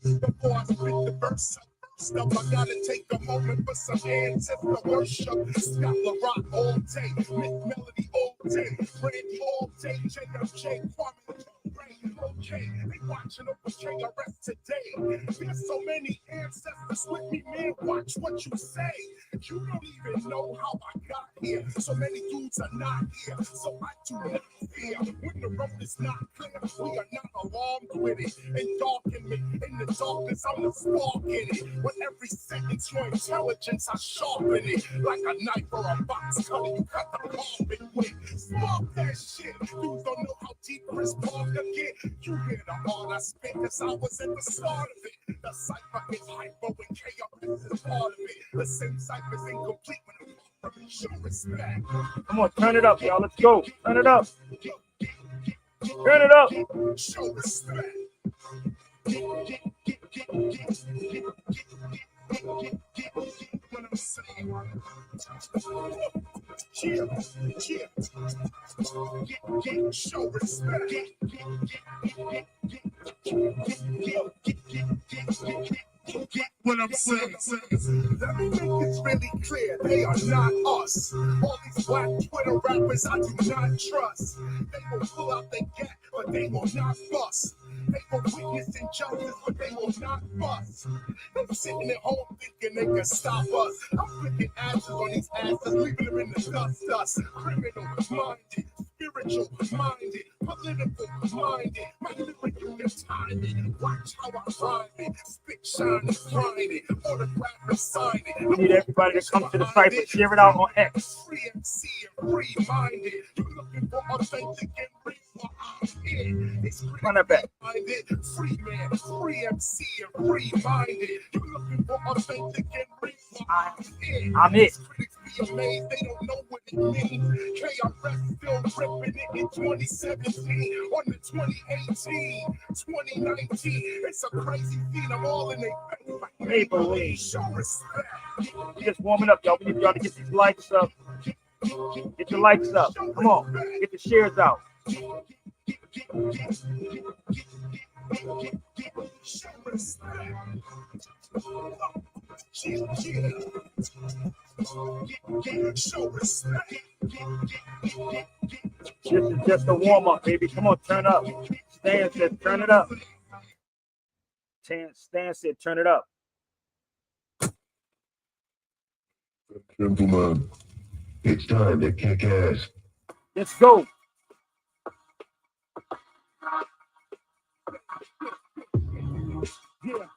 Before I spit the verse, stuff, I gotta take a moment for some ancestor worship. Scott LaRock all day, Miss Melody all day, Randy all day, JFJ, Kwame Ray, okay, they watching over KRS today. There's so many ancestors with me, man, watch what you say. You don't even know how I got here. So many dudes are not here, so I do not fear. When the road is not clear, we are not alarmed with it. And darken me, in the darkness, I'm the spark in it. With every sentence, your intelligence, I sharpen it. Like a knife or a box cutter, you cut the carpet with. Spark that shit. Dudes don't know how deep Chris Parker get. You hear the art I spit, cause I was at the start of it. The cipher is hypo and KRS is part of it. The same cipher's incomplete when I'm from show respect. Come on, turn it up, y'all. Let's go. Turn it up. Turn it up. Show respect. What I'm saying. Show respect. What I'm saying. Let me make this really clear. They are not us. All these black Twitter rappers I do not trust. They will pull out their gat, but they will not bust. They will witness injustice, but they will not bust. They're sitting at home thinking they can stop us. I'm flicking ashes on these asses, leaving them in the dust. Criminal minded, spiritual minded, political minded. My lyric you can time it. Watch how I rhyme it. Spit, shine, and grind it. Autograph and sign it. We need everybody to come to the site, but share it out on X. Free MC and free minded. You're looking for authentic and real. Run it back. Free man, free MC and free minded. You're looking for authentic and real. I'm it. Critics be amazed, they don't know what it means. KRS still ripping it in 2017, on the 2018, 2019. It's a crazy feat. I'm all in their face like Maybelline. Show respect. Just warming up, y'all. We need y'all to get these likes up. Get your likes up. Come on. Get the shares out. Show respect. Show respect. This is just a warm up, baby. Come on, turn up. Stan said, turn it up. Stan said, turn it up. Gentlemen, it's time to kick ass. Let's go. Yeah.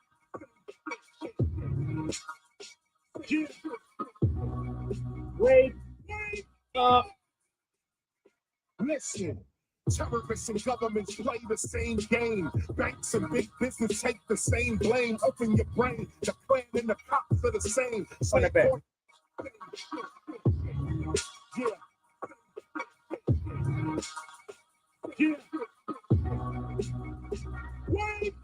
Wait up. Listen. Terrorists and governments play the same game. Banks and big business take the same blame. Open your brain. The plan and the cops are the same. Run it back. Yeah. Yeah. Wait.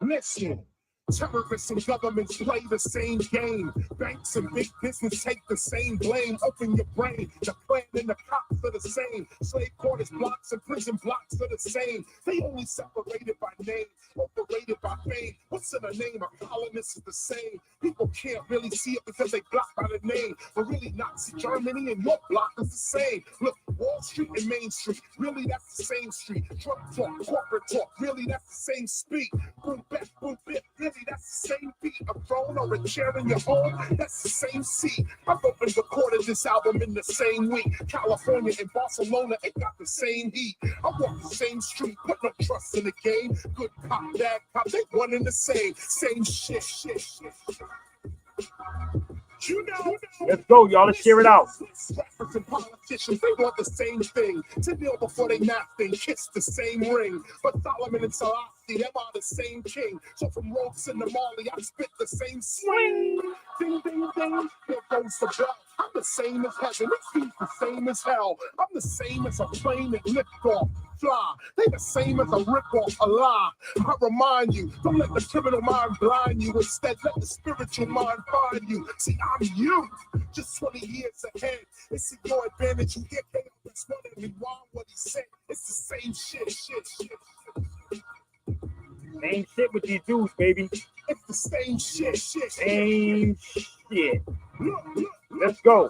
Listen. Terrorists and governments play the same game. Banks and big business take the same blame. Open your brain. The plan and the cops are the same. Slave quarters blocks and prison blocks are the same. They only separated by name, operated by fame. What's in the name? A colonist is the same. People can't really see it because they blocked by the name. But really Nazi Germany and your block is the same. Look, Wall Street and Main Street, really that's the same street. Drug talk, corporate talk, really that's the same speak. Boom, back, boom, bit, really that's the same beat. A throne or a chair in your home, that's the same seat. I've opened recorded this album in the same week. California and Barcelona ain't got the same heat. I walk the same street, put no trust in the game. Good cop, bad cop, they one and the same. Same shit. You know. Let's go, y'all. Let's share it out. Rappers and politicians, they want the same thing. To kneel before they mapped and kiss the same ring. But Solomon and Selassie, them are the same king. So from Rhodes and Mali, I spit the same swing. Ding, ding, ding. There goes the bell. I'm the same as heaven. It seems the same as hell. I'm the same as a plane that lift off. Fly. They the same as a rip-off, a lie. I remind you, don't let the criminal mind blind you. Instead, let the spiritual mind find you. See, I'm you, just 20 years ahead. It's in your advantage. You hear KRS One and rewind what he said. It's the same shit. Same shit with these dudes, baby. It's the same shit. Same shit. Let's go.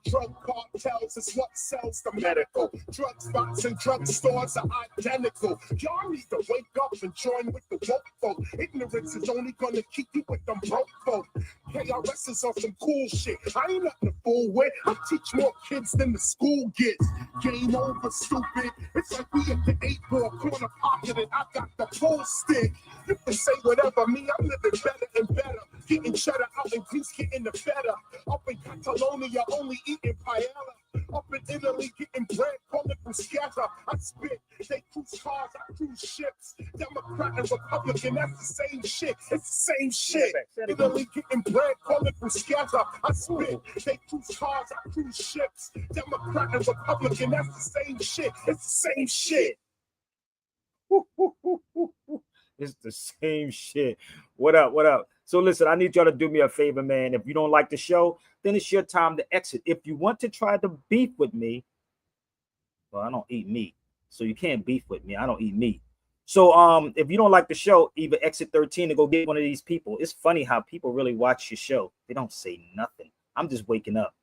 Drug cartels is what sells the medical. Drug spots and drug stores are identical. Y'all need to wake up and join with the woke folk. Ignorance is only gonna keep you with them broke folk. KRS is on some cool shit. I ain't nothing to fool with. I teach more kids than the school gets. Game over, stupid. It's like we at the 8-ball corner pocket and I got the full stick. You can say whatever, me, I'm living better and better. Getting cheddar out in Greece, getting the better. Up in Catalonia, only eating paella. Up in Italy, getting bread, calling bruschetta. I spit, they cruise cars, I cruise ships. Democrat and Republican, that's the same shit. It's the same shit. Italy, getting bread, calling bruschetta. I spit, they cruise cars, I cruise ships. Democrat and Republican, that's the same shit. It's the same shit. It's the same shit. What up? What up? So listen, I need y'all to do me a favor, man. If you don't like the show, then it's your time to exit. If you want to try to beef with me, well, I don't eat meat, so you can't beef with me. I don't eat meat. So if you don't like the show, either exit 13 to go get one of these people. It's funny how people really watch your show. They don't say nothing. I'm just waking up.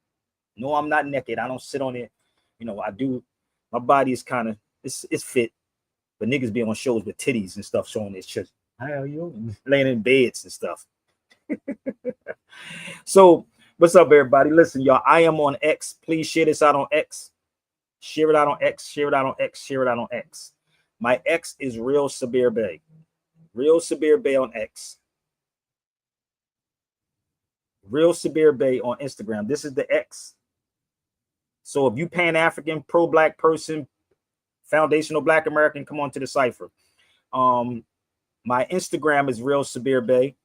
No, I'm not naked. I don't sit on it. You know, I do. My body is kind of it's fit. But niggas be on shows with titties and stuff showing their chest. How are you? Laying in beds and stuff. So, what's up, everybody? Listen, y'all, I am on X. Please share this out on X. Share it out on X. Share it out on X. Share it out on X. My X is Real Sabir Bey. Real Sabir Bey on X. Real Sabir Bey on Instagram. This is the X. So if you Pan-African, pro-black person, foundational Black American, come on to the cipher. My Instagram is Real Sabir Bey.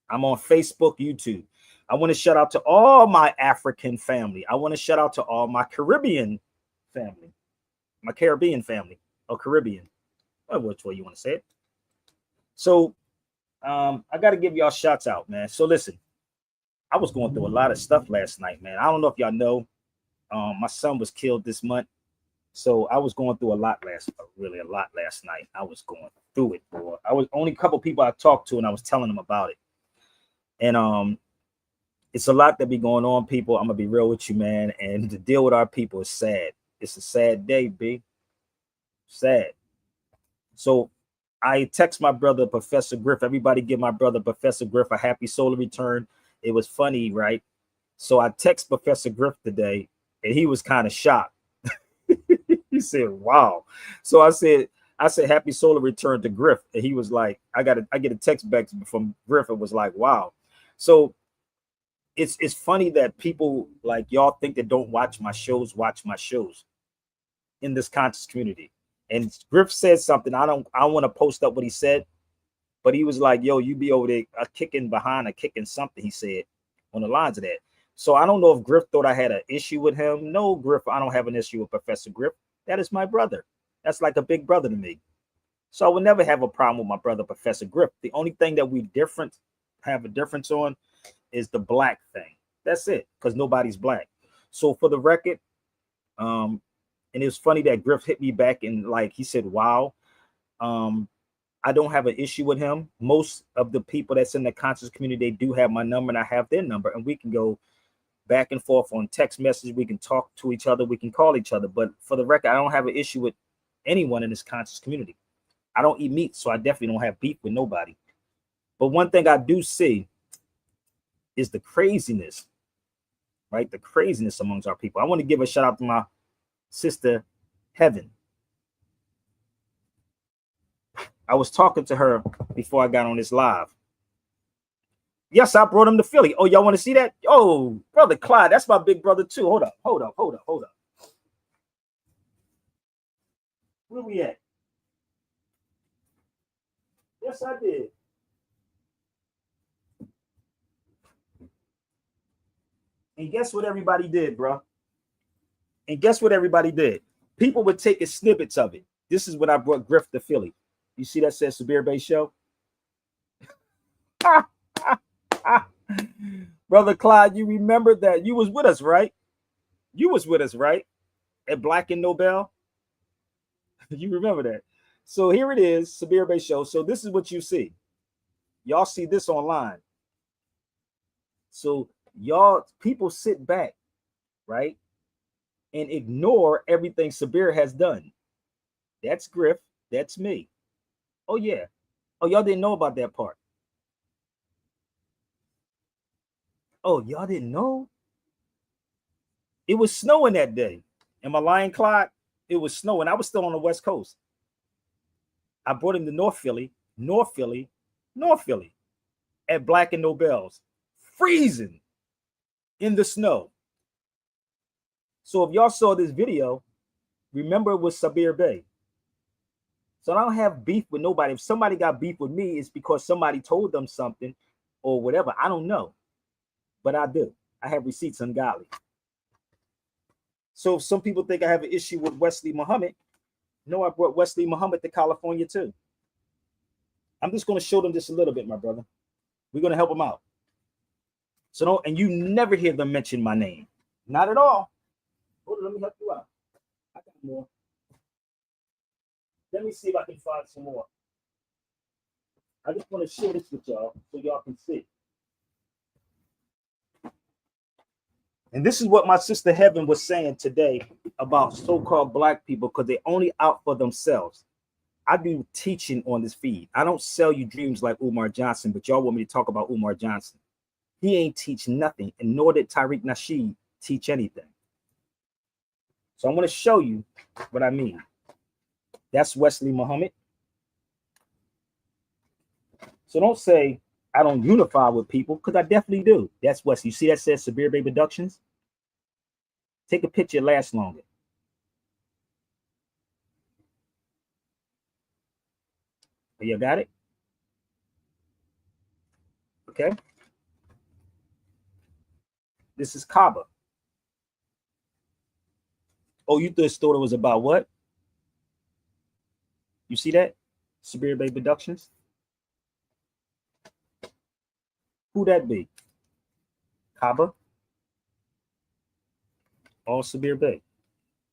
I'm on Facebook, YouTube. I want to shout out to all my African family. I want to shout out to all my Caribbean family, my Caribbean family, or Caribbean, or which way you want to say it. So I got to give y'all shouts out, man. So listen, I was going through a lot of stuff last night, man. I don't know if y'all know, my son was killed this month. So I was going through a lot last night. I was going through it, boy. I was only a couple people I talked to, and I was telling them about it. And it's a lot that be going on, people. I'm gonna be real with you, man. And to deal with our people is sad. It's a sad day, B. Sad. So I text my brother, Professor Griff. Everybody give my brother, Professor Griff, a happy solar return. It was funny, right? So I text Professor Griff today, and he was kind of shocked. He said, wow. So I said, happy solar return to Griff. And he was like, I get a text back from Griff. It was like, wow. So it's funny that people like y'all think that don't watch my shows in this conscious community. And Griff said something. I want to post up what he said, but he was like, yo, you be over there kicking behind or kicking something, he said, on the lines of that. So I don't know if Griff thought I had an issue with him. No, Griff, I don't have an issue with Professor Griff. That is my brother. That's like a big brother to me. So I would never have a problem with my brother, Professor Griff. The only thing that we have a difference on is the black thing. That's it, because nobody's black. So for the record, and it was funny that Griff hit me back and like he said, wow. I don't have an issue with him. Most of the people that's in the conscious community, they do have my number and I have their number, and we can go back and forth on text message. We can talk to each other. We can call each other. But for the record, I don't have an issue with anyone in this conscious community. I don't eat meat, so I definitely don't have beef with nobody. But one thing I do see is the craziness, right? The craziness amongst our people. I want to give a shout out to my sister, Heaven. I was talking to her before I got on this live. Yes, I brought him to Philly. Oh, y'all want to see that? Oh, brother Clyde, that's my big brother too. Hold up. Where we at? Yes, I did. And guess what everybody did, bro? And guess what everybody did? People were taking snippets of it. This is when I brought Griff to Philly. You see that says Sabir Bey Show? Brother Clyde, you remember that you was with us, right? You was with us, right? At Black and Nobel. You remember that? So here it is, Sabir Bay Show. So this is what you see. Y'all see this online. So y'all, people sit back, right, and ignore everything Sabir has done. That's Griff. That's me. Oh yeah. Oh, y'all didn't know about that part. Oh, y'all didn't know? It was snowing that day. Am I lying, Clyde? It was snowing. I was still on the West Coast. I brought him to North Philly, North Philly, North Philly at Black and Nobels, freezing in the snow. So if y'all saw this video, remember it was Sabir Bay. So I don't have beef with nobody. If somebody got beef with me, it's because somebody told them something or whatever. I don't know, but I do. I have receipts ungodly. So if some people think I have an issue with Wesley Muhammad, no, I brought Wesley Muhammad to California too. I'm just going to show them just a little bit, my brother. We're going to help them out. So don't, and you never hear them mention my name. Not at all. Hold on, let me help you out. I got more. Let me see if I can find some more. I just want to share this with y'all so y'all can see. And this is what my sister Heaven was saying today about so-called black people because they're only out for themselves. I do teaching on this feed. I don't sell you dreams like Umar Johnson, but y'all want me to talk about Umar Johnson. He ain't teach nothing, and nor did Tariq Nasheed teach anything. So I'm going to show you what I mean. That's Wesley Muhammad. So don't say I don't unify with people, because I definitely do. That's Wesley. You see that says Sabir Bay Productions? Take a picture, it lasts longer. You got it? Okay. This is Kaaba. Oh, you thought it was about what? You see that? Sabir Bay Productions. Who that be? Kaaba. All Sabir Bay.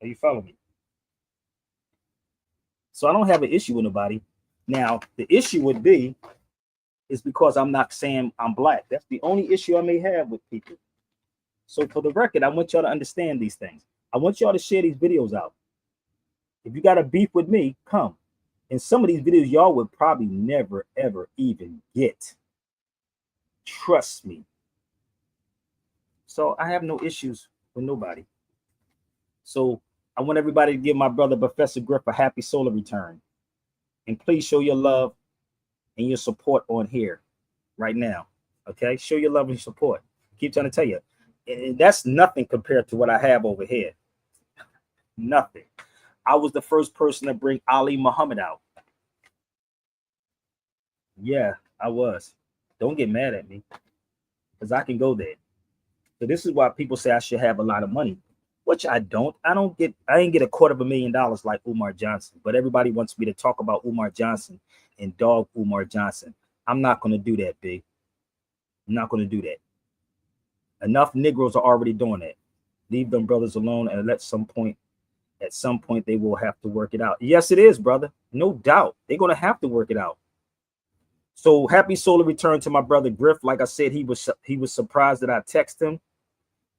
Are you following me? So I don't have an issue with nobody. Now, the issue would be is because I'm not saying I'm black. That's the only issue I may have with people. So for the record, I want y'all to understand these things. I want y'all to share these videos out. If you got a beef with me, come. And some of these videos y'all would probably never, ever even get. Trust me. So I have no issues with nobody. So I want everybody to give my brother Professor Griff a happy solar return. And please show your love and your support on here right now. Okay? Show your love and support. Keep trying to tell you. And that's nothing compared to what I have over here. Nothing. I was the first person to bring Ali Muhammad out. Yeah, I was. Don't get mad at me, because I can go there. So this is why people say I should have a lot of money, which I don't. I ain't get $250,000 like Umar Johnson, but everybody wants me to talk about Umar Johnson and dog Umar Johnson. I'm not going to do that, big. I'm not going to do that. Enough Negroes are already doing that. Leave them brothers alone, and at some point they will have to work it out. Yes, it is, brother. No doubt. They're going to have to work it out. So happy solar return to my brother Griff. Like I said, he was surprised that I texted him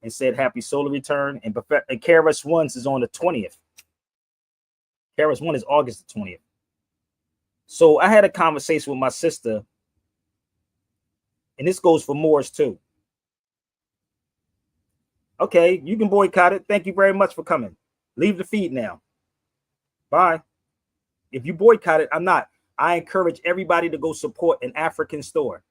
and said happy solar return. And KRS One's is on the 20th. KRS One is August the 20th. So I had a conversation with my sister, and this goes for Moors too. Okay, you can boycott it. Thank you very much for coming. Leave the feed now. Bye. If you boycott it, I'm not. I encourage everybody to go support an African store.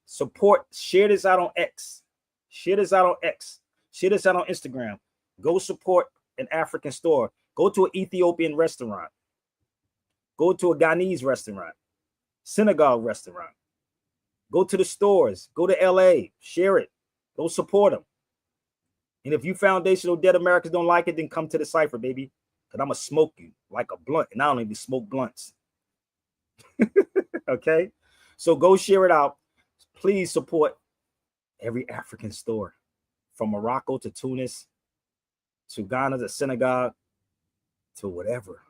Support, share this out on X. Share this out on X. Share this out on Instagram. Go support an African store. Go to an Ethiopian restaurant. Go to a Ghanese restaurant. Synagogue restaurant. Go to the stores. Go to LA. Share it. Go support them. And if you foundational dead Americans don't like it, then come to the cipher, baby. Because I'm going to smoke you like a blunt. And I don't even smoke blunts. Okay? So go share it out. Please support every African store. From Morocco to Tunis, to Ghana, to Senegal, to whatever.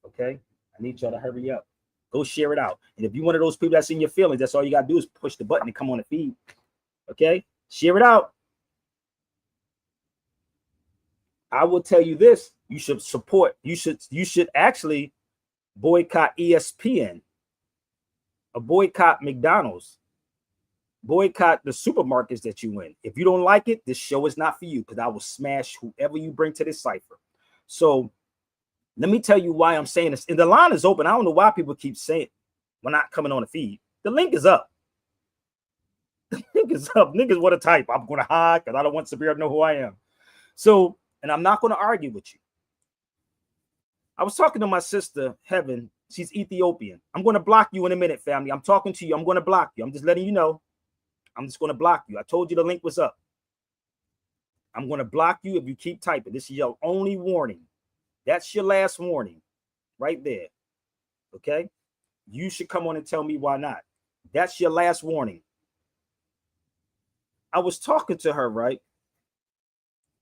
Okay? I need y'all to hurry up. Go share it out. And if you're one of those people that's in your feelings, that's all you got to do is push the button and come on the feed. Okay? Share it out. I will tell you this. You should support. You should actually boycott ESPN, or boycott McDonald's, boycott the supermarkets that you in. If you don't like it, this show is not for you, because I will smash whoever you bring to this cipher. So let me tell you why I'm saying this. And the line is open. I don't know why people keep saying we're not coming on the feed. The link is up. The link is up. Niggas want to type. I'm going to hide because I don't want Sabir to know who I am. So, and I'm not going to argue with you. I was talking to my sister, Heaven. She's Ethiopian. I'm going to block you in a minute, family. I'm talking to you. I'm going to block you. I'm just letting you know. I'm just going to block you. I told you the link was up. I'm going to block you if you keep typing. This is your only warning. That's your last warning right there. Okay? You should come on and tell me why not. That's your last warning. I was talking to her, right?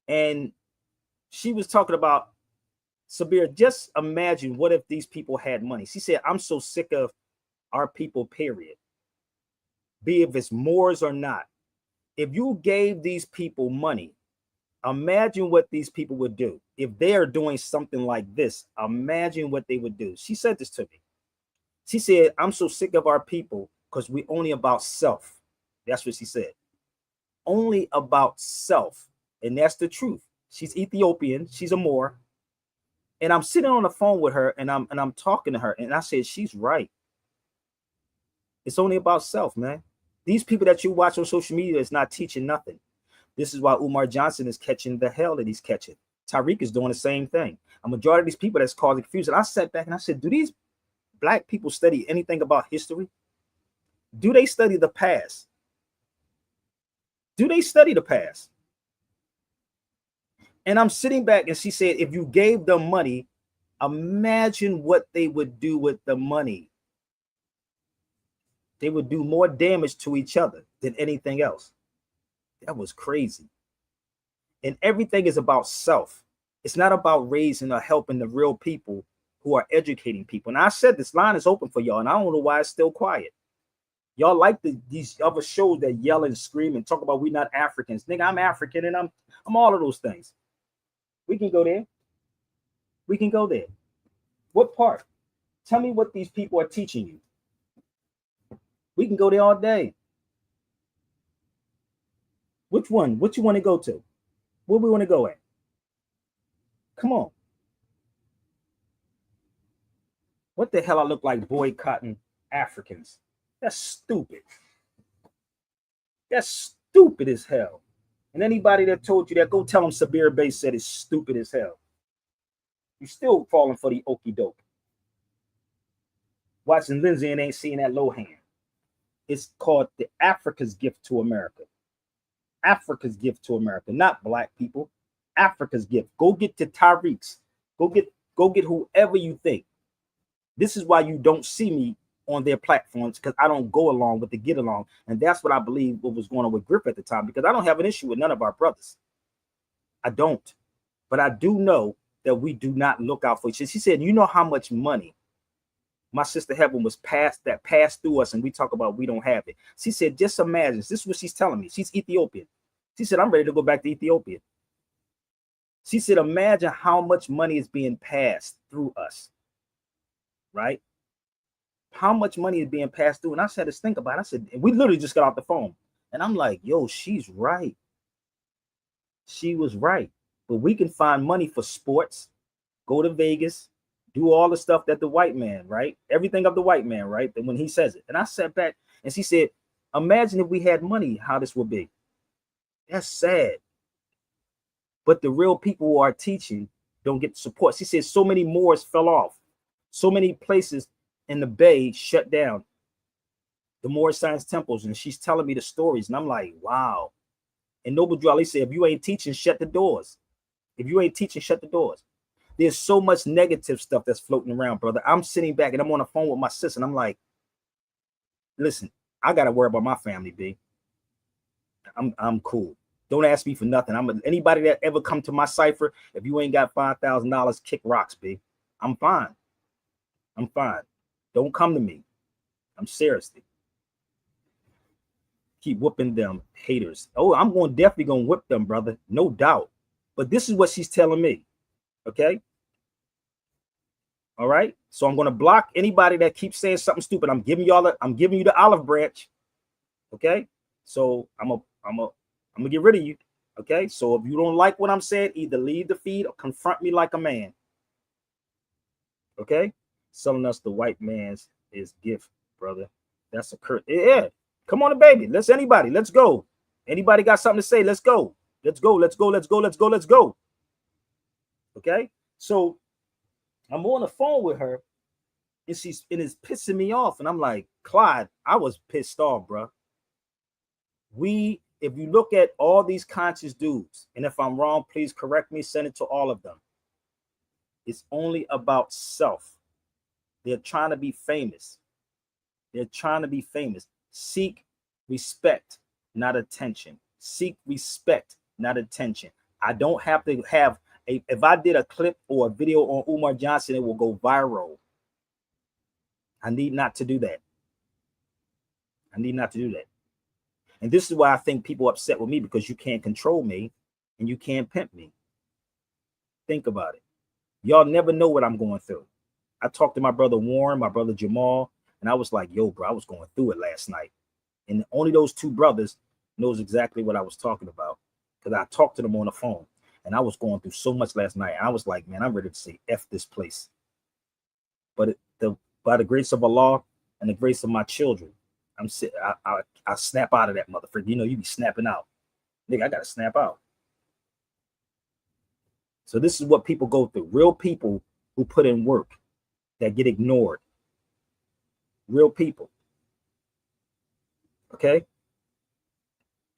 And she was talking about, Sabir, just imagine what if these people had money. She said, I'm so sick of our people, period. Be if it's Moors or not. If you gave these people money, imagine what these people would do. If they are doing something like this, imagine what they would do. She said this to me. She said, I'm so sick of our people because we only about self. That's what she said. Only about self. And that's the truth. She's Ethiopian. She's a Moor. And I'm sitting on the phone with her and I'm talking to her. And I said, she's right. It's only about self, man. These people that you watch on social media is not teaching nothing. This is why Umar Johnson is catching the hell that he's catching. Tariq is doing the same thing. A majority of these people that's causing confusion. I sat back and I said, do these black people study anything about history? Do they study the past? Do they study the past? And I'm sitting back and she said, if you gave them money, imagine what they would do with the money. They would do more damage to each other than anything else. That was crazy. And everything is about self. It's not about raising or helping the real people who are educating people. And I said this line is open for y'all, and I don't know why it's still quiet. Y'all like these other shows that yell and scream and talk about we not Africans. Nigga, I'm African and I'm all of those things. We can go there. We can go there. What part? Tell me what these people are teaching you. We can go there all day. Which one? What you want to go to? Where we want to go at? Come on. What the hell I look like boycotting Africans? That's stupid. That's stupid as hell. And anybody that told you that, go tell them Sabir Bey said it's stupid as hell. You're still falling for the okie doke. Watching Lindsay and ain't seeing that Lohan. It's called the Africa's gift to America. Africa's gift to America, not black people. Africa's gift. Go get the Tariqs. Go get whoever you think. This is why you don't see me on their platforms, because I don't go along with the get along. And that's what I believe what was going on with Griff at the time, because I don't have an issue with none of our brothers. I don't. But I do know that we do not look out for each other. She said, you know how much money my sister Heaven was passed through us, and we talk about we don't have it. She said, just imagine. This is what she's telling me. She's Ethiopian. She said, I'm ready to go back to Ethiopia. She said, imagine how much money is being passed through us, right? How much money is being passed through? And I said, let's think about it. I said, and we literally just got off the phone. And I'm like, yo, she's right. She was right. But we can find money for sports, go to Vegas, do all the stuff that the white man, right? Everything of the white man, right? And when he says it. And I sat back and she said, imagine if we had money, how this would be. That's sad. But the real people who are teaching don't get support. She said so many Moors fell off. So many places in the Bay shut down. The Moor science temples. And she's telling me the stories. And I'm like, wow. And Noble Drew Ali said, if you ain't teaching, shut the doors. If you ain't teaching, shut the doors. There's so much negative stuff that's floating around, brother. I'm sitting back and I'm on the phone with my sister. And I'm like, listen, I got to worry about my family, B. I'm cool. Don't ask me for nothing. Anybody that ever come to my cipher, if you ain't got $5,000, kick rocks, B. I'm fine. I'm fine. Don't come to me. I'm seriously. Keep whooping them haters. Oh, I'm definitely gonna whip them, brother. No doubt. But this is what she's telling me. Okay. All right. So I'm gonna block anybody that keeps saying something stupid. I'm giving you the olive branch. Okay. So I'm gonna get rid of you. Okay. So if you don't like what I'm saying, either leave the feed or confront me like a man. Okay. Selling us the white man's is gift, brother. That's a curse. Yeah. Come on, baby. Let's go. Anybody got something to say? Let's go. Let's go. Okay. So I'm on the phone with her, and it's pissing me off. And I'm like, Clyde, I was pissed off, bro. If you look at all these conscious dudes, and if I'm wrong, please correct me, send it to all of them. It's only about self. They're trying to be famous. Seek respect, not attention. Seek respect, not attention. I don't have to have if I did a clip or a video on Umar Johnson, it will go viral. I need not to do that. And this is why I think people are upset with me, because you can't control me and you can't pimp me. Think about it. Y'all never know what I'm going through. I talked to my brother Warren, my brother Jamal, and I was like, yo, bro, I was going through it last night. And only those two brothers knows exactly what I was talking about, because I talked to them on the phone, and I was going through so much last night. I was like, man, I'm ready to say F this place. But by the grace of Allah and the grace of my children, I snap out of that motherfucker. You know, you be snapping out. Nigga, I gotta snap out. So this is what people go through. Real people who put in work that get ignored. Real people. Okay?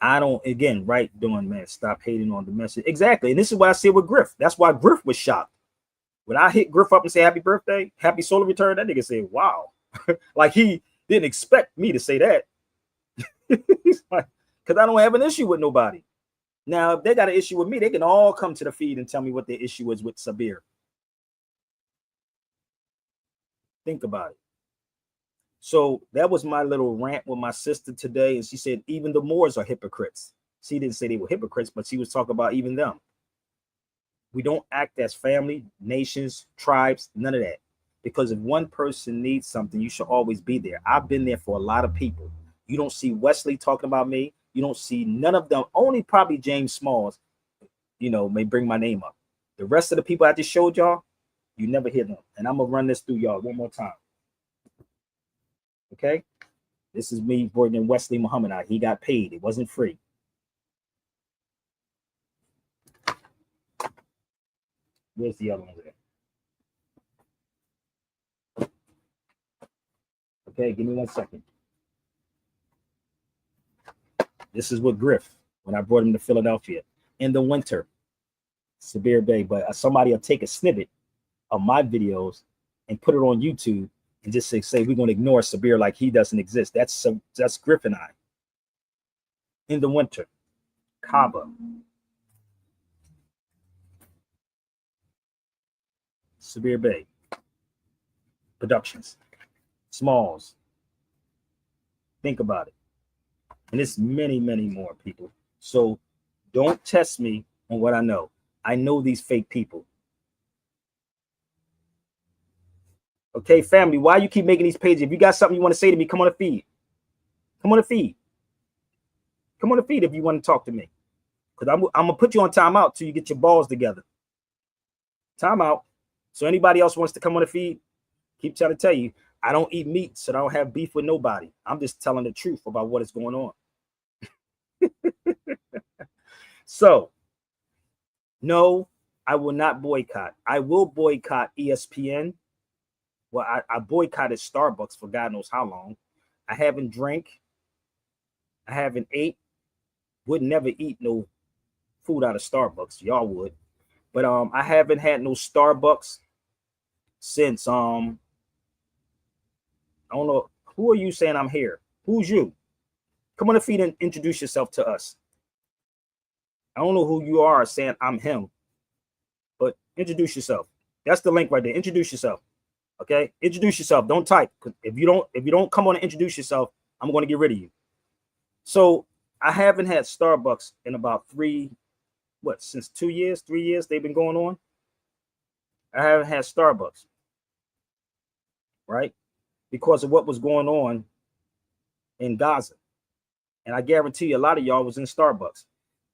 I don't, again, right, doing, man, stop hating on the message. Exactly. And this is what I said with Griff. That's why Griff was shocked. When I hit Griff up and say happy birthday, happy solar return, that nigga said, wow. Like he didn't expect me to say that. He's like, because I don't have an issue with nobody. Now, if they got an issue with me, they can all come to the feed and tell me what their issue is with Sabir. Think about it. So that was my little rant with my sister today. And she said, even the Moors are hypocrites. She didn't say they were hypocrites, but she was talking about even them. We don't act as family, nations, tribes, none of that. Because if one person needs something, you should always be there. I've been there for a lot of people. You don't see Wesley talking about me. You don't see none of them. Only probably James Smalls, you know, may bring my name up. The rest of the people I just showed y'all, you never hear them. And I'm going to run this through y'all one more time. Okay? This is me bringing Wesley Muhammad out. He got paid. It wasn't free. Where's the other one there? Okay, give me 1 second. This is with Griff when I brought him to Philadelphia in the winter, Sabir Bay. But somebody will take a snippet of my videos and put it on YouTube and just say we're going to ignore Sabir like he doesn't exist. That's Griff and I. In the winter, Kaaba. Sabir Bay Productions, Smalls. Think about it. And it's many, many more people. So don't test me on what I know. I know these fake people. Okay, family, why you keep making these pages? If you got something you want to say to me, come on the feed. Come on the feed. Come on the feed if you want to talk to me. Because I'm going to put you on timeout till you get your balls together. Timeout. So anybody else wants to come on the feed, keep trying to tell you, I don't eat meat, so I don't have beef with nobody. I'm just telling the truth about what is going on. So, no, I will not boycott. I will boycott ESPN. Well, I boycotted Starbucks for God knows how long. I haven't drank. I haven't ate. Would never eat no food out of Starbucks. Y'all would. But I haven't had no Starbucks since I don't know. Who are you saying I'm here? Who's you? Come on the feed and introduce yourself to us. I don't know who you are saying I'm him, but introduce yourself. That's the link right there. Introduce yourself. Okay, introduce yourself. Don't type. If you don't come on and introduce yourself, I'm going to get rid of you. So I haven't had Starbucks in about since 2 years, 3 years they've been going on. I haven't had Starbucks, right? Because of what was going on in Gaza. And I guarantee you a lot of y'all was in Starbucks.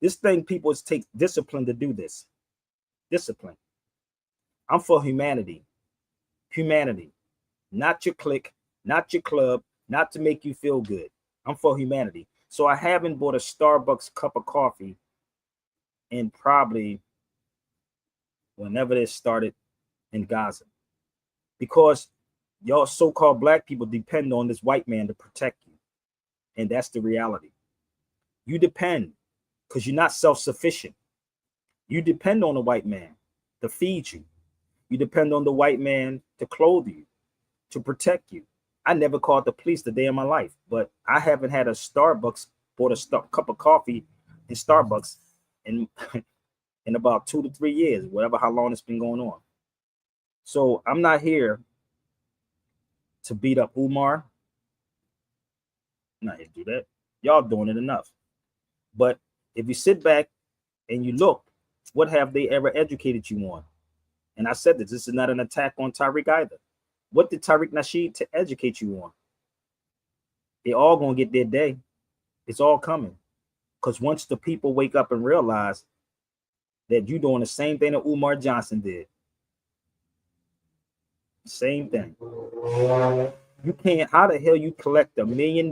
This thing, people, take discipline to do this. Discipline. I'm for humanity. Humanity. Not your clique, not your club, not to make you feel good. I'm for humanity. So I haven't bought a Starbucks cup of coffee in probably whenever this started in Gaza. Because y'all so-called black people depend on this white man to protect you. And that's the reality. You depend because you're not self-sufficient. You depend on the white man to feed you. You depend on the white man to clothe you, to protect you. I never called the police the day of my life, but I haven't had a Starbucks, bought a cup of coffee in Starbucks in about 2 to 3 years, whatever, how long it's been going on. So I'm not here to beat up Umar. I'm not here to do that. Y'all doing it enough. But if you sit back and you look, what have they ever educated you on? And I said this is not an attack on Tariq either. What did Tariq Nasheed to educate you on? They all gonna get their day. It's all coming. Because once the people wake up and realize that you're doing the same thing that Umar Johnson did. Same thing. You can't, how the hell you collect $1 million,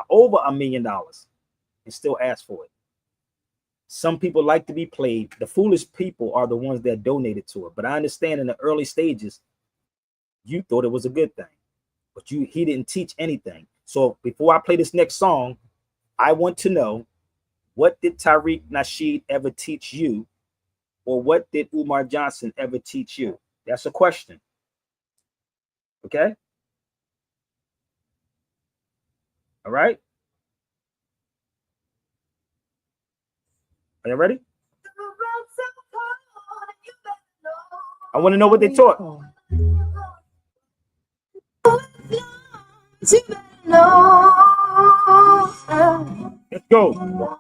over $1 million, and still ask for it? Some people like to be played. The foolish people are the ones that donated to it. But I understand in the early stages, you thought it was a good thing, but he didn't teach anything. So before I play this next song, I want to know, what did Tariq Nasheed ever teach you? Or what did Umar Johnson ever teach you? That's a question. Okay? All right? Are you ready? I want to know what they taught. Let's go.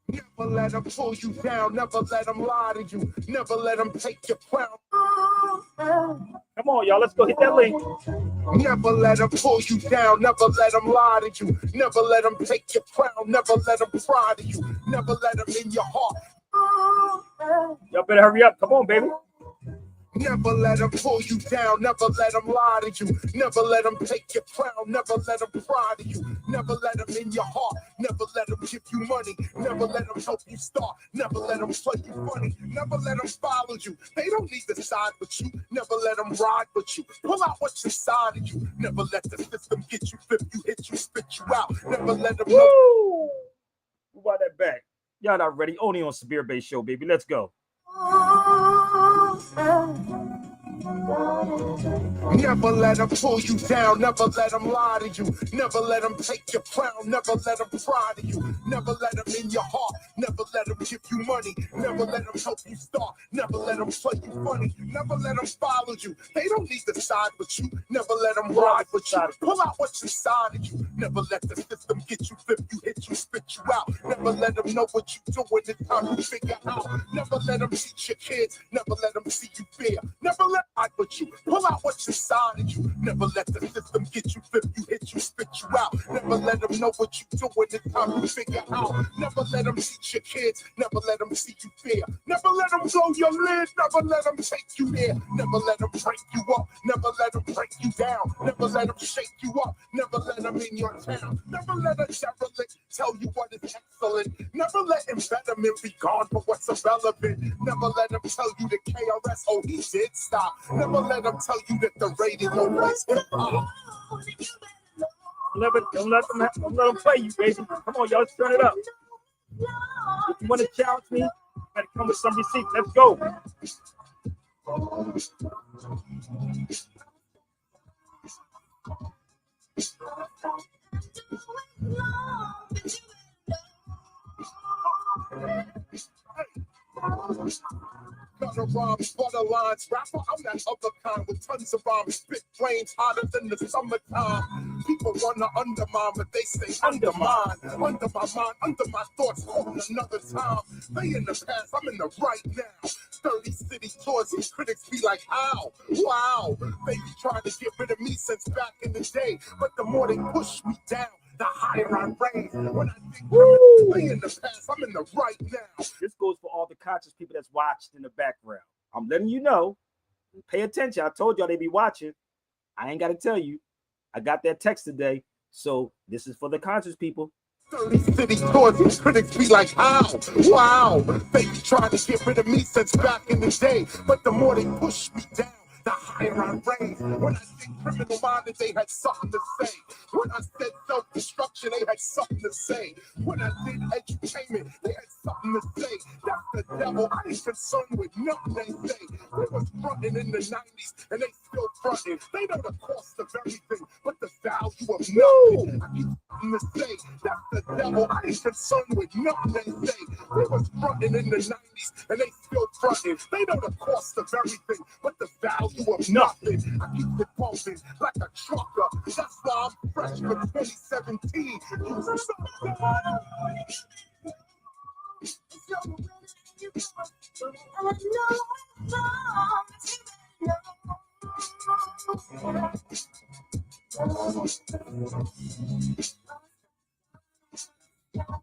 Never let them pull you down, never let them lie to you, never let them take your crown. Come on, y'all, let's go hit that link. Never let them pull you down, never let them lie to you, never let them take your crown, never let them pry to you, never let them in your heart. Y'all better hurry up. Come on, baby. Never let them pull you down, never let them lie to you, never let them take your crown, never let them pry to you, never let them in your heart, never let them give you money, never let them help you start, never let them play you funny, never let them follow you, they don't need to side with you, never let them ride with you, pull out what's inside of you, never let the system get you, flip you, hit you, spit you out, never let them know. Who brought that back? Y'all not ready? Only on Severe Bass Show, baby. Let's go. Never let them pull you down, never let them lie to you, never let them take your crown, never let them pry to you, never let them in your heart, never let them give you money, never let them help you start, never let them play you funny, never let them follow you, they don't need to side with you, never let them ride with you, pull out what's inside of you, never let the system get you, flip you, hit you, spit you out, never let them know what you doing, it's time to figure out, never let them teach your kids, never let them see you fear, never let I put you, pull out what's inside of you, never let the system get you, flip you, hit you, spit you out, never let them know what you doing, it's time to figure out, never let them teach your kids, never let them see you fear, never let them blow your lid, never let them take you there, never let them break you up, never let them break you down, never let them shake you up, never let them in your town, never let a derelict tell you what is excellent, never let impediment be gone for what's irrelevant, never let them tell you the KRS, oh he did stop, never let them tell you that the radio was hip hop. Don't let them play you, baby. Come on, y'all, let's turn it up. If you want to challenge me, you better come with some receipts. Let's go. Gotta rhymes, butter lines. Rapper, I'm that other kind with tons of rhymes. Spit flames hotter than the summertime. People wanna undermine, but they stay undermined. Under my mind, under my thoughts, quoting another time. They in the past, I'm in the right now. 30 city tours and critics be like, how? Wow. They be trying to get rid of me since back in the day. But the more they push me down, the higher I raise. When I think they in the past, I'm in the right now. This goes for all the conscious people that's watched in the background. I'm letting you know. Pay attention. I told y'all they be watching. I ain't got to tell you. I got that text today. So this is for the conscious people. 30 city tours and critics be like, how? Wow. They be trying to get rid of me since back in the day. But the more they push me down, the higher I raise. When I think criminal minded, they had something to say. When I said self-destruction, they had something to say. When I did edutainment, they had something to say. That's the devil. I ain't concerned with nothing they say. They was fronting in the 90s, and they still fronting. They know the cost of everything, but the value of nothing. I keep something to say. That's the devil. I ain't concerned with nothing they say. They was fronting in the 90s, and they still fronting. They know the cost of everything, but the value of nothing. I keep it pumping like a trucker. That's why I'm fresh for 2017.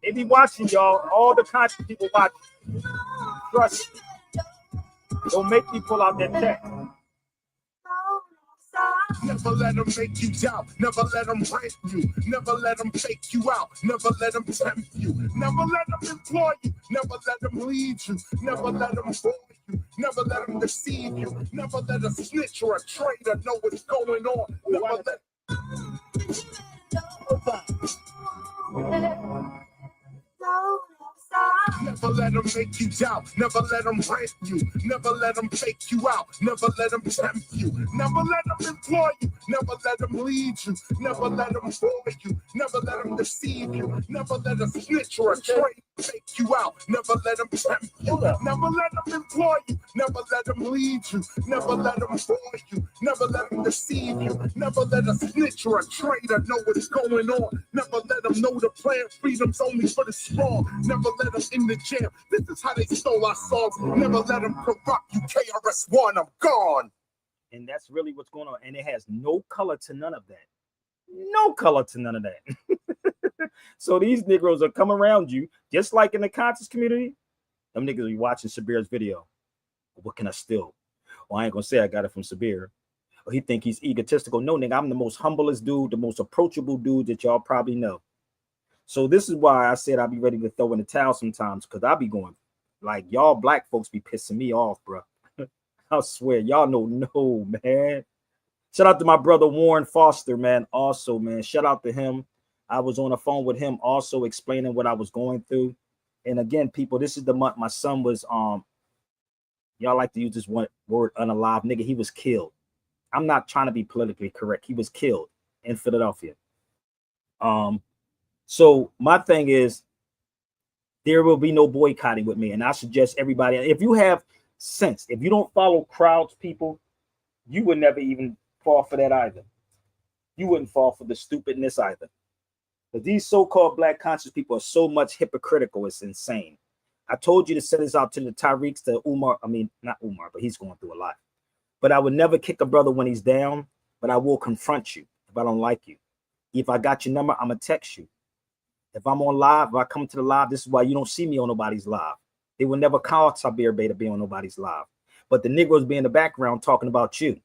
They be watching, y'all. All the conscious people watching. Trust me. Don't make me pull out that text. Never let them make you doubt. Never let them rant you. Never let them fake you out. Never let them tempt you. Never let them employ you. Never let them lead you. Never let them bore you. Never let them deceive you. Never let a snitch or a traitor know what's going on. Never let. Never let them make you doubt. Never let them rant you. Never let them fake you out. Never let them tempt you. Never let them employ you. Never let them lead you. Never let them bore you. Never let them deceive you. Never let a snitch or a traitor fake you out. Never let them tempt you. Never let them employ you. Never let them lead you. Never let them bore you. Never let them deceive you. Never let a snitch or a traitor know what's going on. Never let them know the plan. Freedom's only for the strong. Never let them in the jam. This is how they stole our songs. Never let them corrupt you. KRS-One, I'm gone. And that's really what's going on. And it has no color to none of that. No color to none of that. So these Negroes are coming around you, just like in the conscious community. Them niggas be watching Sabir's video. What can I steal? Well, I ain't gonna say I got it from Sabir. Or he think he's egotistical. No, nigga, I'm the most humblest dude, the most approachable dude that y'all probably know. So this is why I said I'll be ready to throw in the towel sometimes, because I'll be going, like, y'all black folks be pissing me off, bro. I swear, y'all no, man. Shout out to my brother Warren Foster, man. Also, man, shout out to him. I was on the phone with him also explaining what I was going through. And again, people, this is the month my son was, y'all like to use this one word, unalive. Nigga, he was killed. I'm not trying to be politically correct. He was killed in Philadelphia. So my thing is, there will be no boycotting with me. And I suggest everybody, if you have sense, if you don't follow crowds, people, you would never even fall for that either. You wouldn't fall for the stupidness either. But these so-called black conscious people are so much hypocritical, it's insane. I told you to send this out to the Tyreeks, to Umar. I mean, not Umar, but he's going through a lot. But I would never kick a brother when he's down, but I will confront you if I don't like you. If I got your number, I'm going to text you. If I'm on live, if I come to the live, this is why you don't see me on nobody's live. They will never call Sabir Bey to be on nobody's live. But the Negroes be in the background talking about you.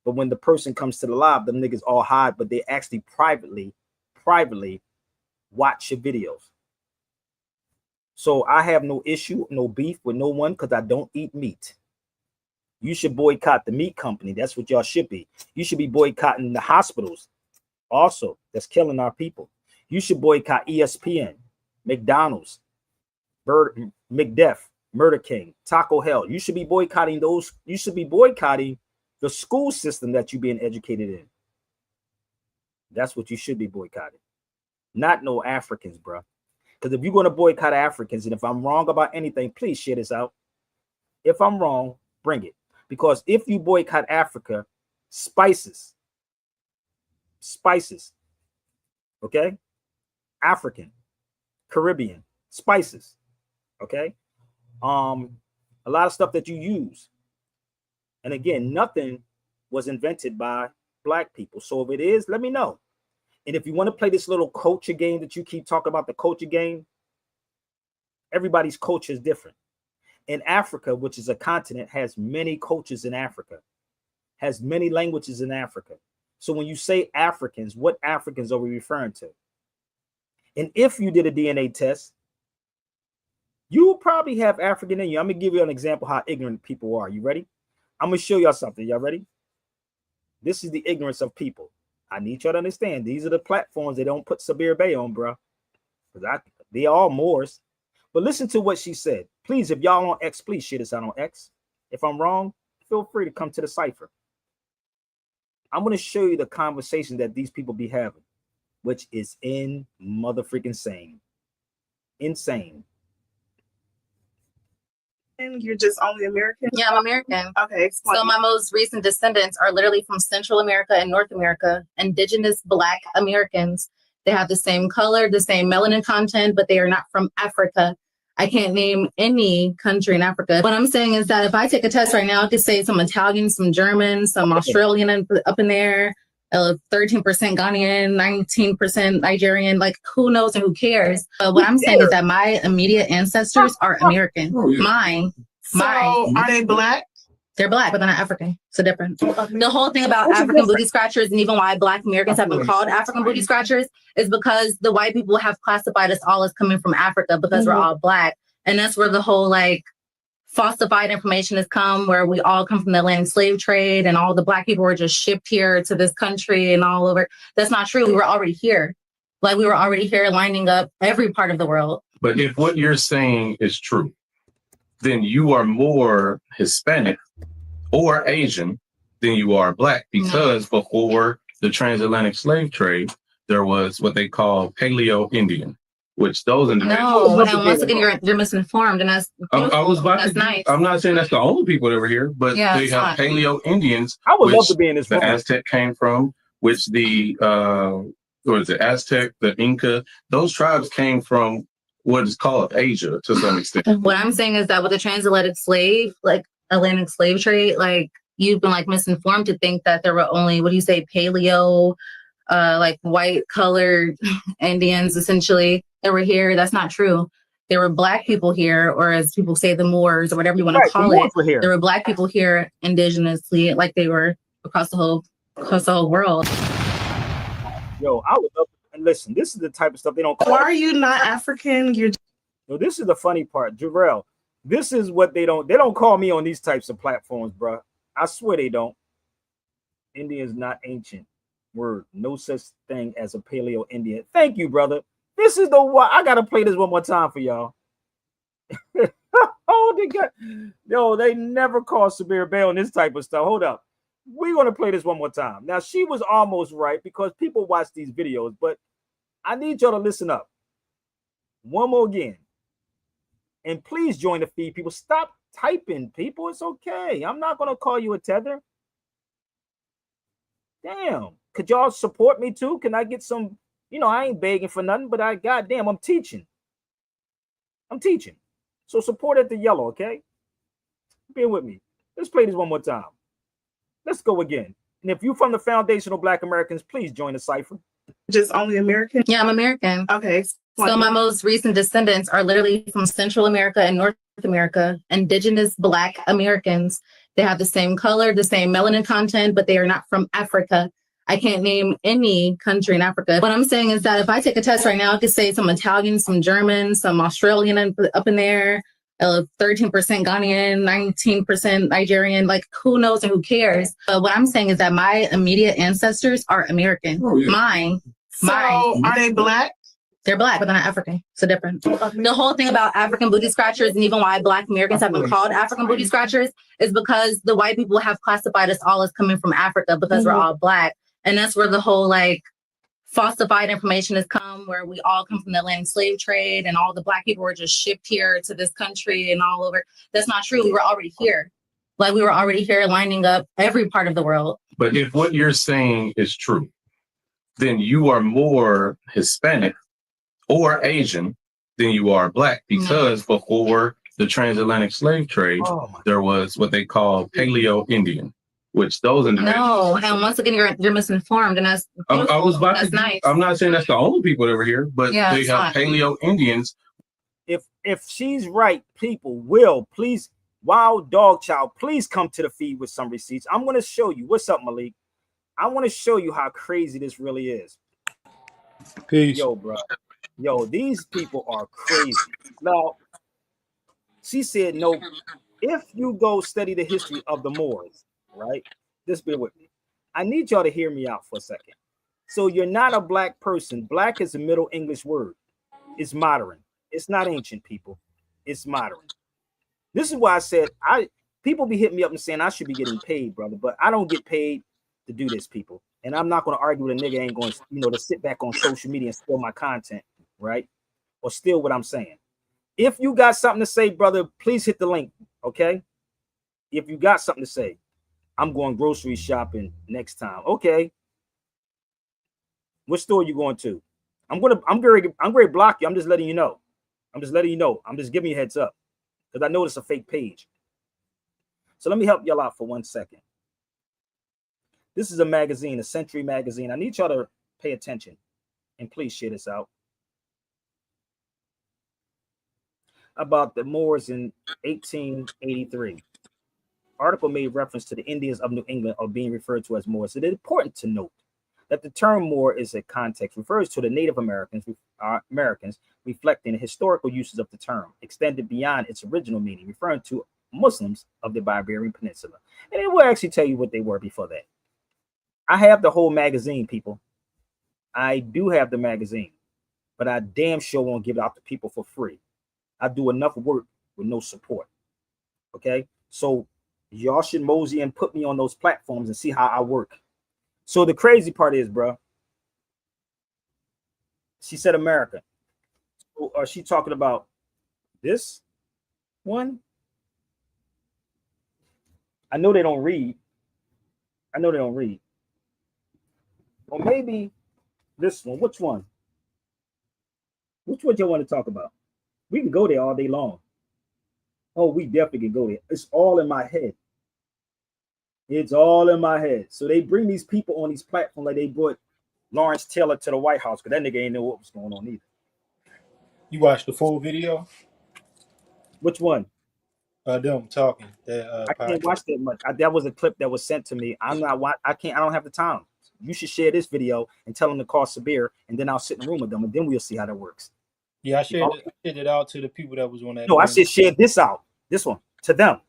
But when the person comes to the live, them niggas all hide, but they actually privately watch your videos. So I have no issue, no beef with no one, because I don't eat meat. You should boycott the meat company. That's what y'all should be. You should be boycotting the hospitals also that's killing our people. You should boycott ESPN, McDonald's, McDef, Murder King, Taco Hell. You should be boycotting those. You should be boycotting the school system that you're being educated in. That's what you should be boycotting. Not no Africans, bro. Because if you're going to boycott Africans, and if I'm wrong about anything, please share this out. If I'm wrong, bring it. Because if you boycott Africa, spices, okay? African, Caribbean, spices, okay? A lot of stuff that you use. And again, nothing was invented by black people. So if it is, let me know. And if you want to play this little culture game that you keep talking about, the culture game, everybody's culture is different. In Africa, which is a continent, has many cultures in Africa, has many languages in Africa. So when you say Africans, what Africans are we referring to? And if you did a DNA test, you will probably have African in you. I'm going to give you an example how ignorant people are. You ready? I'm going to show y'all something. Y'all ready? This is the ignorance of people. I need y'all to understand. These are the platforms they don't put Sabir Bay on, bro. Because they are all Moors. But listen to what she said. Please, if y'all on X, please share this out on X. If I'm wrong, feel free to come to the cipher. I'm going to show you the conversation that these people be having, which is in motherfucking insane. Insane. And you're just only American? Yeah, I'm American. Okay, explain. So my most recent descendants are literally from Central America and North America, indigenous Black Americans. They have the same color, the same melanin content, but they are not from Africa. I can't name any country in Africa. What I'm saying is that if I take a test right now, I could say some Italian, some German, some Australian up in there, 13% Ghanaian, 19% Nigerian, like who knows and who cares? What I'm saying is that my immediate ancestors are American. Mine. Are they Black? They're Black, but they're not African. So different. The whole thing about African booty scratchers, and even why Black Americans have been called African booty scratchers, is because the white people have classified us all as coming from Africa because we're all Black. And that's where the whole like falsified information has come, where we all come from the Atlantic slave trade and all the Black people were just shipped here to this country and all over. That's not true. We were already here. Like we were already here lining up every part of the world. But if what you're saying is true, then you are more Hispanic or Asian than you are Black, because before the transatlantic slave trade, there was what they call Paleo Indian, which those individuals. No, and once again, you're misinformed, and that's nice. I'm not saying that's the only people that were here, but Yeah, they have Paleo Indians. I would love to be in this the room. Aztec came from, which the what is it, Aztec, the Inca, those tribes came from what is called Asia to some extent. What I'm saying is that with the transatlantic slave, like Atlantic slave trade, like you've been like misinformed to think that there were only, what do you say, paleo, like white colored Indians essentially that were here. That's not true. There were Black people here, or as people say, the Moors, or whatever you want to call it. There were Black people here indigenously, like they were across the whole world. Yo, I would love to, and listen, this is the type of stuff they don't call. Why are you not African? You're. No, this is the funny part, Jarrell. This is what they don't call me on these types of platforms, bro. I swear they don't. Indian is not ancient. Word. No such thing as a Paleo Indian. Thank you, brother. This is the one. I gotta play this one more time for y'all. Oh, they got. Yo, they never call Sabir Bay on this type of stuff. Hold up. We're gonna play this one more time. Now, she was almost right because people watch these videos, but I need y'all to listen up. One more again. And please join the feed, people. Stop typing, people. It's okay. I'm not gonna call you a tether. Damn. Could y'all support me too? Can I get some? You know, I ain't begging for nothing, but goddamn, I'm teaching. So support at the yellow, okay? Bear with me. Let's play this one more time. Let's go again. And if you're from the foundational Black Americans, please join the cipher. Just only American? Yeah, I'm American. Okay. So my most recent descendants are literally from Central America and North America, indigenous Black Americans. They have the same color, the same melanin content, but they are not from Africa. I can't name any country in Africa. What I'm saying is that if I take a test right now, I could say some Italian, some German, some Australian up in there, 13% Ghanaian, 19% Nigerian, like who knows and who cares? But what I'm saying is that my immediate ancestors are American. Mine. Are they Black? They're Black, but they're not African. So different. The whole thing about African booty scratchers, and even why Black Americans have been called African booty scratchers, is because the white people have classified us all as coming from Africa because we're all Black. And that's where the whole like falsified information has come where we all come from the Atlantic slave trade and all the Black people were just shipped here to this country and all over. That's not true. We were already here. Like we were already here lining up every part of the world. But if what you're saying is true, then you are more Hispanic or Asian than you are Black, because before the transatlantic slave trade, there was what they call Paleo Indian, which those individuals. No, and once again, you're misinformed, and that's that's nice. I'm not saying that's the only people that were here, but Yeah, they it's have not. Paleo Indians. If she's right, people will please, Wild Dog Child, please come to the feed with some receipts. I'm going to show you. What's up, Malik? I want to show you how crazy this really is. Peace. Yo, bro. Yo, these people are crazy. Now, she said, no, if you go study the history of the Moors, right? Just bear with me. I need y'all to hear me out for a second. So you're not a Black person. Black is a Middle English word. It's modern. It's not ancient, people. It's modern. This is why I said people be hitting me up and saying I should be getting paid, brother, but I don't get paid to do this, people. And I'm not going to argue with a nigga ain't going to, to sit back on social media and steal my content, right? Or steal what I'm saying. If you got something to say, brother, please hit the link, okay? If you got something to say, I'm going grocery shopping next time. Okay. What store you going to? I'm going to block you. I'm just letting you know. I'm just giving you a heads up because I know it's a fake page. So let me help y'all out for 1 second. This is a magazine, a Century magazine. I need y'all to pay attention and please share this out. About the Moors in 1883. Article made reference to the Indians of New England are being referred to as Moors. It is important to note that the term Moor is a context, refers to the Native Americans, reflecting the historical uses of the term, extended beyond its original meaning, referring to Muslims of the Iberian Peninsula. And it will actually tell you what they were before that. I have the whole magazine, people. I do have the magazine, but I damn sure won't give it out to people for free. I do enough work with no support. Okay, so y'all should mosey and put me on those platforms and see how I work. So the crazy part is, bro, she said America. Or she talking about this one? I know they don't read. Or maybe this one. Which one? Which one you want to talk about? We can go there all day long. Oh, we definitely can go there. It's all in my head. It's all in my head. So they bring these people on these platforms like they brought Lawrence Taylor to the White House because that nigga ain't know what was going on either. You watched the full video? Which one? Them talking. I can't watch that much. That was a clip that was sent to me. I don't have the time. You should share this video and tell them to call Sabir, and then I'll sit in the room with them, and then we'll see how that works. Yeah, I shared it out to the people that was on that. No, I said share this out, this one, to them.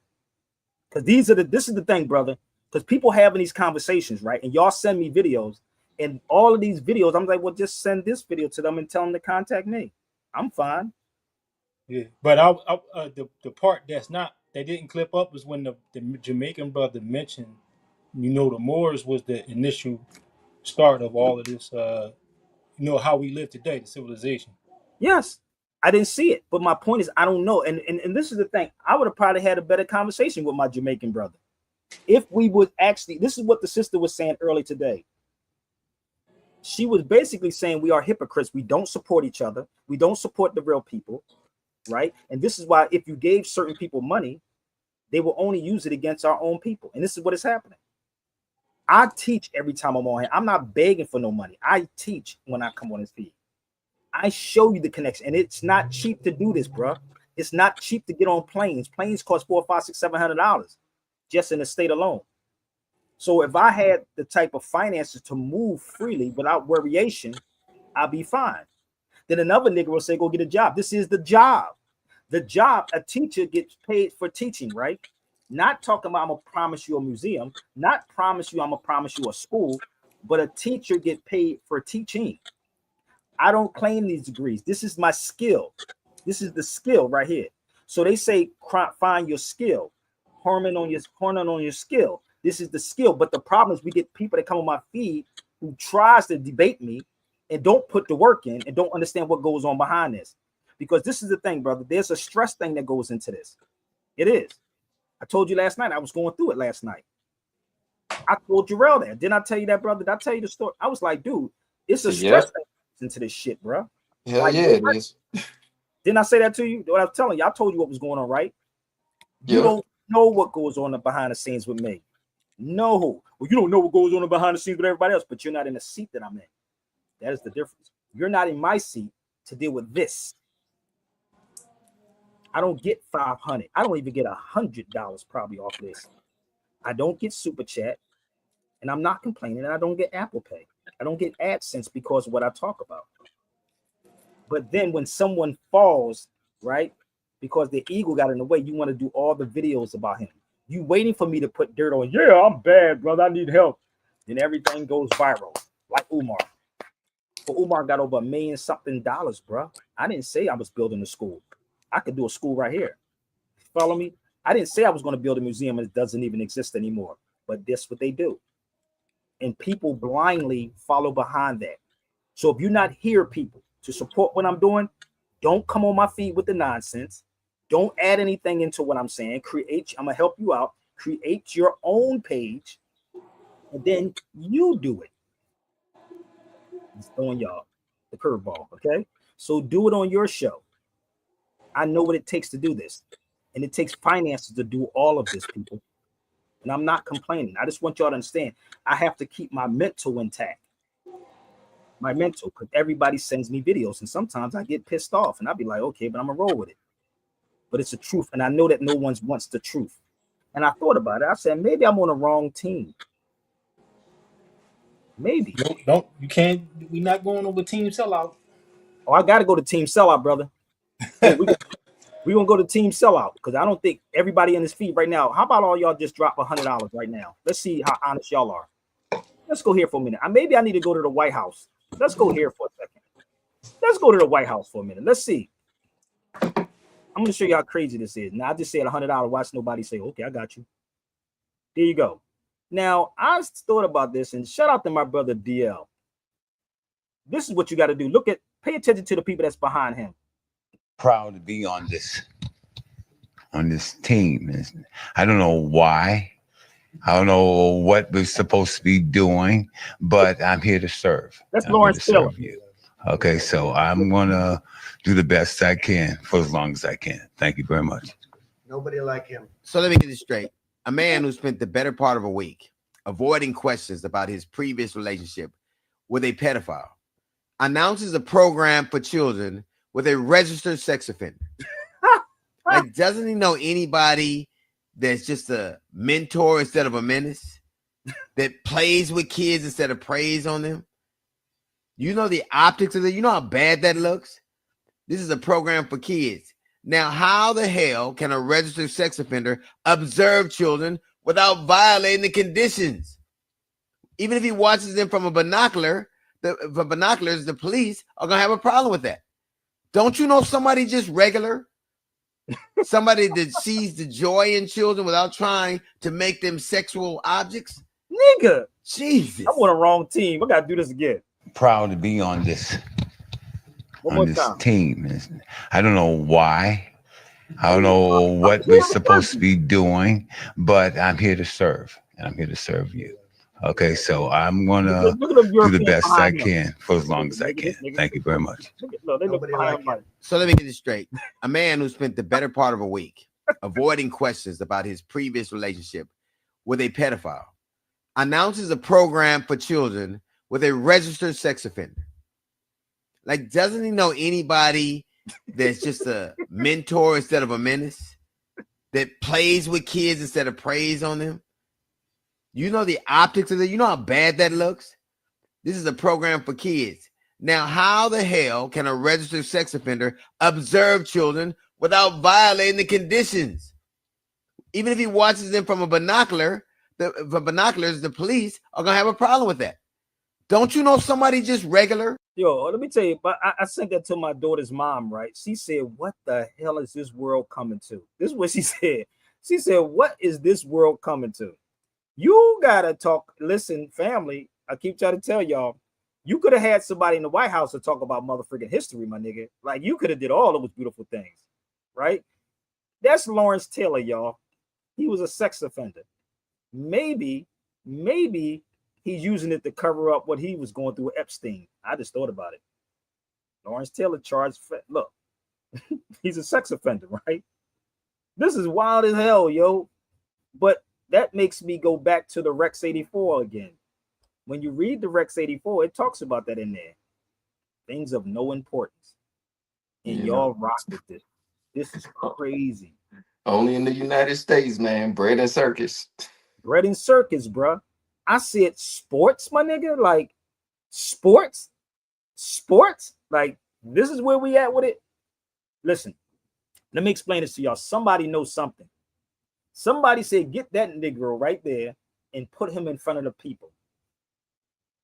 Because this is the thing, brother. Because people having these conversations, right? And y'all send me videos, and all of these videos, I'm like, well, just send this video to them and tell them to contact me. I'm fine. Yeah, but the part that didn't clip up was when the Jamaican brother mentioned, the Moors was the initial start of all of this. How we live today, the civilization. Yes, I didn't see it, but my point is, I don't know. And this is the thing. I would have probably had a better conversation with my Jamaican brother if we would actually. This is what the sister was saying early today. She was basically saying we are hypocrites. We don't support each other. We don't support the real people, right? And this is why if you gave certain people money, they will only use it against our own people. And this is what is happening. I teach every time I'm on here. I'm not begging for no money. I teach when I come on this feed. I show you the connection, and it's not cheap to do this, bro. It's not cheap to get on planes. Planes cost $400, $500, $600, $700 just in the state alone. So if I had the type of finances to move freely without variation, I'll be fine. Then another nigga will say, go get a job. This is the job. The job, a teacher gets paid for teaching, right? Not talking about I'm gonna promise you a museum, not promise you I'm gonna promise you a school, but a teacher get paid for teaching. I don't claim these degrees. This is my skill. This is the skill right here. So they say find your skill, hormone on your skill. This is the skill. But the problem is we get people that come on my feed who tries to debate me and don't put the work in and don't understand what goes on behind this. Because this is the thing, brother. There's a stress thing that goes into this. It is. I told you last night. I was going through it last night. I told Jarrell that. Didn't I tell you that, brother? Did I tell you the story? I was like, dude, it's a stress thing into this shit, bro. Hell like, yeah, it is. Didn't I say that to you? What I was telling you, I told you what was going on, right? You don't know what goes on behind the scenes with me. No. Well, you don't know what goes on behind the scenes with everybody else, but you're not in the seat that I'm in. That is the difference. You're not in my seat to deal with this. I don't get $500. I don't even get $100 probably off this. I don't get Super Chat, and I'm not complaining. And I don't get Apple Pay. I don't get AdSense because of what I talk about. But then when someone falls, right, because their ego got in the way, you want to do all the videos about him. You waiting for me to put dirt on. Yeah, I'm bad, brother. I need help. Then everything goes viral, like Umar. But Umar got over $1 million something, bro. I didn't say I was building a school. I could do a school right here. Follow me? I didn't say I was going to build a museum and it doesn't even exist anymore. But that's what they do. And people blindly follow behind that. So if you're not here, people, to support what I'm doing, don't come on my feed with the nonsense. Don't add anything into what I'm saying. I'm going to help you out. Create your own page. And then you do it. It's throwing y'all the curveball, okay? So do it on your show. I know what it takes to do this. And it takes finances to do all of this, people. And I'm not complaining. I just want y'all to understand. I have to keep my mental intact. My mental, because everybody sends me videos. And sometimes I get pissed off. And I'll be like, okay, but I'm going to roll with it. But it's the truth. And I know that no one wants the truth. And I thought about it. I said, maybe I'm on the wrong team. Maybe. We're not going over team sellout. Oh, I got to go to team sellout, brother. We're going to go to team sellout because I don't think everybody in this feed right now. How about all y'all just drop $100 right now? Let's see how honest y'all are. Let's go here for a minute. Maybe I need to go to the White House. Let's go here for a second. Let's go to the White House for a minute. Let's see. I'm going to show you how crazy this is. Now, I just said $100. Watch nobody say, okay, I got you. There you go. Now, I thought about this, and shout out to my brother DL. This is what you got to do. Pay attention to the people that's behind him. Proud to be on this team. I don't know why. I don't know what we're supposed to be doing, but I'm here to serve. That's Lawrence Taylor. You. Okay, so I'm gonna do the best I can for as long as I can. Thank you very much. Nobody like him. So let me get this straight. A man who spent the better part of a week avoiding questions about his previous relationship with a pedophile announces a program for children with a registered sex offender. Like, doesn't he know anybody that's just a mentor instead of a menace, that plays with kids instead of preys on them? You know the optics of it. You know how bad that looks? This is a program for kids. Now, how the hell can a registered sex offender observe children without violating the conditions? Even if he watches them from a binocular, the police are going to have a problem with that. Don't you know somebody just regular? Somebody that sees the joy in children without trying to make them sexual objects? Nigga. Jesus. I'm on the wrong team. I got to do this again. Proud to be on this team. I don't know why. I don't know what we're supposed to be doing, but I'm here to serve, and I'm here to serve you. Okay, so I'm gonna do the best I can for as long as I can. Thank you very much. So let me get this straight. A man who spent the better part of a week avoiding questions about his previous relationship with a pedophile announces a program for children with a registered sex offender. Like, doesn't he know anybody that's just a mentor instead of a menace, that plays with kids instead of preys on them? You know the optics of it. You know how bad that looks? This is a program for kids. Now, how the hell can a registered sex offender observe children without violating the conditions? Even if he watches them from a binocular, the police are going to have a problem with that. Don't you know somebody just regular? Yo, let me tell you, but I sent that to my daughter's mom, right? She said, what the hell is this world coming to? This is what she said. She said, what is this world coming to? You got to talk. Listen, family, I keep trying to tell y'all, You could have had somebody in the White House to talk about motherfucking history, my nigga. Like you could have did all those beautiful things, right? That's Lawrence Taylor, y'all. He was a sex offender. Maybe he's using it to cover up what he was going through with Epstein. I just thought about it. Lawrence Taylor charged. Look, he's a sex offender, right? This is wild as hell, yo. But that makes me go back to the Rex 84 again. When you read the Rex 84, it talks about that in there. Things of no importance. And y'all rock with this. This is crazy. Only in the United States, man. Bread and circus. Bread and circus, bruh. I said sports, my nigga. Like sports. Like this is where we at with it. Listen, let me explain this to y'all. Somebody knows something. Somebody said, get that Negro right there and put him in front of the people.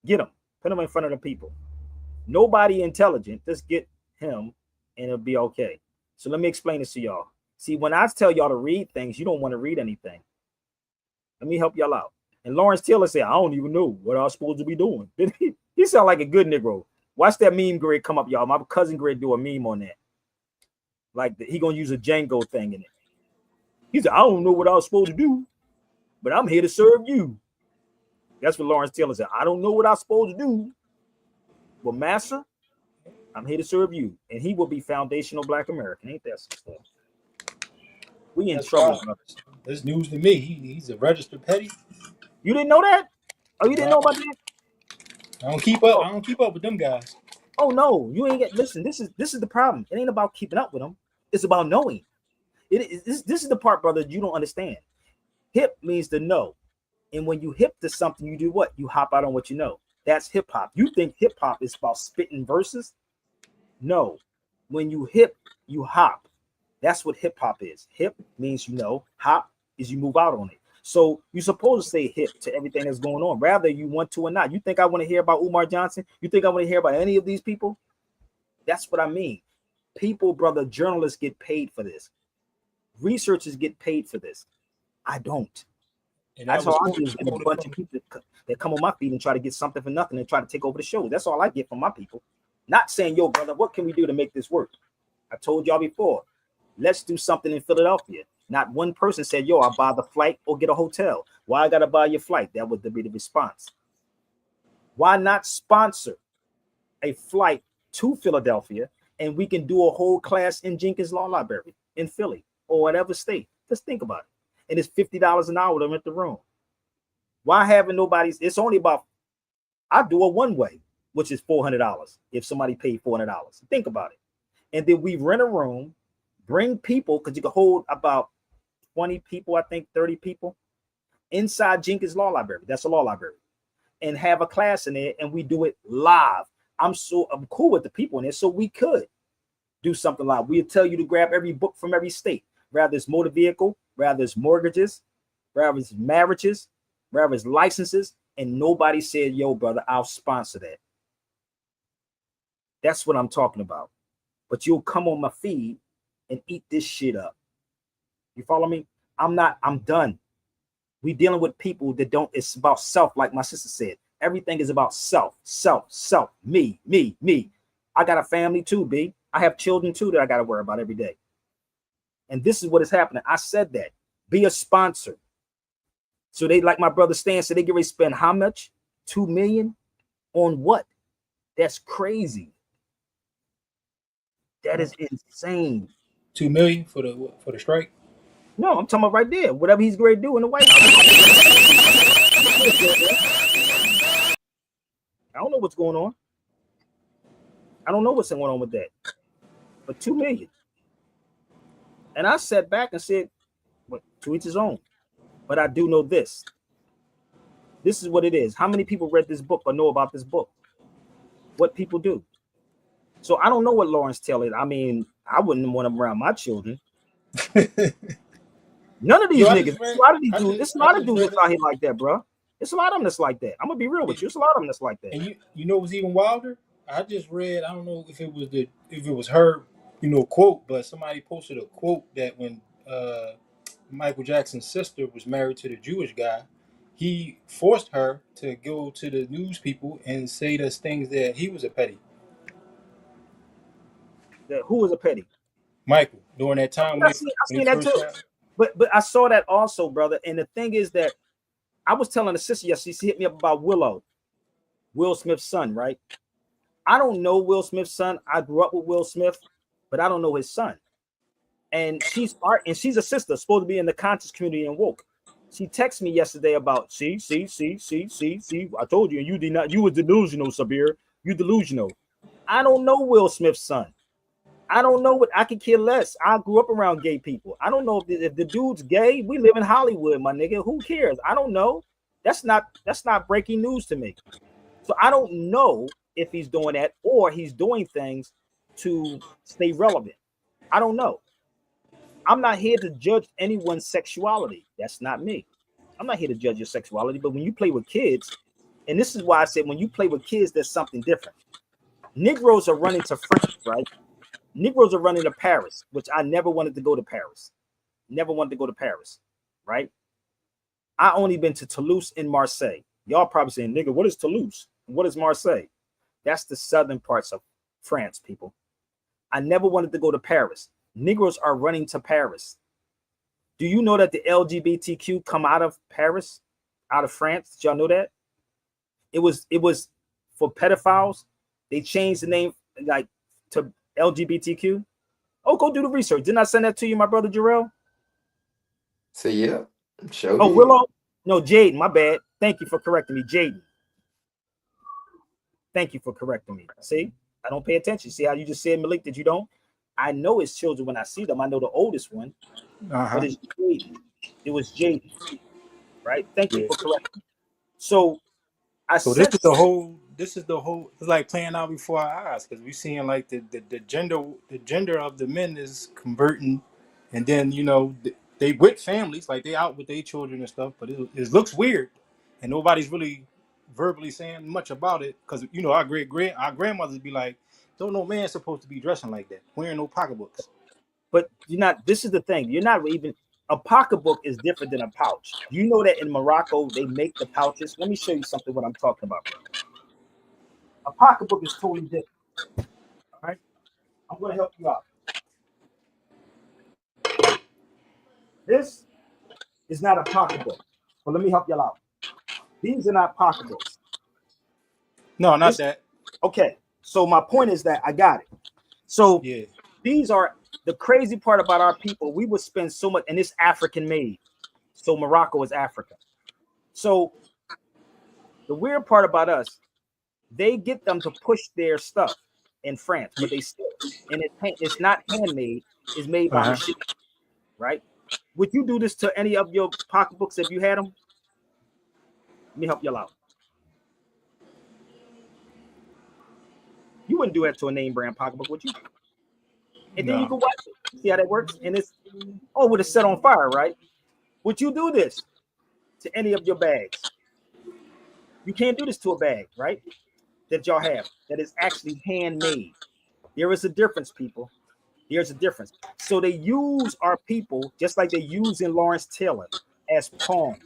Get him. Put him in front of the people. Nobody intelligent. Just get him and it'll be okay. So let me explain this to y'all. See, when I tell y'all to read things, you don't want to read anything. Let me help y'all out. And Lawrence Taylor said, I don't even know what I'm supposed to be doing. He sound like a good Negro. Watch that meme grid come up, y'all. My cousin Grid do a meme on that. Like he gonna use a Django thing in it. He said, I don't know what I was supposed to do, but I'm here to serve you. That's what Lawrence Taylor said. I don't know what I'm supposed to do, but master, I'm here to serve you. And he will be foundational Black American. Ain't that some stuff? We in trouble, brother. That's news to me. He's a registered petty. You didn't know that? Oh, you didn't know about that? I don't keep up. I don't keep up with them guys. Oh no, you ain't get. Listen, this is the problem. It ain't about keeping up with them. It's about knowing. This is the part, brother, you don't understand. Hip means to know, and when you hip to something, you do what? You hop out on what you know. That's hip hop. You think hip hop is about spitting verses? No. When you hip, you hop. That's what hip hop is. Hip means you know. Hop is you move out on it. So you're supposed to say hip to everything that's going on, rather you want to or not. You think I want to hear about Umar Johnson? You think I want to hear about any of these people? That's what I mean. People, brother, journalists get paid for this. Researchers get paid for this. I don't. And That's all I do is get a bunch of people that come on my feed and try to get something for nothing and try to take over the show. That's all I get from my people. Not saying, yo, brother, what can we do to make this work? I told y'all before, let's do something in Philadelphia. Not one person said, yo, I'll buy the flight or get a hotel. Why I got to buy your flight? That would be the response. Why not sponsor a flight to Philadelphia and we can do a whole class in Jenkins Law Library in Philly or whatever state? Just think about it. And it's $50 an hour to rent the room. Why haven't nobody's? It's only about, I do a one way, which is $400 if somebody paid $400. Think about it. And then we rent a room, bring people, because you can hold about 20 people, I think 30 people inside Jenkins Law Library. That's a law library. And have a class in there, and we do it live. I'm cool with the people in there, so we could do something live. We'll tell you to grab every book from every state, rather it's motor vehicle, rather it's mortgages, rather it's marriages, rather it's licenses, and nobody said, yo, brother, I'll sponsor that. That's what I'm talking about. But you'll come on my feed and eat this shit up. You follow me? I'm done. We dealing with people that don't, it's about self, like my sister said. Everything is about self, me. I got a family too, B. I have children too that I got to worry about every day. And this is what is happening. I said that. Be a sponsor. So they, like my brother Stan said, they get ready to spend how much? $2 million on what? That's crazy. That is insane. $2 million for the strike? No, I'm talking about right there. Whatever he's going to do in the White House. I don't know what's going on. I don't know what's going on with that. But $2 million. And I sat back and said, well, to each his own. But I do know this. This is what it is. How many people read this book or know about this book? What people do. So I don't know what Lawrence Taylor is. I mean, I wouldn't want him around my children. None of these niggas. There's a lot of these dudes. There's a lot of dudes that's out here like that, bro. It's a lot of them that's like that. I'm gonna be real with you. It's a lot of them that's like that. And you know what's even wilder? I just read. I don't know if it was her, quote, but somebody posted a quote that when Michael Jackson's sister was married to the Jewish guy, he forced her to go to the news people and say those things that he was a petty. Who was a petty? Michael, during that time I when he seen that first too. got. But I saw that also, brother. And the thing is that I was telling the sister yesterday, she hit me up about Will Smith's son, right? I don't know Will Smith's son. I grew up with Will Smith, but I don't know his son. And she's a sister, supposed to be in the conscious community and woke. She texted me yesterday about see. I told you, and you did not. You was delusional, Sabir. You delusional. I don't know Will Smith's son. I don't know what I could care less. I grew up around gay people. I don't know if the dude's gay. We live in Hollywood, my nigga. Who cares? I don't know. That's not breaking news to me. So I don't know if he's doing that or he's doing things to stay relevant. I don't know. I'm not here to judge anyone's sexuality. That's not me. I'm not here to judge your sexuality. But when you play with kids, and this is why I said when you play with kids, there's something different. Negroes are running to France, right? Negroes are running to Paris, which I never wanted to go to Paris. Never wanted to go to Paris, right? I only been to Toulouse and Marseille. Y'all probably saying, nigga, what is Toulouse? What is Marseille? That's the southern parts of France, people. I never wanted to go to Paris. Negroes are running to Paris. Do you know that the LGBTQ come out of Paris, out of France? Did y'all know that? It was for pedophiles. They changed the name like to LGBTQ. Oh, go do the research. Didn't I send that to you, my brother Jarrell? So yeah, show Oh, did. Willow. No, Jaden. My bad. Thank you for correcting me, Jaden. Thank you for correcting me. See, I don't pay attention. See how you just said, Malik, that you don't? I know his children when I see them. I know the oldest one, but it's Jaden. It was Jaden, right? Thank you for correcting. So So this is the whole it's like playing out before our eyes because we're seeing like the gender of the men is converting, and then they with families like they out with their children and stuff, but it looks weird, and nobody's really verbally saying much about it because our grandmothers be like, don't no man supposed to be dressing like that, wearing no pocketbooks. But you're not. This is the thing. You're not even. A pocketbook is different than a pouch. You know that in Morocco they make the pouches. Let me show you something. What I'm talking about, bro. A pocketbook is totally different. All right. I'm going to help you out. This is not a pocketbook, but let me help y'all out. These are not pocketbooks. No, not that. Okay. So my point is that I got it. So yeah, these are the crazy part about our people. We would spend so much, and it's African made. So Morocco is Africa. So the weird part about us, they get them to push their stuff in France, but they still, and it's not handmade, it's made by machine, right? Would you do this to any of your pocketbooks if you had them? Let me help y'all out. You wouldn't do that to a name brand pocketbook, would you? And then you can watch it. See how that works? And it's with it set on fire, right? Would you do this to any of your bags? You can't do this to a bag, right? That y'all have that is actually handmade. There is a difference, people. There's a difference. So they use our people just like they use in Lawrence Taylor as pawns.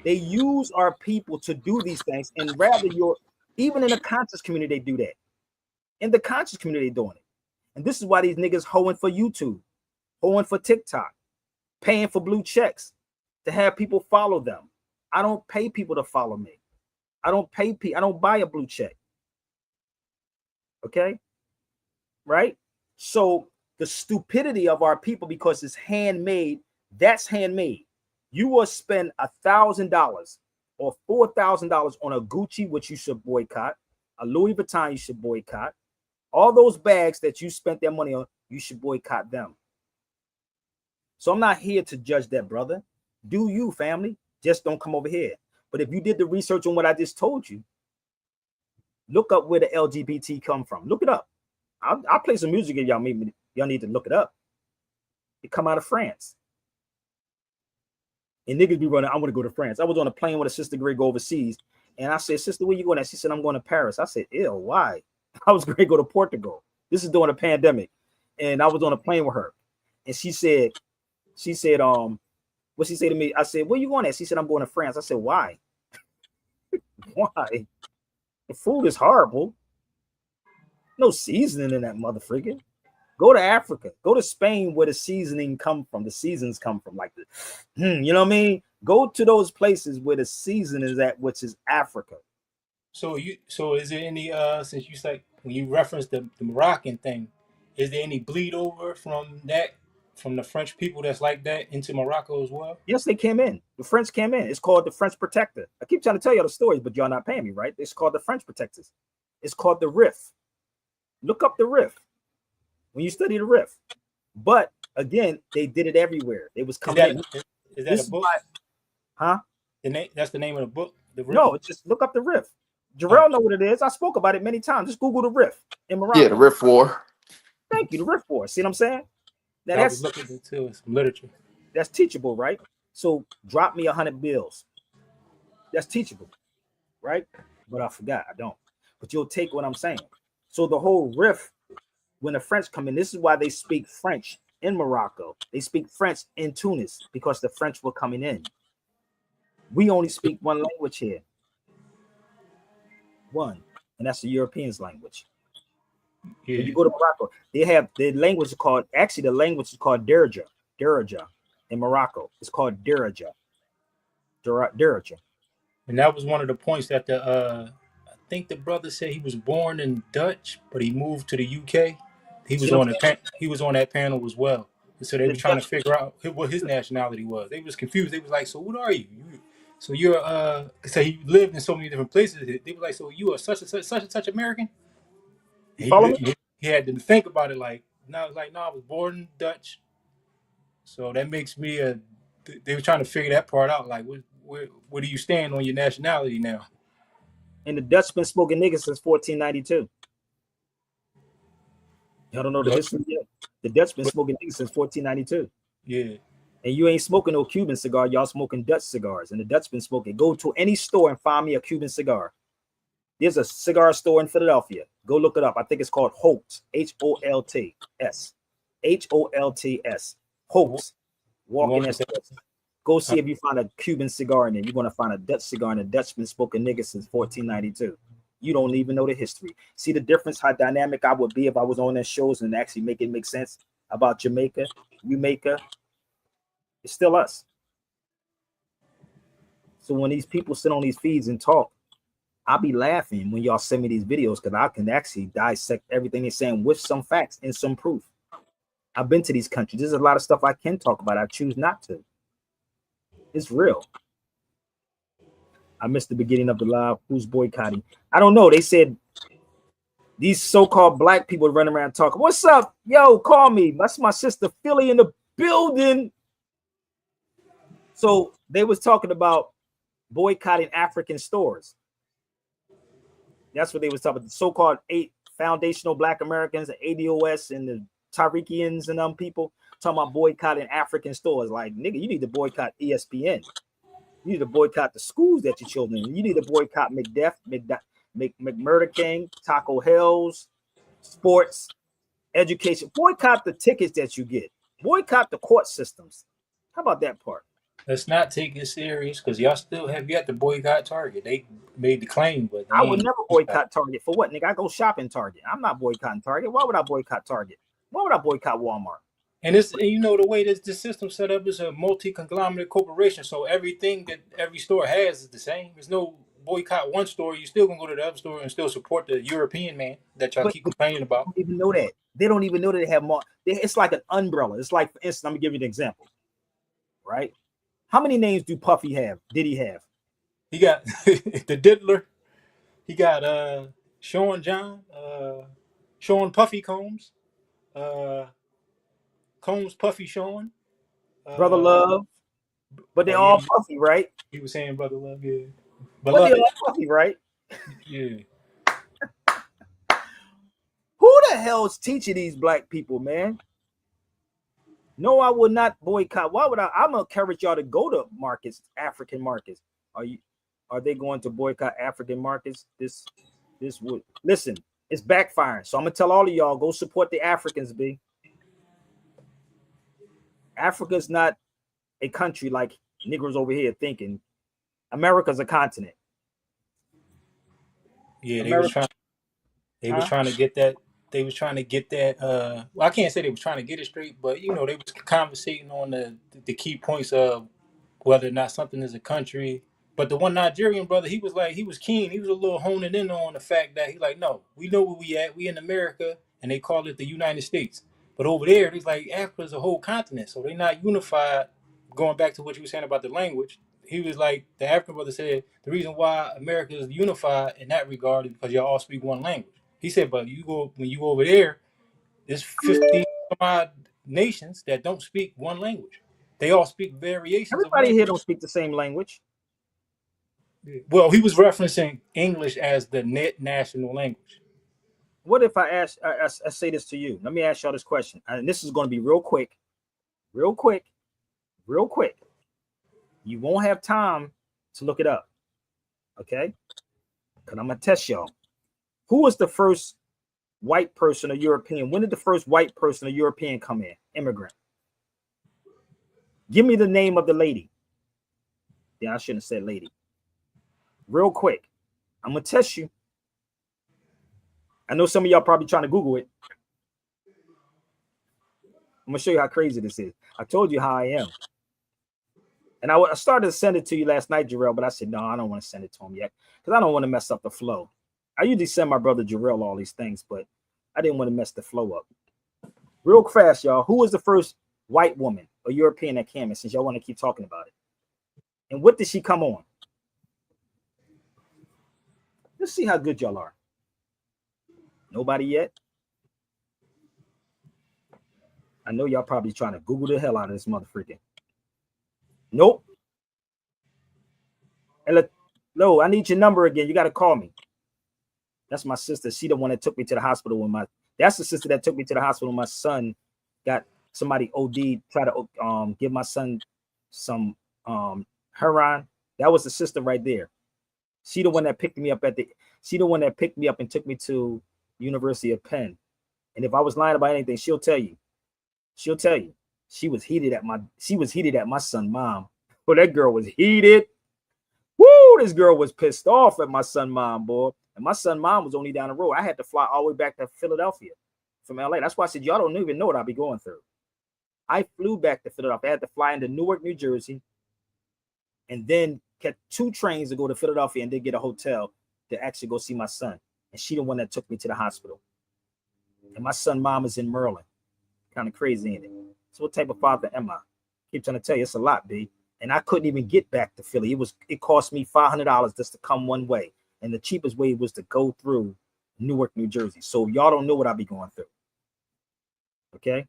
They use our people to do these things, and rather even in the conscious community, they do that. In the conscious community, they're doing it. And this is why these niggas hoeing for YouTube, hoeing for TikTok, paying for blue checks to have people follow them. I don't pay people to follow me. I don't buy a blue check. Okay? Right? So the stupidity of our people, because it's handmade, that's handmade. You will spend $1,000 or $4,000 on a Gucci, which you should boycott, a Louis Vuitton, you should boycott. All those bags that you spent their money on, you should boycott them. So I'm not here to judge that, brother. Do you, family? Just don't come over here. But if you did the research on what I just told you, look up where the LGBT come from. Look it up. I'll play some music if y'all need to look it up. It come out of France. And niggas be running, I want to go to France. I was on a plane with a sister Greg overseas. And I said, sister, where you going? She said, I'm going to Paris. I said, ew, why? I was going to go to Portugal. This is during a pandemic. And I was on a plane with her. And she said, what she say to me? I said, where you going at? She said, I'm going to France. I said, why? Why? The food is horrible. No seasoning in that motherfucker. Go to Africa. Go to Spain where the seasoning come from. The seasons come from like this. You know what I mean? Go to those places where the season is at, which is Africa. So is there any since you say when you reference the Moroccan thing, is there any bleed over from the French people that's like that into Morocco as well? Yes, they came in. The French came in. It's called the French Protector. I keep trying to tell y'all the stories, but y'all not paying me, right? It's called the French Protectors. It's called the Rift. Look up the Rift when you study the Rift. But again, they did it everywhere. It was coming in. Is that a book? Huh? That's the name of the book. The Rift? No, just look up the Rift. Jarrell know what it is. I spoke about it many times. Just Google the Rift in Morocco. Yeah, the Rift War. Thank you, the Rift War. See what I'm saying? Now I that's was looking into some literature. That's teachable, right? So drop me 100 bills. That's teachable, right? But I forgot. I don't. But you'll take what I'm saying. So the whole Rift, when the French come in, this is why they speak French in Morocco. They speak French in Tunis because the French were coming in. We only speak one language here. One, and that's the Europeans' language. Yeah. When you go to Morocco, they have the language is called Darija. Darija in Morocco. It's called Darija. Darija. And that was one of the points that I think the brother said he was born in Dutch, but he moved to the UK. He was on that panel as well. And so they were trying to figure out what his nationality was. They was confused. They was like, "So what are you? So you're so he lived in so many different places. They were like, "So you are such and such American?" You follow me? He had to think about it like, no, I was born Dutch. So that makes me they were trying to figure that part out. Like, where do you stand on your nationality now? And the Dutch been smoking niggas since 1492. Y'all don't know the history yet. The Dutch been smoking niggas since 1492. Yeah. And you ain't smoking no Cuban cigar. Y'all smoking Dutch cigars. And the Dutch been smoking. Go to any store and find me a Cuban cigar. There's a cigar store in Philadelphia. Go look it up. I think it's called Holtz. Holts. Holts. Holtz. Walk in that store. Go see if you find a Cuban cigar in there. You're going to find a Dutch cigar, and the Dutch been smoking niggas since 1492. You don't even know the history. See the difference, how dynamic I would be if I was on their shows and actually make it make sense about Jamaica, Jamaica. It's still us. So when these people sit on these feeds and talk, I'll be laughing when y'all send me these videos because I can actually dissect everything they're saying with some facts and some proof. I've been to these countries. There's a lot of stuff I can talk about. I choose not to. It's real. I missed the beginning of the live. Who's boycotting? I don't know. They said these so-called black people running around talking. What's up? Yo, call me. That's my sister Philly in the building. So they was talking about boycotting African stores. That's what they was talking about. The so-called 8 foundational black Americans, the ADOS and the Tariqians and them people talking about boycotting African stores. Like, nigga, you need to boycott ESPN. You need to boycott the schools that your children in. You need to boycott McMurder King, Taco Hells, sports, education. Boycott the tickets that you get. Boycott the court systems. How about that part? Let's not take it serious because y'all still have yet to boycott Target. They made the claim, but I would never boycott Target. For what, nigga? I go shopping Target. I'm not boycotting Target. Why would I boycott Target? Why would I boycott Walmart? And the way this system set up is a multi-conglomerate corporation, so everything that every store has is the same. There's no boycott one store. You still gonna go to the other store and still support the European man that y'all keep complaining about. They don't even know that. They don't even know that they have more. It's like an umbrella. It's like, for instance, let me give you an example. Right? How many names do Puffy have? Did he have? He got the Diddler. He got Sean John, Sean Puffy Combs, Combs Puffy Sean, Brother Love. But they all Puffy, right? He was saying Brother Love, yeah. But they all Puffy, right? Yeah. Who the hell is teaching these black people, man? No, I would not boycott. Why would I? I'm gonna encourage y'all to go to markets, African markets. Are they going to boycott African markets? This would listen. It's backfiring. So I'm gonna tell all of y'all, go support the Africans. B. Africa's not a country like Negroes over here thinking. America's a continent. Yeah, America. they was trying to get that. They was trying to get that. Well, I can't say they was trying to get it straight, but you know, they was conversating on the key points of whether or not something is a country. But the one Nigerian brother, he was like, he was keen. He was a little honing in on the fact that he like, no, we know where we at. We in America, and they call it the United States. But over there, he's like, Africa's a whole continent, so they're not unified. Going back to what you were saying about the language, he was like, the African brother said, the reason why America is unified in that regard is because y'all all speak one language. He said, but when you go over there, there's 50 some odd nations that don't speak one language. They all speak variations of Everybody here language. don't speak the same language. Well, he was referencing English as the net national language. What if I say this to you? Let me ask y'all this question, and this is going to be real quick, real quick, real quick. You won't have time to look it up, okay? Because I'm gonna test y'all. Who was the first white person or European? When did the first white person or European come in? Immigrant. Give me the name of the lady. Yeah, I shouldn't have said lady. Real quick, I'm gonna test you. I know some of y'all probably trying to Google it. I'm gonna show you how crazy this is. I told you how I am. And I started to send it to you last night, Jarrell, but I said, no, I don't want to send it to him yet because I don't want to mess up the flow. I usually send my brother Jarrell all these things, but I didn't want to mess the flow up. Real fast, y'all. Who was the first white woman or European that came in, since y'all want to keep talking about it? And what did she come on? Let's see how good y'all are. Nobody yet? I know y'all probably trying to Google the hell out of this motherfucker. Nope. And no, I need your number again. You got to call me. That's my sister. She the one that took me to the hospital when that's the sister that took me to the hospital when my son got somebody OD, try to give my son some heroin. That was the sister right there. She the one that picked me up she the one that picked me up and took me to University of Penn. And if I was lying about anything, she'll tell you. She'll tell you. She was heated at my son mom. Well, that girl was heated. Woo, this girl was pissed off at my son mom, boy. And my son mom was only down the road. I had to fly all the way back to Philadelphia from LA. That's why I said, y'all don't even know what I'll be going through. I flew back to Philadelphia. I had to fly into Newark, New Jersey, and then catch 2 trains to go to Philadelphia and then get a hotel to actually go see my son. And she the one that took me to the hospital. And my son mom is in Maryland. Kind of crazy, ain't it? So what type of father am I? Keep trying to tell you, it's a lot, B. And I couldn't even get back to Philly. It cost me $500 just to come one way. And the cheapest way was to go through Newark, New Jersey. So y'all don't know what I'll be going through. Okay.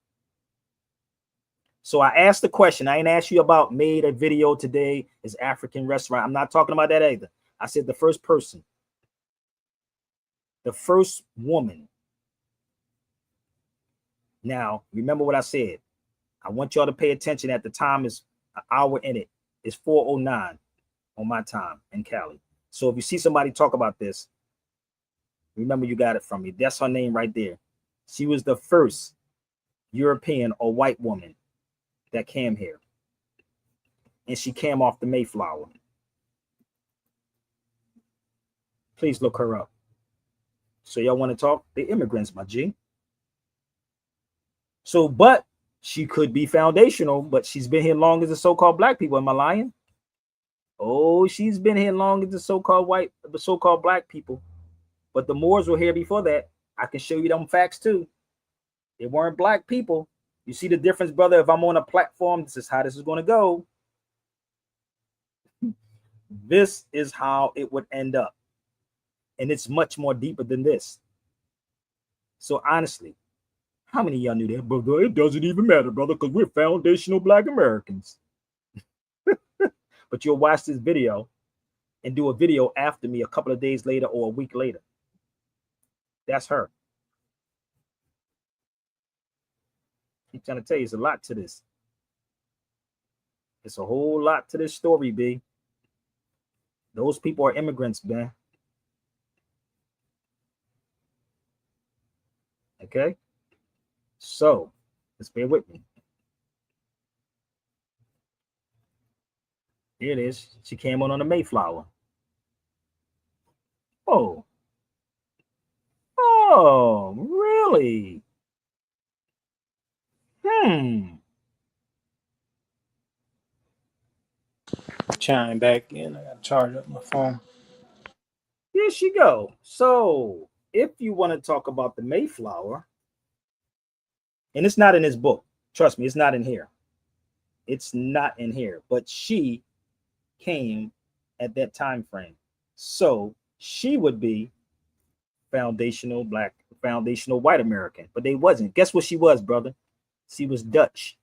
So I asked the question. I ain't asked you about made a video today is African restaurant. I'm not talking about that either. I said the first person, the first woman. Now, remember what I said. I want y'all to pay attention. At the time is an hour in it. It's 4:09 on my time in Cali. So if you see somebody talk about this, remember you got it from me. That's her name right there. She was the first European or white woman that came here. And she came off the Mayflower. Please look her up. So y'all want to talk? The immigrants, my G. So, but she could be foundational, but she's been here long as the so-called black people. Am I lying? Oh, she's been here long as the so-called black people. But the Moors were here before that. I can show you them facts too. They weren't black people. You see the difference, brother? If I'm on a platform, this is how this is going to go. This is how it would end up. And it's much more deeper than this. So honestly, how many of y'all knew that, brother? It doesn't even matter, brother, because we're foundational black Americans. But you'll watch this video and do a video after me a couple of days later or a week later. That's her. I'm trying to tell you, it's a lot to this. It's a whole lot to this story, B. Those people are immigrants, man. Okay? So, let's bear with me. Here it is. She came on the Mayflower. Oh, Really? Chime back in. I gotta charge up my phone. Here she go. So, if you want to talk about the Mayflower, and it's not in this book. Trust me, it's not in here. It's not in here. But she came at that time frame. So she would be foundational black, foundational white American. But they wasn't. Guess what she was, brother? She was Dutch.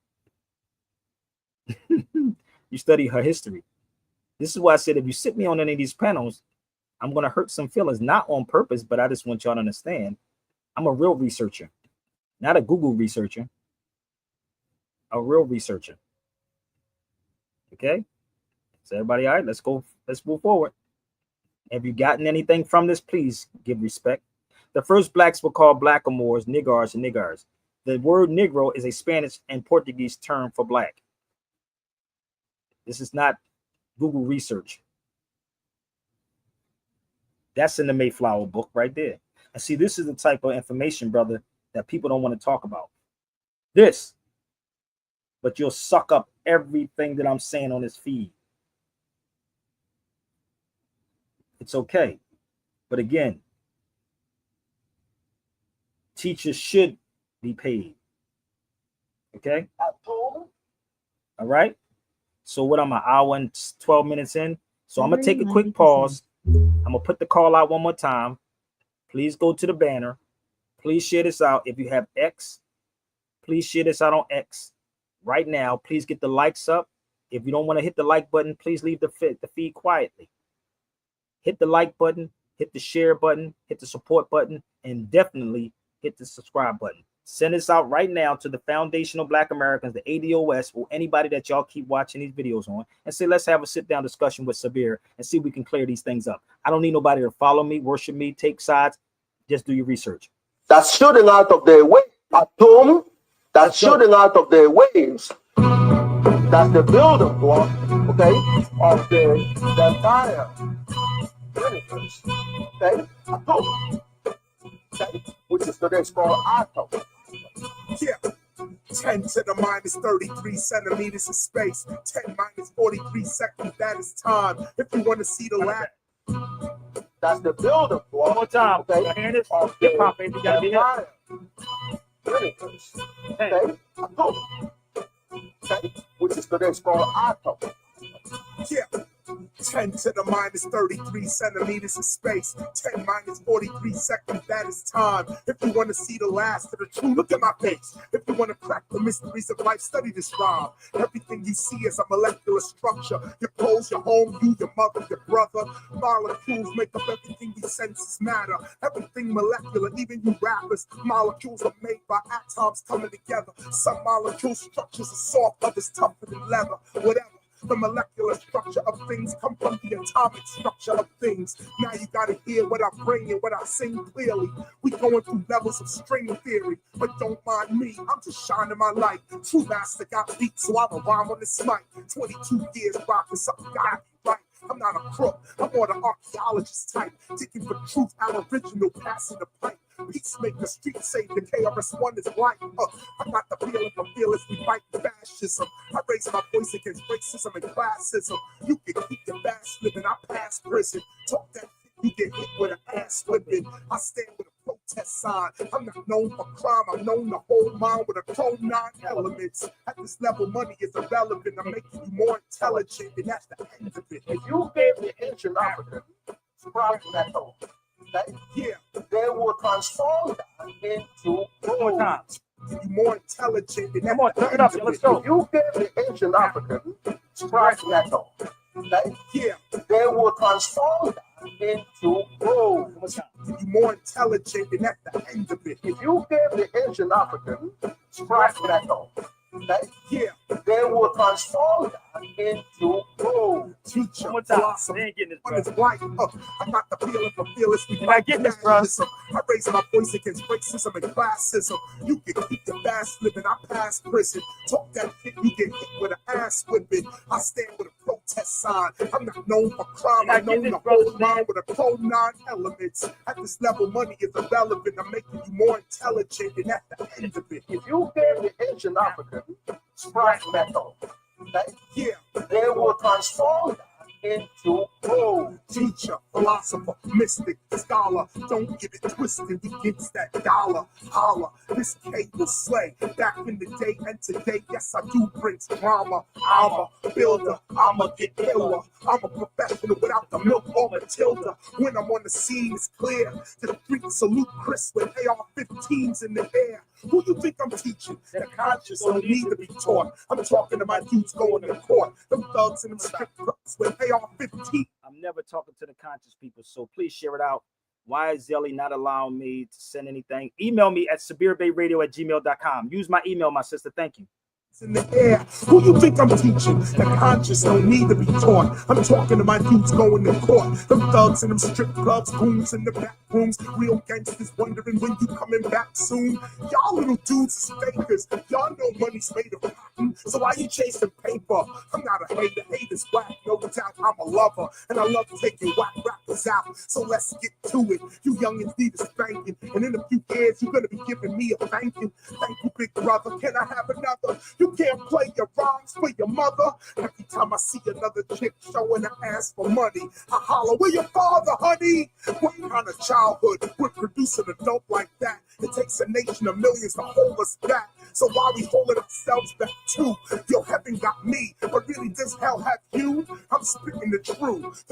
You study her history. This is why I said if you sit me on any of these panels, I'm going to hurt some feelings, not on purpose, but I just want y'all to understand. I'm a real researcher, not a Google researcher, a real researcher. Okay? So everybody, all right, let's go. Let's move forward. Have you gotten anything from this? Please give respect. The first blacks were called blackamoors, niggars, and niggars. The word Negro is a Spanish and Portuguese term for black. This is not Google research. That's in the Mayflower book right there. And see, this is the type of information, brother, that people don't want to talk about. This. But you'll suck up everything that I'm saying on this feed. It's okay. But again, teachers should be paid. Okay? All right? So what, I'm an hour and 12 minutes in. So I'm going to take a quick pause. I'm going to put the call out one more time. Please go to the banner. Please share this out. If you have X, please share this out on X right now. Please get the likes up. If you don't want to hit the like button, please leave the feed quietly. Hit the like button, hit the share button, hit the support button, and definitely hit the subscribe button. Send this out right now to the foundational Black Americans, the ADOS, or anybody that y'all keep watching these videos on, and say, let's have a sit-down discussion with Sabir and see if we can clear these things up. I don't need nobody to follow me, worship me, take sides. Just do your research. That's shooting out of their way. Atom, that's shooting out of their waves. That's the building block, okay, of the entire universe. Okay, atom. Okay, which is today's called atom. Yeah. 10 to the minus 33 centimeters of space. 10 minus 43 seconds, that is time. If you want to see the last. That's the building block. One more time. Okay, Of the hip-hop, baby. You gotta be entire universe. Okay, atom. Okay, which is today's called atom. Yeah. 10 to the minus 33 centimeters of space. 10 minus 43 seconds, that is time. If you want to see the last of the truth, look at my face. If you want to crack the mysteries of life, study this rhyme. Everything you see is a molecular structure. Your clothes, your home, you, your mother, your brother. Molecules make up everything we senses matter. Everything molecular, even you rappers. Molecules are made by atoms coming together. Some molecule structures are soft, others tougher than leather. Whatever. The molecular structure of things come from the atomic structure of things. Now you gotta hear what I bring and what I sing clearly. We going through levels of string theory, but don't mind me, I'm just shining my light. True master got beat, so I'm a rhyme on this mic. 22 years rocking something gotta be right. I'm not a crook, I'm more the archaeologist type. Digging for truth, our original passing the pipe. Peacemaker, street save the KRS-One is blind. I got the feeling for fearless, we fight fascism. I raise my voice against racism and classism. You can keep your fast living, I pass prison. Talk that shit, you get hit with an ass whipping. I stand with a protest sign. I'm not known for crime, I'm known to hold mine with a chrome 9 elements. At this level, money is irrelevant. I'm making you more intelligent, and that's the end of it. If you gave the ancient African probably that home, okay? Yeah, they will transform that into One more time. to be more intelligent, and Come on, that's turn the it up. end of Let's it. go. If you gave the ancient African probably that home, okay? Yeah, They will transform that into gold. to be more intelligent, and that's the end of it. If you gave the ancient African probably that home, okay? Yeah, They will transform that into gold. teacher, One more time. blossom. They ain't getting this, One bro. is white. I got the feeling for fearless. We You're not getting this, bro. fascism. I raise my voice against racism and classism. You can keep your fast living. I pass prison. Talk that shit, you get hit with an ass whipping. I stand with a test sign. I'm not known for crime. I'm known to hold mine with a code 9 elements. At this level, money is irrelevant. I'm making you more intelligent, and at the end of it, If you hear the ancient African scratch metal, okay, yeah, they will transform that into gold. teacher, philosopher, mystic, scholar. Don't get it twisted against that dollar. Holla, this K will slay. Back in the day and today, yes, I do bring drama. I'm a builder, I'm a get killer. I'm a professional without the milk or Matilda. When I'm on the scene, it's clear. To the street, salute Chris with AR-15s in the air. Who you think I'm teaching? The conscious don't need to be taught. I'm talking to my dudes going to court. Them thugs and them strip clubs with AR-15. I'm never talking to the conscious people, so please share it out. Why is Zelly not allowing me to send anything? Email me at SabirBayRadio@gmail.com. Use my email, my sister. Thank you. In the air. Who you think I'm teaching? The conscious don't need to be taught. I'm talking to my dudes going to court. Them thugs in them strip clubs, goons in the back rooms. Real gangsters wondering when you coming back soon. Y'all little dudes is fakers. Y'all know money's made of cotton. So why you chasing paper? I'm not a hater. Haters whack. No doubt I'm a lover. And I love taking whack rappers out. So let's get to it. You youngins need a spanking. And in a few years, you're going to be giving me a thanking. Thank you, big brother. Can I have another? You can't play your rhymes for your mother. Every time I see another chick showing her ass for money, I holler, where your father, honey? What kind of childhood would produce an adult like that? It takes a nation of millions to hold us back. So why we holding ourselves back too? Yo, heaven got me, but really does hell have you? I'm spitting the truth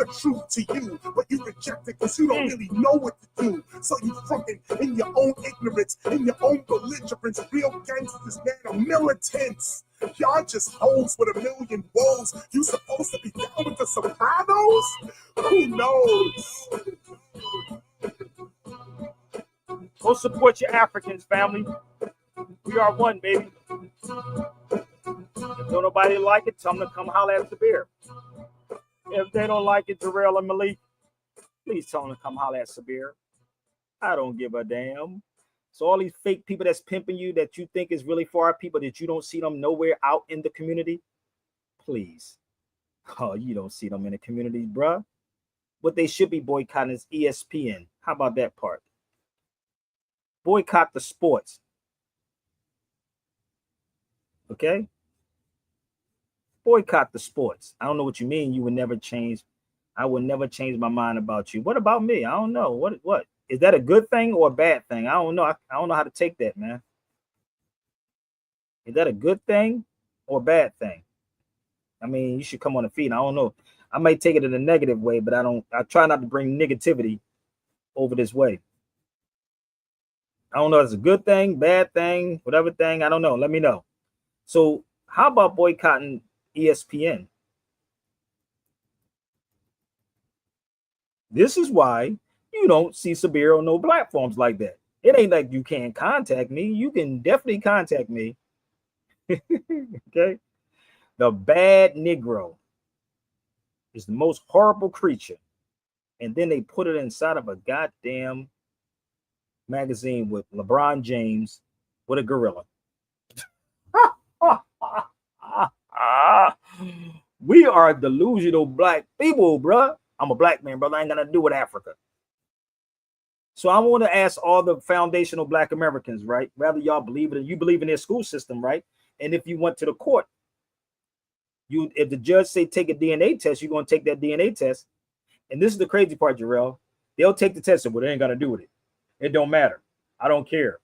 to you, but you reject it because you don't really know what to do. So you fronting in your own ignorance, in your own belligerence. Real gangsters, man, are militants. Y'all just hoes with a million woes. You supposed to be down with the Sopranos? Who knows? Go support your Africans, family. We are one, baby. If don't nobody like it, tell them to come holler at Sabir. If they don't like it, Jarrell and Malik, please tell them to come holler at Sabir. I don't give a damn. So all these fake people that's pimping you that you think is really for our people that you don't see them nowhere out in the community, please. Oh, you don't see them in the community, bruh. What they should be boycotting is ESPN. How about that part? Boycott the sports. Okay? Boycott the sports. I don't know what you mean. You would never change. I would never change my mind about you. What about me? I don't know. What? Is that a good thing or a bad thing? I don't know. I don't know how to take that, man. Is that a good thing or a bad thing? I mean, you should come on the feed. I don't know. I might take it in a negative way, but I try not to bring negativity over this way. I don't know if it's a good thing, bad thing, whatever thing. I don't know. Let me know. So how about boycotting ESPN? This is why you don't see Sabir on no platforms like that. It ain't like you can't contact me. You can definitely contact me. Okay? The bad Negro is the most horrible creature. And then they put it inside of a goddamn magazine with LeBron James with a gorilla. We are delusional black people, bruh. I'm a black man, brother. I ain't gonna do with Africa. So I want to ask all the foundational black Americans, right? Rather y'all believe it, you believe in their school system, right? And if you went to the court, if the judge say take a DNA test, you're gonna take that DNA test. And this is the crazy part, Jarrell. They'll take the test, but they ain't gonna do with it. It don't matter. I don't care.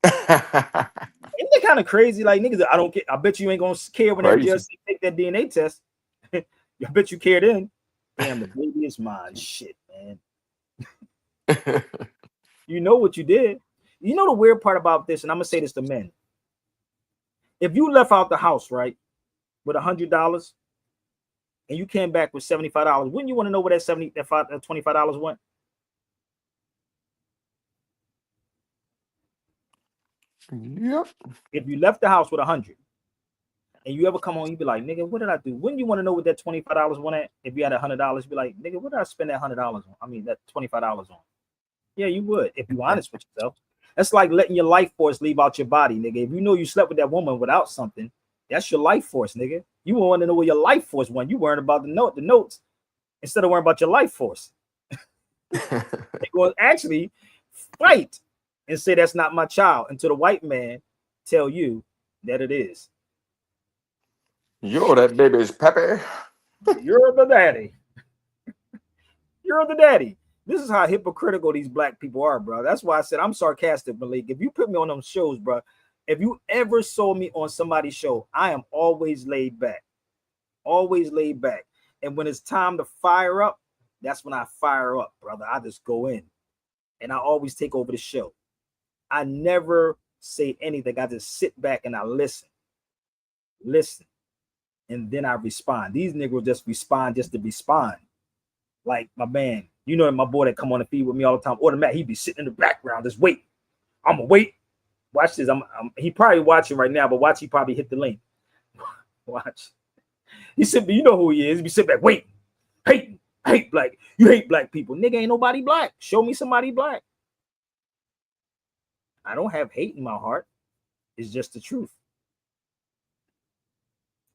Isn't it kind of crazy? Like niggas, I don't care. I bet you ain't gonna care when that judge say take that DNA test. I bet you care then. Damn, the baby is mine. Shit, man. You know what you did. You know the weird part about this, and I'm gonna say this to men. If you left out the house, right, with $100 and you came back with $75, wouldn't you want to know where that $25 went? Yep. If you left the house with 100 and you ever come home, you be like, nigga, what did I do? Wouldn't you want to know what that $25 went at? If you had $100, be like, nigga, what did I spend that $100 on? I mean, that $25 on. Yeah, you would, if you're honest with yourself. That's like letting your life force leave out your body, nigga. If you know you slept with that woman without something, that's your life force, nigga. You want to know where your life force went. You worrying about the notes, instead of worrying about your life force. They will actually fight and say that's not my child until the white man tell you that it is. Yo, that baby is Pepe. You're the daddy. You're the daddy. This is how hypocritical these black people are, bro. That's why I said I'm sarcastic, Malik. If you put me on them shows, bro, if you ever saw me on somebody's show, I am always laid back. Always laid back. And when it's time to fire up, that's when I fire up, brother. I just go in and I always take over the show. I never say anything. I just sit back and I listen, and then I respond. These niggas just respond just to respond. Like my man, you know, my boy that come on the feed with me all the time, Automatic, he be sitting in the background, just wait. I'm gonna wait. Watch this. He probably watching right now, but watch, he probably hit the link. Watch. He said, you know who he is. He be sitting back, wait, hate black. You hate black people. Nigga, ain't nobody black. Show me somebody black. I don't have hate in my heart. It's just the truth.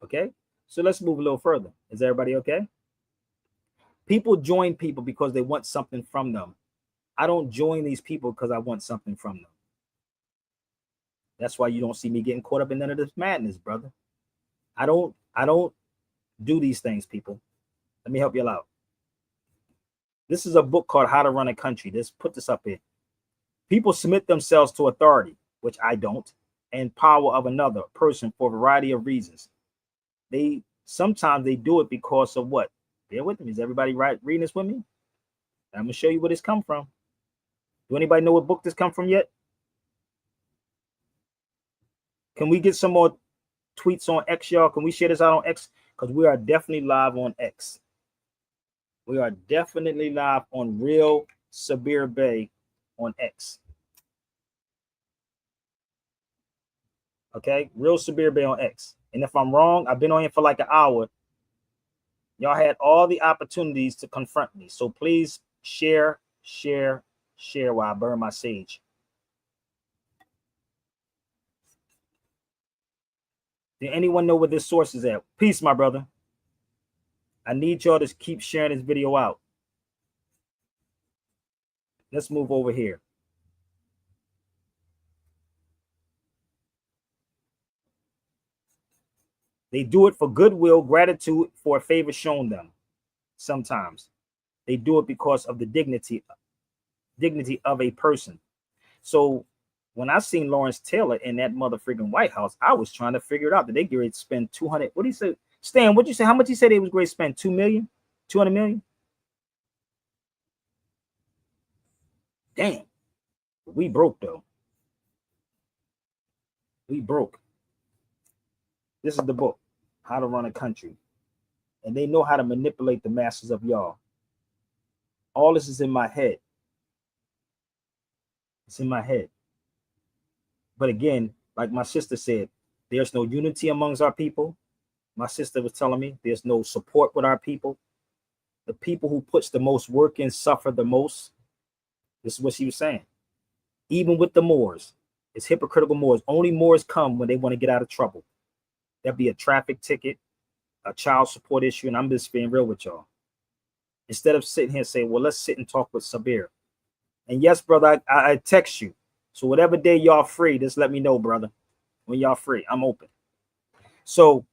Okay? So let's move a little further. Is everybody okay? People join people because they want something from them. I don't join these people because I want something from them. That's why you don't see me getting caught up in none of this madness, brother. I don't do these things, people. Let me help you out. This is a book called How to Run a Country. Put this up here. People submit themselves to authority, which I don't, and power of another person for a variety of reasons. Sometimes they do it because of what? Bear with me. Is everybody reading this with me? I'm gonna show you where this come from. Do anybody know what book this come from yet? Can we get some more tweets on X, y'all? Can we share this out on X? Because we are definitely live on X. We are definitely live on Real Sabir Bay on X. Okay, Real Sabir Bay on X. And if I'm wrong, I've been on here for like an hour. Y'all had all the opportunities to confront me. So please share while I burn my sage. Did anyone know where this source is at? Peace, my brother. I need y'all to keep sharing this video out. Let's move over here. They do it for goodwill, gratitude for a favor shown them. Sometimes they do it because of the dignity of a person. So when I seen Lawrence Taylor in that motherfucking White House, I was trying to figure it out. Did they get ready to spend 200? What do you say, Stan? What'd you say? How much he said they was going to spend? 2 million, 200 million. Damn, we broke though. We broke. This is the book, How to Run a Country. And they know how to manipulate the masses of y'all. All this is in my head. It's in my head. But again, like my sister said, there's no unity amongst our people. My sister was telling me there's no support with our people. The people who puts the most work in suffer the most. This is what she was saying. Even with the Moors, it's hypocritical Moors. Only Moors come when they want to get out of trouble. There'll be a traffic ticket, a child support issue, and I'm just being real with y'all. Instead of sitting here and saying, well, let's sit and talk with Sabir. And yes, brother, I text you. So whatever day y'all free, just let me know, brother. When y'all free, I'm open. So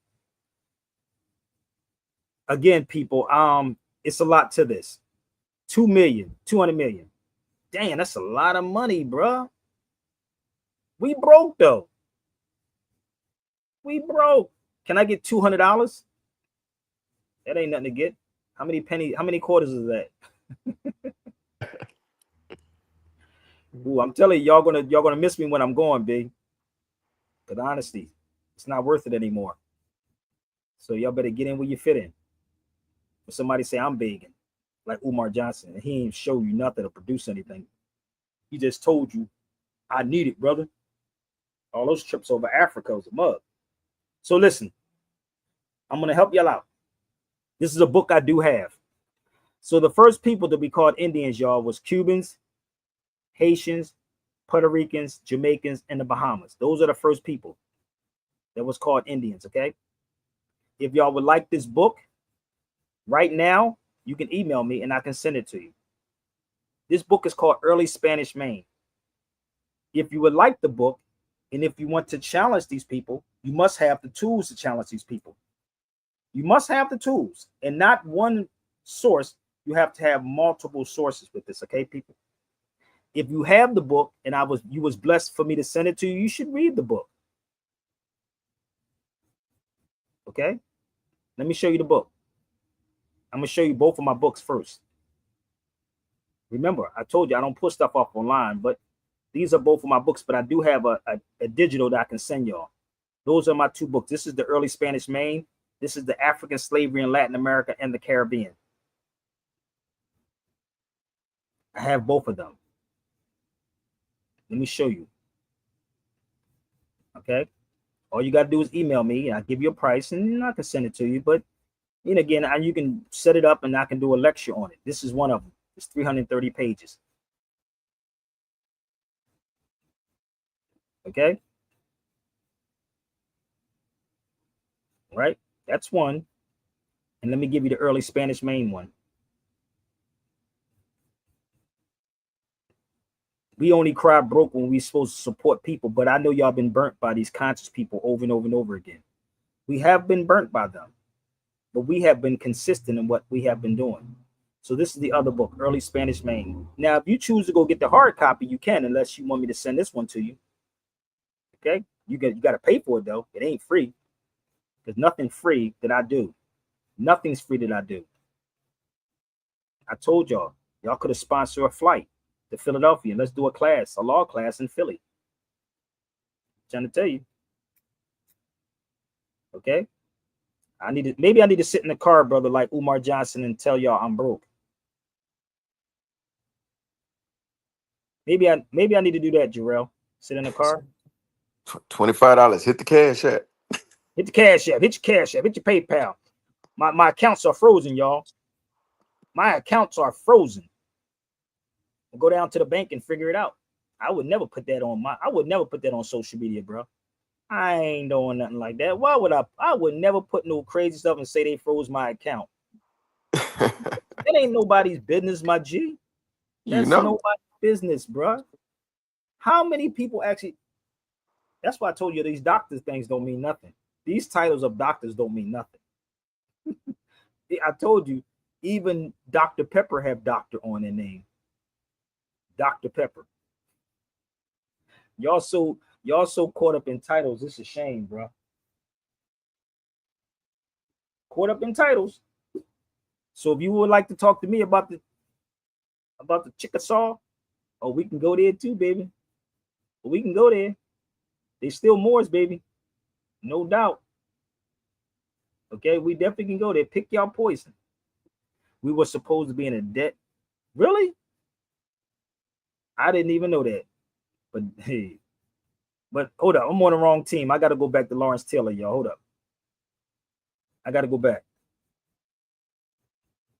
again, people, it's a lot to this. 2 million, 200 million. Damn, that's a lot of money, bro. We broke though. We broke. Can I get $200? That ain't nothing to get. How many pennies? How many quarters is that? Ooh, I'm telling you, y'all gonna miss me when I'm going, big. Because honestly, it's not worth it anymore. So y'all better get in where you fit in. If somebody say I'm begging, like Umar Johnson, and he ain't show you nothing to produce anything. He just told you, I need it, brother. All those trips over Africa was a mug. So listen, I'm gonna help y'all out. This is a book I do have. So the first people to be called Indians, y'all, was Cubans, Haitians, Puerto Ricans, Jamaicans, and the Bahamas. Those are the first people that was called Indians, okay? If y'all would like this book right now, you can email me and I can send it to you. This book is called Early Spanish Maine. If you would like the book, and if you want to challenge these people, you must have the tools to challenge these people. You must have the tools, and not one source. You have to have multiple sources with this, okay, people? If you have the book and you was blessed for me to send it to you, you should read the book. Okay? Let me show you the book. I'm gonna show you both of my books first. Remember, I told you I don't put stuff off online, but these are both of my books, but I do have a digital that I can send y'all. Those are my two books. This is the Early Spanish Maine. This is the African Slavery in Latin America and the Caribbean. I have both of them. Let me show you. Okay. All you got to do is email me. I'll give you a price and I can send it to you. But and again, you can set it up and I can do a lecture on it. This is one of them. It's 330 pages. Okay. Right. That's one. And let me give you the Early Spanish Maine one. We only cry broke when we're supposed to support people, but I know y'all been burnt by these conscious people over and over and over again. We have been burnt by them, but we have been consistent in what we have been doing. So this is the other book, Early Spanish Maine. Now, if you choose to go get the hard copy, you can, unless you want me to send this one to you. Okay, you got to pay for it though. It ain't free. There's nothing free that I do. Nothing's free that I do. I told y'all could have sponsored a flight to Philadelphia. Let's do a law class in Philly. I'm trying to tell you. Okay. Maybe I need to sit in the car, brother, like Umar Johnson, and tell y'all I'm broke. Maybe I need to do that, Jarrell. Sit in the car. $25. Hit the cash app. Hit the cash app. Hit your cash app. Hit your PayPal. My accounts are frozen, y'all. My accounts are frozen. We'll go down to the bank and figure it out. I would never put that on social media, bro. I ain't doing nothing like that. Why would I would never put no crazy stuff and say they froze my account. That ain't nobody's business, my G. That's nobody's business, bro. How many people actually? That's why I told you these doctor things don't mean nothing. These titles of doctors don't mean nothing. I told you, even Dr. Pepper have doctor on their name. Dr. Pepper. Y'all so caught up in titles. It's a shame, bro. Caught up in titles. So if you would like to talk to me about the Chickasaw, oh, we can go there too, baby. We can go there. They still Moors, baby. No doubt. Okay, we definitely can go there. Pick y'all poison. We were supposed to be in a debt. Really? I didn't even know that. But hey, hold up. I'm on the wrong team. I got to go back to Lawrence Taylor, y'all. Hold up. I got to go back.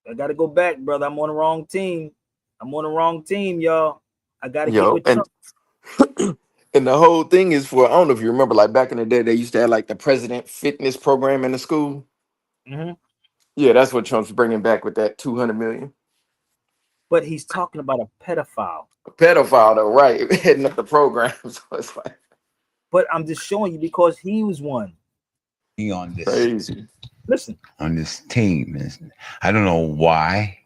I got to go back, brother. I'm on the wrong team. Y'all. I got to get with Trump. And the whole thing is for, I don't know if you remember, like back in the day, they used to have like the president fitness program in the school. Mm-hmm. Yeah, that's what Trump's bringing back with that 200 million. But he's talking about a pedophile. A pedophile, though, right? Heading up the program. So it's like, but I'm just showing you because he was one. He on this. Crazy. Listen. On this team. I don't know why.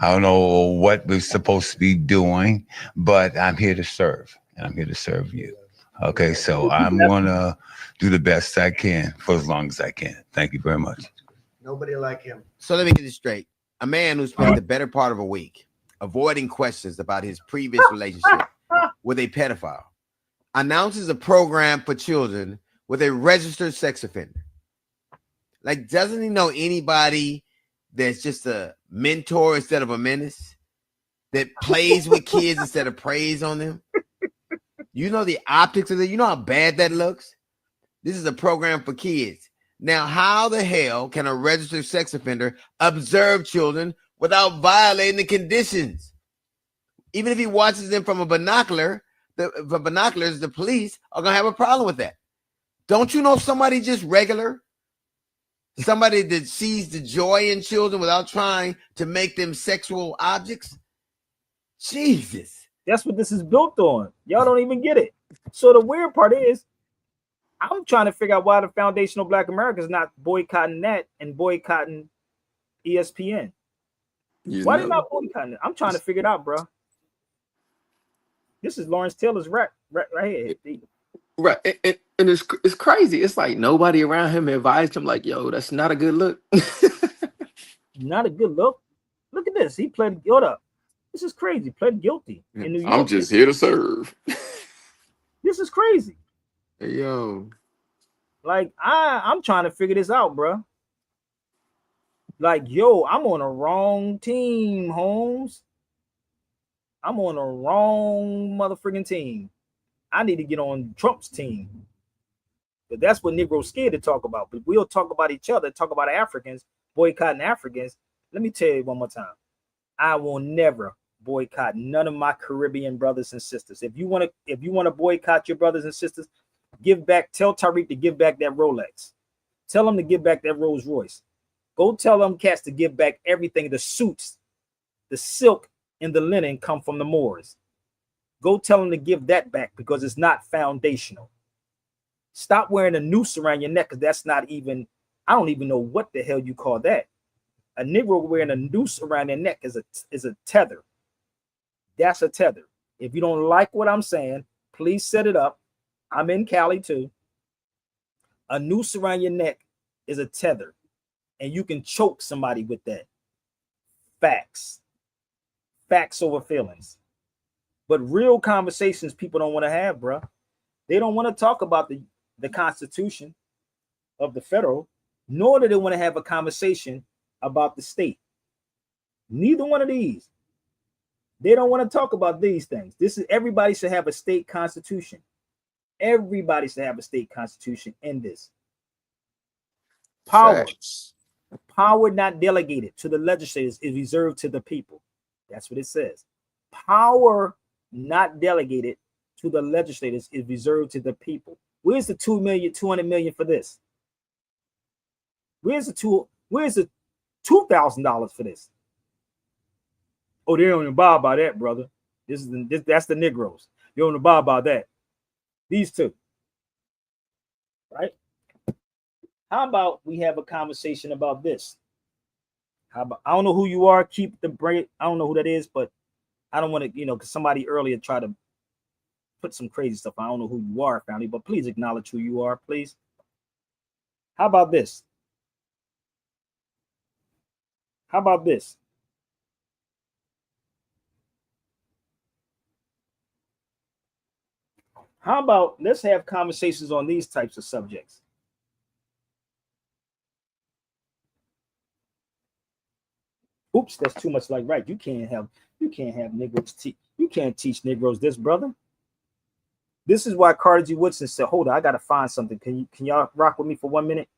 I don't know what we're supposed to be doing, but I'm here to serve. And I'm here to serve you. Okay, so I'm gonna do the best I can for as long as I can. Thank you very much. Nobody like him. So let me get this straight. A man who spent the better part of a week avoiding questions about his previous relationship with a pedophile announces a program for children with a registered sex offender. Like, doesn't he know anybody that's just a mentor instead of a menace, that plays with kids instead of preys on them? You know the optics of it. You know how bad that looks? This is a program for kids. Now, how the hell can a registered sex offender observe children without violating the conditions? Even if he watches them from a binocular, the police are going to have a problem with that. Don't you know somebody just regular Somebody that sees the joy in children without trying to make them sexual objects. Jesus. That's what this is built on. Y'all don't even get it. So the weird part is, I'm trying to figure out why the foundational Black America is not boycotting that and boycotting ESPN. Why they not boycotting it? I'm trying to figure it out, bro. This is Lawrence Taylor's right here. Right, and it's crazy. It's like nobody around him advised him, like, yo, that's not a good look. Not a good look. Look at this. He pled guilty. This is crazy. Pled guilty in New York. I'm just here to serve. This is crazy. Hey, yo. Like, I'm trying to figure this out, bro. Like, yo, I'm on a wrong team, Holmes. I'm on a wrong motherfucking team. I need to get on Trump's team. But that's what Negroes scared to talk about. But we'll talk about each other, talk about Africans, boycotting Africans. Let me tell you one more time. I will never boycott none of my Caribbean brothers and sisters. If you want to boycott your brothers and sisters, tell Tariq to give back that Rolex. Tell him to give back that Rolls Royce. Go tell them cats to give back everything, the suits, the silk, and the linen come from the Moors. Go tell them to give that back because it's not foundational. Stop wearing a noose around your neck because that's not even, I don't even know what the hell you call that. A Negro wearing a noose around their neck is a tether. That's a tether. If you don't like what I'm saying, please set it up. I'm in Cali too. A noose around your neck is a tether, and you can choke somebody with that. Facts. Facts over feelings. But real conversations people don't want to have, bro. They don't want to talk about the Constitution of the federal, nor do they want to have a conversation about the state. Neither one of these. They don't want to talk about these things. Everybody should have a state constitution. Everybody should have a state constitution in this. Power. Facts. Power not delegated to the legislators is reserved to the people. That's what it says. Power not delegated to the legislators is reserved to the people. Where's the 200 million for this? Where's the $2,000 for this? Oh, they don't even buy about that, brother. That's the Negroes. They don't buy about that. These two. Right? How about we have a conversation about this? How about, I don't know who you are, keep the break. I don't know who that is, but I don't want to, because somebody earlier tried to put some crazy stuff. I don't know who you are, family, but please acknowledge who you are, please. How about this? How about this? How about let's have conversations on these types of subjects? Oops, that's too much like right. You can't have Negroes you can't teach Negroes this, brother. This is why Carter G. Woodson said, hold on, I gotta find something. Can y'all rock with me for 1 minute?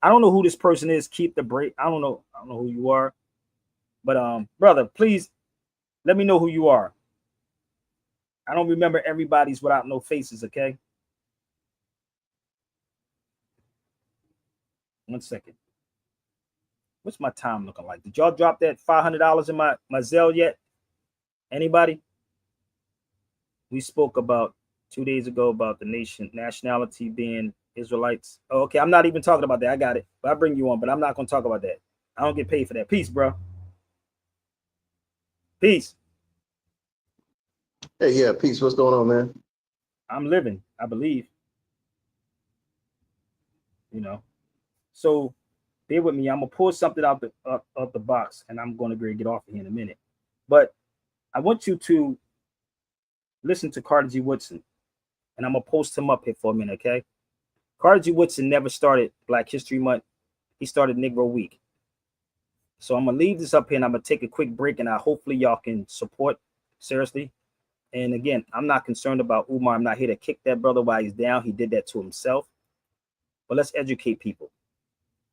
I don't know who this person is. Keep the break. I don't know who you are. But brother, please let me know who you are. I don't remember everybody's without no faces, okay? 1 second. What's my time looking like? Did y'all drop that $500 in my Zelle yet? Anybody? We spoke about 2 days ago about the nationality being Israelites. Oh, okay, I'm not even talking about that. I got it. But I bring you on, but I'm not going to talk about that. I don't get paid for that. Peace, bro. Peace. Hey, yeah, peace. What's going on, man? I'm living, I believe. So bear with me. I'm gonna pull something out the box, and I'm gonna get off of here in a minute. But I want you to listen to Carter G. Woodson, and I'm gonna post him up here for a minute, okay? Carter G. Woodson never started Black History Month. He started Negro Week. So I'm gonna leave this up here, and I'm gonna take a quick break, and hopefully y'all can support seriously. And again, I'm not concerned about Umar. I'm not here to kick that brother while he's down. He did that to himself. But let's educate people.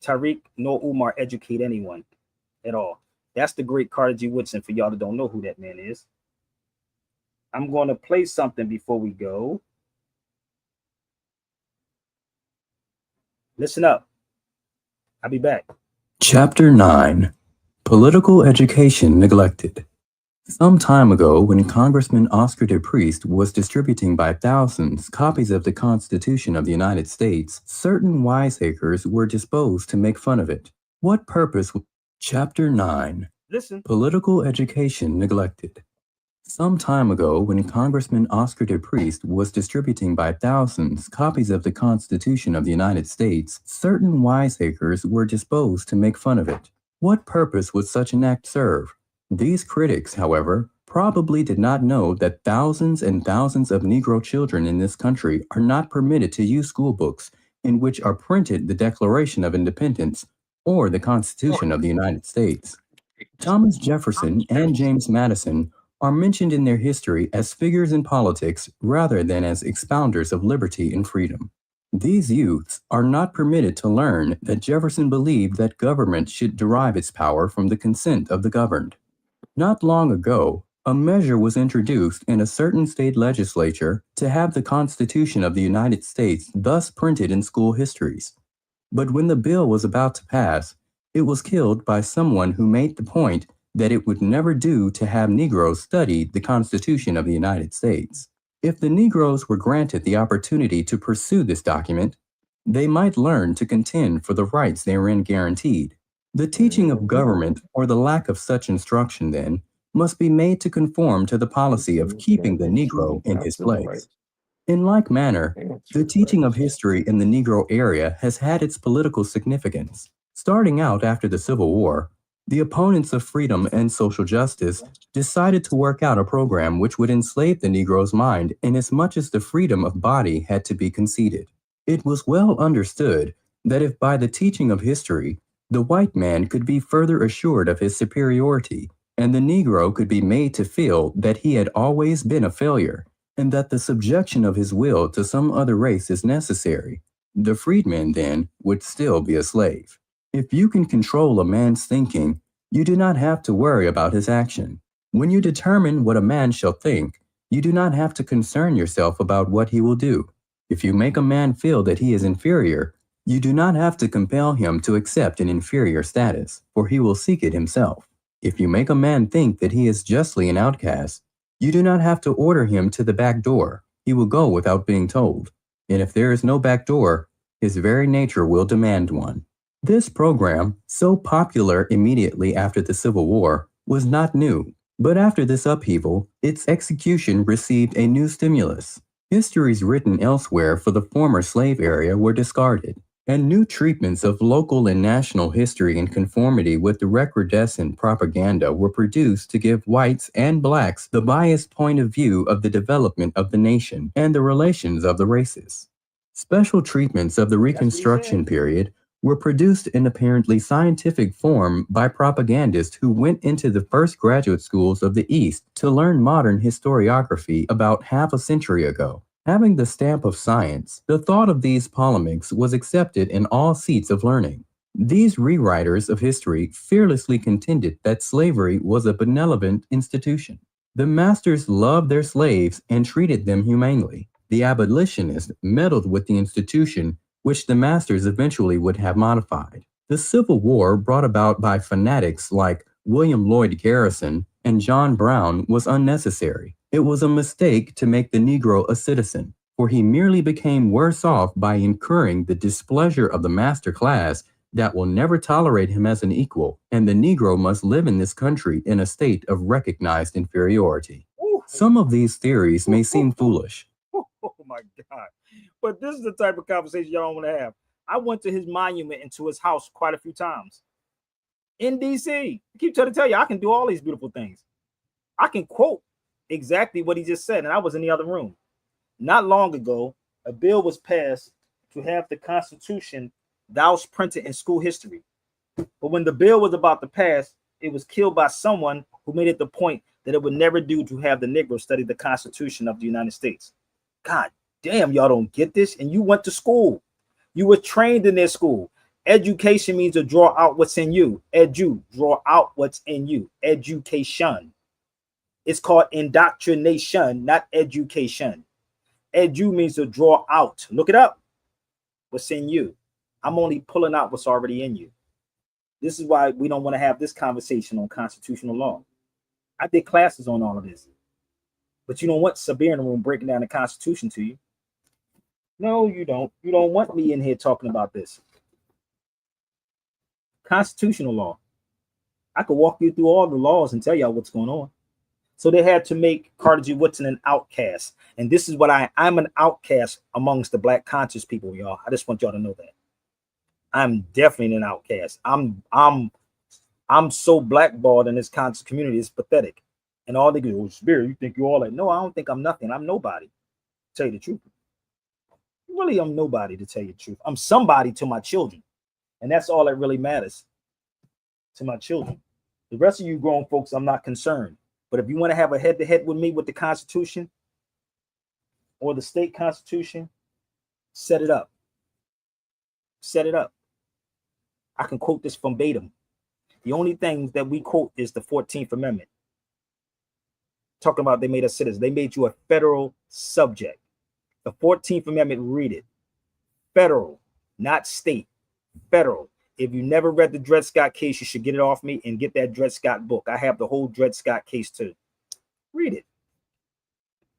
Tariq nor Umar educate anyone at all. That's the great Carter G. Woodson for y'all that don't know who that man is. I'm going to play something before we go. Listen up. I'll be back. Chapter 9: Political Education Neglected. Some time ago, when Congressman Oscar DePriest was distributing by thousands copies of the Constitution of the United States, certain wiseacres were disposed to make fun of it. What purpose? Chapter 9: Listen. Political Education Neglected. Some time ago, when Congressman Oscar DePriest was distributing by thousands copies of the Constitution of the United States, certain wiseacres were disposed to make fun of it. What purpose would such an act serve? These critics, however, probably did not know that thousands and thousands of Negro children in this country are not permitted to use school books in which are printed the Declaration of Independence or the Constitution of the United States. Thomas Jefferson and James Madison are mentioned in their history as figures in politics rather than as expounders of liberty and freedom. These youths are not permitted to learn that Jefferson believed that government should derive its power from the consent of the governed. Not long ago, a measure was introduced in a certain state legislature to have the Constitution of the United States thus printed in school histories. But when the bill was about to pass, it was killed by someone who made the point that it would never do to have Negroes study the Constitution of the United States. If the Negroes were granted the opportunity to pursue this document, they might learn to contend for the rights therein guaranteed. The teaching of government, or the lack of such instruction, then, must be made to conform to the policy of keeping the Negro in his place. In like manner, the teaching of history in the Negro area has had its political significance. Starting out after the Civil War, the opponents of freedom and social justice decided to work out a program which would enslave the Negro's mind inasmuch as the freedom of body had to be conceded. It was well understood that if by the teaching of history, the white man could be further assured of his superiority, and the Negro could be made to feel that he had always been a failure, and that the subjection of his will to some other race is necessary, the freedman then would still be a slave. If you can control a man's thinking, you do not have to worry about his action. When you determine what a man shall think, you do not have to concern yourself about what he will do. If you make a man feel that he is inferior, you do not have to compel him to accept an inferior status, for he will seek it himself. If you make a man think that he is justly an outcast, you do not have to order him to the back door. He will go without being told. And if there is no back door, his very nature will demand one. This program, so popular immediately after the Civil War, was not new. But after this upheaval, its execution received a new stimulus. Histories written elsewhere for the former slave area were discarded, and new treatments of local and national history in conformity with the recrudescent propaganda were produced to give whites and blacks the biased point of view of the development of the nation and the relations of the races. Special treatments of the Reconstruction period were produced in apparently scientific form by propagandists who went into the first graduate schools of the East to learn modern historiography about half a century ago. Having the stamp of science, the thought of these polemics was accepted in all seats of learning. These rewriters of history fearlessly contended that slavery was a benevolent institution. The masters loved their slaves and treated them humanely. The abolitionists meddled with the institution which the masters eventually would have modified. The Civil War, brought about by fanatics like William Lloyd Garrison and John Brown, was unnecessary. It was a mistake to make the Negro a citizen, for he merely became worse off by incurring the displeasure of the master class that will never tolerate him as an equal, and the Negro must live in this country in a state of recognized inferiority. Some of these theories may seem foolish. Oh my God. But this is the type of conversation y'all don't want to have. I went to his monument and to his house quite a few times in DC. I keep trying to tell you, I can do all these beautiful things. I can quote exactly what he just said, and I was in the other room. Not long ago, a bill was passed to have the Constitution thou printed in school history. But when the bill was about to pass, it was killed by someone who made it the point that it would never do to have the Negro study the Constitution of the United States. God damn, y'all don't get this. And you went to school. You were trained in their school. Education means to draw out what's in you. Edu, draw out what's in you. Education. It's called indoctrination, not education. Edu means to draw out. Look it up. What's in you. I'm only pulling out what's already in you. This is why we don't want to have this conversation on constitutional law. I did classes on all of this. But you don't want Sabir in the room breaking down the Constitution to you. No, you don't. You don't want me in here talking about this. Constitutional law. I could walk you through all the laws and tell y'all what's going on. So they had to make Carter G. Woodson an outcast. And this is what I'm an outcast amongst the black conscious people, y'all. I just want y'all to know that. I'm definitely an outcast. I'm so blackballed in this conscious community. It's pathetic. And all they go, oh, Spirit, you think you're all that? No, I don't think I'm nothing. I'm nobody. Tell you the truth. Really, I'm nobody, to tell you the truth. I'm somebody to my children. And that's all that really matters to my children. The rest of you grown folks, I'm not concerned. But if you want to have a head-to-head with me with the Constitution or the state constitution, set it up. Set it up. I can quote this verbatim. The only thing that we quote is the 14th Amendment. Talking about they made us citizens. They made you a federal subject. The 14th Amendment, read it. Federal, not state. Federal. If you never read the Dred Scott case, you should get it off me and get that Dred Scott book. I have the whole Dred Scott case too. Read it.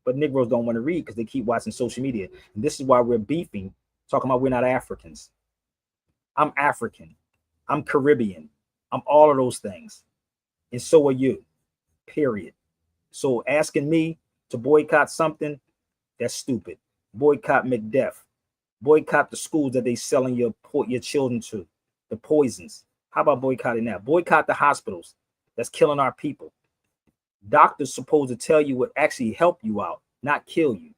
But Negroes don't want to read because they keep watching social media. And this is why we're beefing, talking about we're not Africans. I'm African. I'm Caribbean. I'm all of those things. And so are you. Period. So asking me to boycott something, that's stupid. Boycott McDeath. Boycott the schools that they selling your children to. The poisons. How about boycotting that? Boycott the hospitals that's killing our people. Doctors supposed to tell you what actually help you out, not kill you.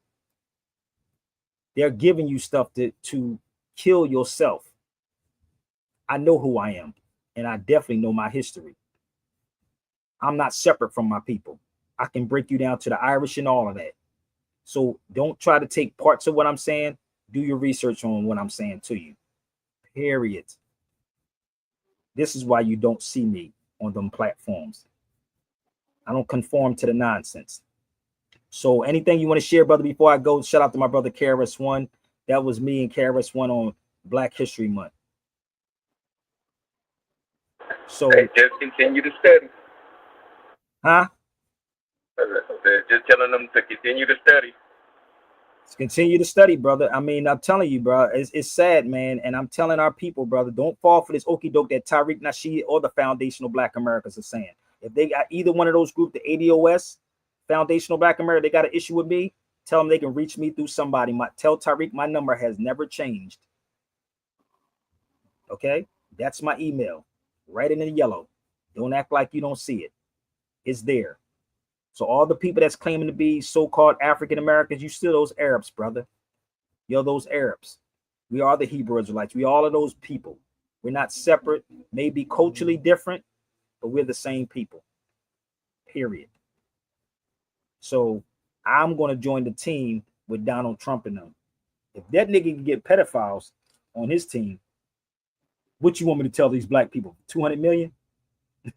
They're giving you stuff to kill yourself. I know who I am, and I definitely know my history. I'm not separate from my people. I can break you down to the Irish and all of that. So don't try to take parts of what I'm saying. Do your research on what I'm saying to you. Period. This is why you don't see me on them platforms. I don't conform to the nonsense. So anything you want to share, brother, before I go, shout out to my brother KRS-One. That was me and KRS-One on Black History Month. So just continue to study. Huh? Just telling them to continue to study. Continue to study, brother. I mean, I'm telling you, bro, it's sad, man. And I'm telling our people, brother, don't fall for this okie doke that Tariq Nasheed or the Foundational Black Americans are saying. If they got either one of those groups, the ADOS, Foundational Black America, they got an issue with me, tell them they can reach me through somebody. Tell Tariq my number has never changed. Okay? That's my email. Write it in yellow. Don't act like you don't see it. It's there. So all the people that's claiming to be so-called African Americans, you still those Arabs, brother. You're those Arabs. We are the Hebrew Israelites. We all of those people. We're not separate, maybe culturally different, but we're the same people. Period. So I'm going to join the team with Donald Trump and them. If that nigga can get pedophiles on his team, what you want me to tell these black people? 200 million?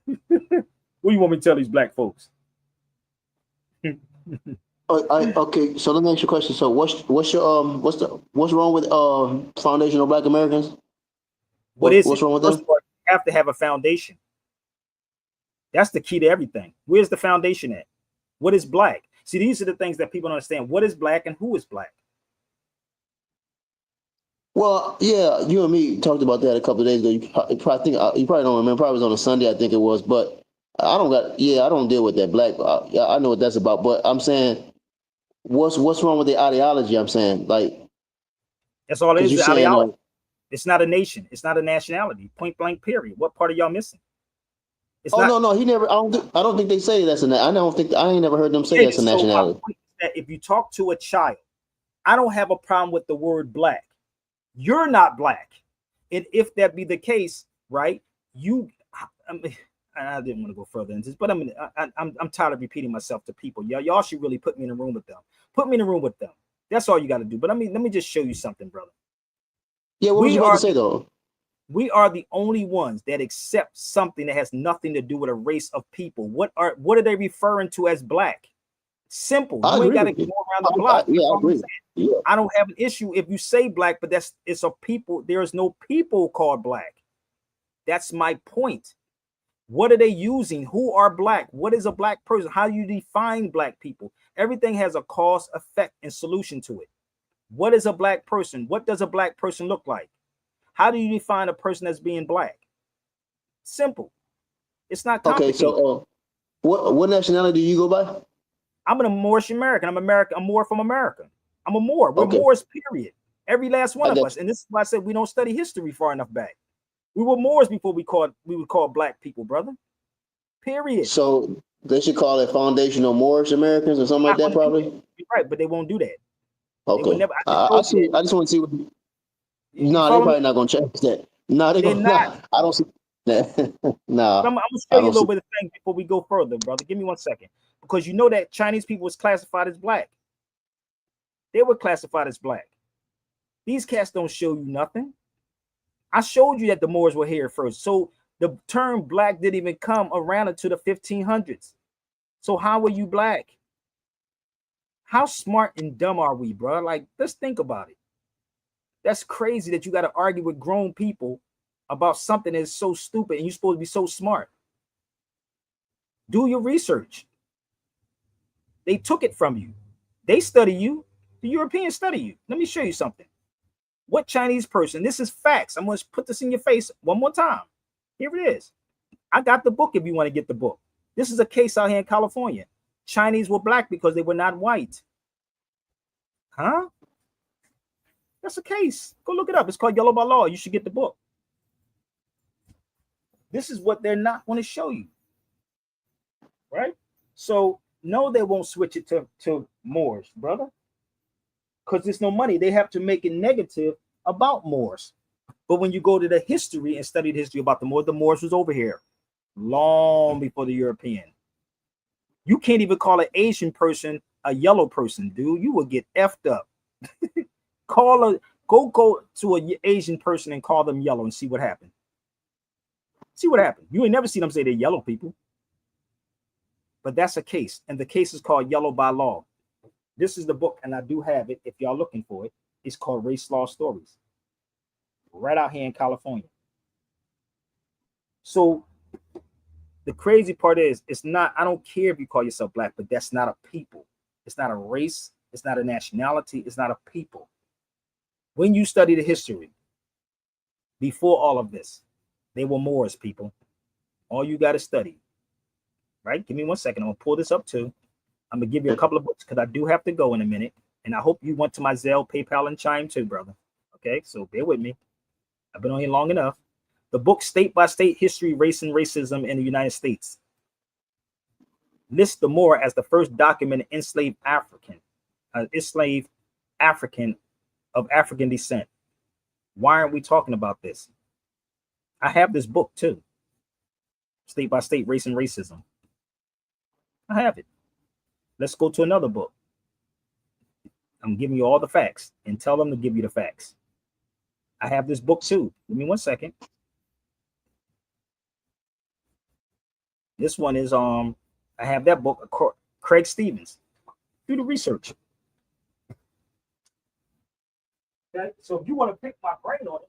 What do you want me to tell these black folks? Okay, so let me ask you a question. So what's wrong with Foundational Black Americans? What's wrong with them? You have to have a foundation. That's the key to everything. Where's the foundation at? What is black? See, these are the things that people don't understand. What is black and who is black? Well, yeah, you and me talked about that a couple of days ago. You probably don't remember. Probably was on a Sunday, I think it was. But I don't deal with that black. I know what that's about. But I'm saying, what's wrong with the ideology? I'm saying, like, that's all it is. The saying, ideology. It's not a nation. It's not a nationality. Point blank. Period. What part are y'all missing? It's no. He never. I don't think they say that's I ain't never heard them say that's a nationality. My point is that if you talk to a child, I don't have a problem with the word black. You're not black, and if that be the case, right? I didn't want to go further into this, but I'm tired of repeating myself to people. Y'all should really put me in a room with them. Put me in a room with them. That's all you got to do. But let me just show you something, brother. Yeah, what was you about to say though? We are the only ones that accept something that has nothing to do with a race of people. What are they referring to as black? Simple. I You ain't agree got to with you. go around the block. Yeah, I agree. Yeah. I don't have an issue if you say black, but it's a people. There is no people called black. That's my point. What are they using? Who are black? What is a black person? How do you define black people? Everything has a cause, effect, and solution to it. What is a black person? What does a black person look like? How do you define a person as being black? Simple. It's not Okay, complicated. so what nationality do you go by? I'm an Moorish American. I'm American. I'm Moor from America. I'm a Moor. We're Okay. Moors, period. Every last one I of get us. And this is why I said we don't study history far enough back. We were Moors before we would call black people, brother. Period. So they should call it foundational Moorish Americans or something like that, probably. You're right, but they won't do that. Okay. They would never. I see. I just want to see what. No, they're probably not going to change that. No, they're not. Nah, I don't see that. No. I'm gonna show you a little bit of things before we go further, brother. Give me 1 second, because you know that Chinese people was classified as black. They were classified as black. These cats don't show you nothing. I showed you that the Moors were here first. So the term black didn't even come around until the 1500s. So how were you black? How smart and dumb are we, bro? Like, let's think about it. That's crazy that you got to argue with grown people about something that's so stupid and you're supposed to be so smart. Do your research. They took it from you. They study you. The Europeans study you. Let me show you something. What Chinese person, this is facts. I'm going to put this in your face one more time. Here it is. I got the book if you want to get the book. This is a case out here in California. Chinese were black because they were not white. Huh? That's a case. Go look it up. It's called Yellow by Law. You should get the book. This is what they're not going to show you. Right? So, no, they won't switch it to Moors, brother. Because there's no money. They have to make it negative about Moors. But when you go to the history and study the history about the Moors was over here long before the European. You can't even call an Asian person a yellow person, dude. You will get effed up. Go to an Asian person and call them yellow and see what happened. See what happened. You ain't never seen them say they're yellow people. But that's a case. And the case is called Yellow by Law. This is the book, and I do have it if y'all looking for it. It's called Race Law Stories. Right out here in California. So the crazy part is, it's not, I don't care if you call yourself black, but that's not a people. It's not a race. It's not a nationality. It's not a people. When you study the history, before all of this, they were Moors, people. All you got to study. Right? Give me 1 second. I'm going to pull this up too. I'm going to give you a couple of books because I do have to go in a minute. And I hope you went to my Zelle, PayPal, and Chime too, brother. Okay? So bear with me. I've been on here long enough. The book State by State History, Race and Racism in the United States lists the Moor as the first documented enslaved African of African descent. Why aren't we talking about this? I have this book too. State by State, Race and Racism. I have it. Let's go to another book. I'm giving you all the facts and tell them to give you the facts. I have this book too. Give me 1 second. This one is I have that book, Craig Stevens. Do the research. Okay, so if you want to pick my brain on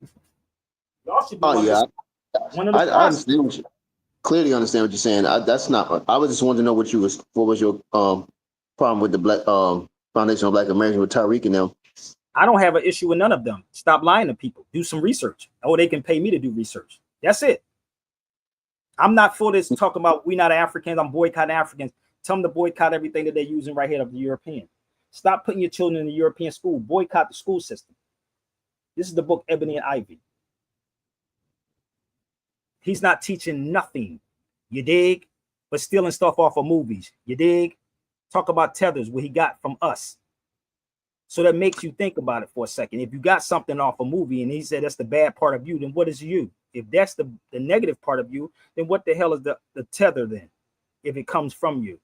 it, y'all should be one of the I understand what you clearly understand what you're saying. That's not. I was just wanting to know what was your problem with the Black Foundation of Black Americans with Tariq and them. I don't have an issue with none of them. Stop lying to people. Do some research. Oh, they can pay me to do research. That's it. I'm not for this talking about we not Africans. I'm boycotting Africans. Tell them to boycott everything that they're using right here of the European. Stop putting your children in the European school. Boycott the school system. This is the book Ebony and Ivy. He's not teaching nothing. You dig? But stealing stuff off of movies. You dig? Talk about tethers, what he got from us. So that makes you think about it for a second. If you got something off a movie and he said that's the bad part of you, then what is you? If that's the negative part of you, then what the hell is the tether then? If it comes from you.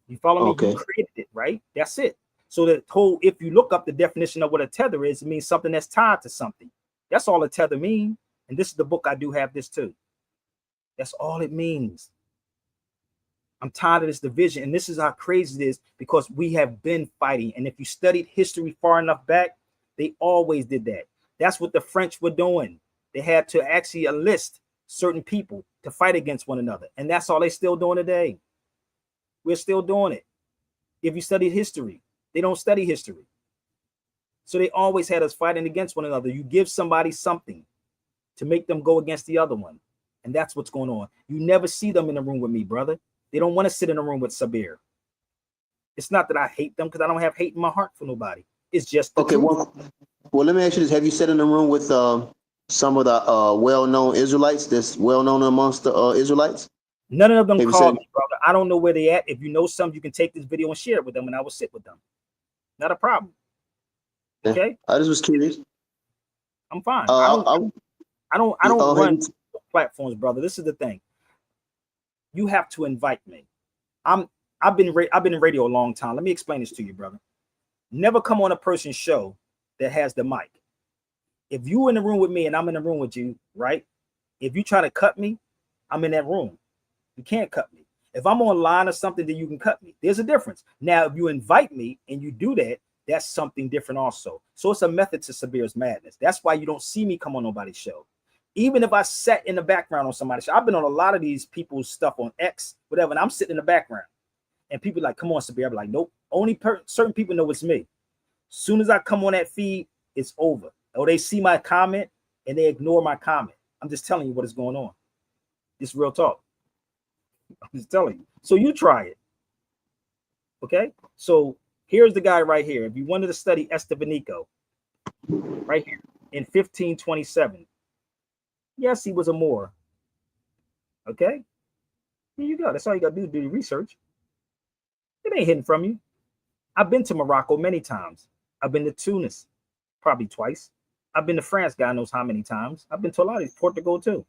You follow me? Okay. You created it, right? That's it. So the whole, if you look up the definition of what a tether is, it means something that's tied to something. That's all a tether means. And this is the book I do have this too. That's all it means. I'm tired of this division. And this is how crazy it is, because we have been fighting. And if you studied history far enough back, they always did that. That's what the French were doing. They had to actually enlist certain people to fight against one another. And that's all they're still doing today. We're still doing it. If you studied history, they don't study history. So they always had us fighting against one another. You give somebody something to make them go against the other one. And that's what's going on. You never see them in the room with me, brother. They don't want to sit in a room with Sabir. It's not that I hate them, because I don't have hate in my heart for nobody. It's just the Okay, truth. well, let me ask you this. Have you sat in the room with some of the well-known Israelites that's well-known amongst the Israelites? None of them Have you called said- me, brother. I don't know where they at. If you know some, you can take this video and share it with them, and I will sit with them. Not a problem. Okay? I just was curious. I'm fine. Uh, I don't have run you- platforms, brother. This is the thing. You have to invite me. I've been in radio a long time. Let me explain this to you, brother. Never come on a person's show that has the mic. If you in the room with me and I'm in the room with you, right? If you try to cut me, I'm in that room. You can't cut me. If I'm online or something, then you can cut me. There's a difference. Now, if you invite me and you do that, that's something different also. So it's a method to Sabir's madness. That's why you don't see me come on nobody's show. Even if I sat in the background on somebody's show, I've been on a lot of these people's stuff on X, whatever, and I'm sitting in the background. And people like, come on, Sabir. I'm like, nope. Only certain people know it's me. Soon as I come on that feed, it's over. Or they see my comment and they ignore my comment. I'm just telling you what is going on. It's real talk. I'm just telling you. So you try it. Okay? So here's the guy right here. If you wanted to study Estevanico, right here in 1527. Yes, he was a Moor. Okay? Here you go. That's all you got to do your research. It ain't hidden from you. I've been to Morocco many times. I've been to Tunis probably twice. I've been to France, God knows how many times. I've been to a lot of these, Portugal too.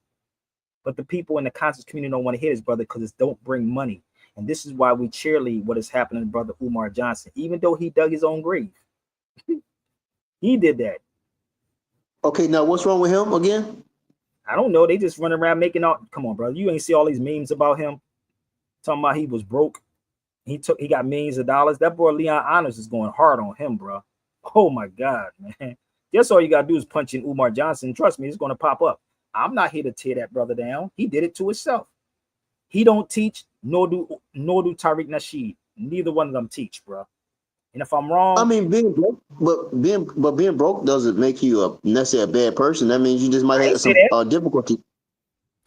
But the people in the conscious community don't want to hear this, brother, because it don't bring money. And this is why we cheerlead what is happening to Brother Umar Johnson, even though he dug his own grave. He did that. Okay, now what's wrong with him again? I don't know. They just run around making all. Come on, brother. You ain't see all these memes about him talking about he was broke. He got millions of dollars. That boy Leon Honors is going hard on him, bro. Oh my God, man. Just all you gotta do is punch in Umar Johnson. Trust me, it's gonna pop up. I'm not here to tear that brother down. He did it to himself. He don't teach, nor do Tariq Nasheed. Neither one of them teach, bro. And if I'm wrong, I mean, being broke, but being broke doesn't make you necessarily a bad person. That means you just might have some difficulty.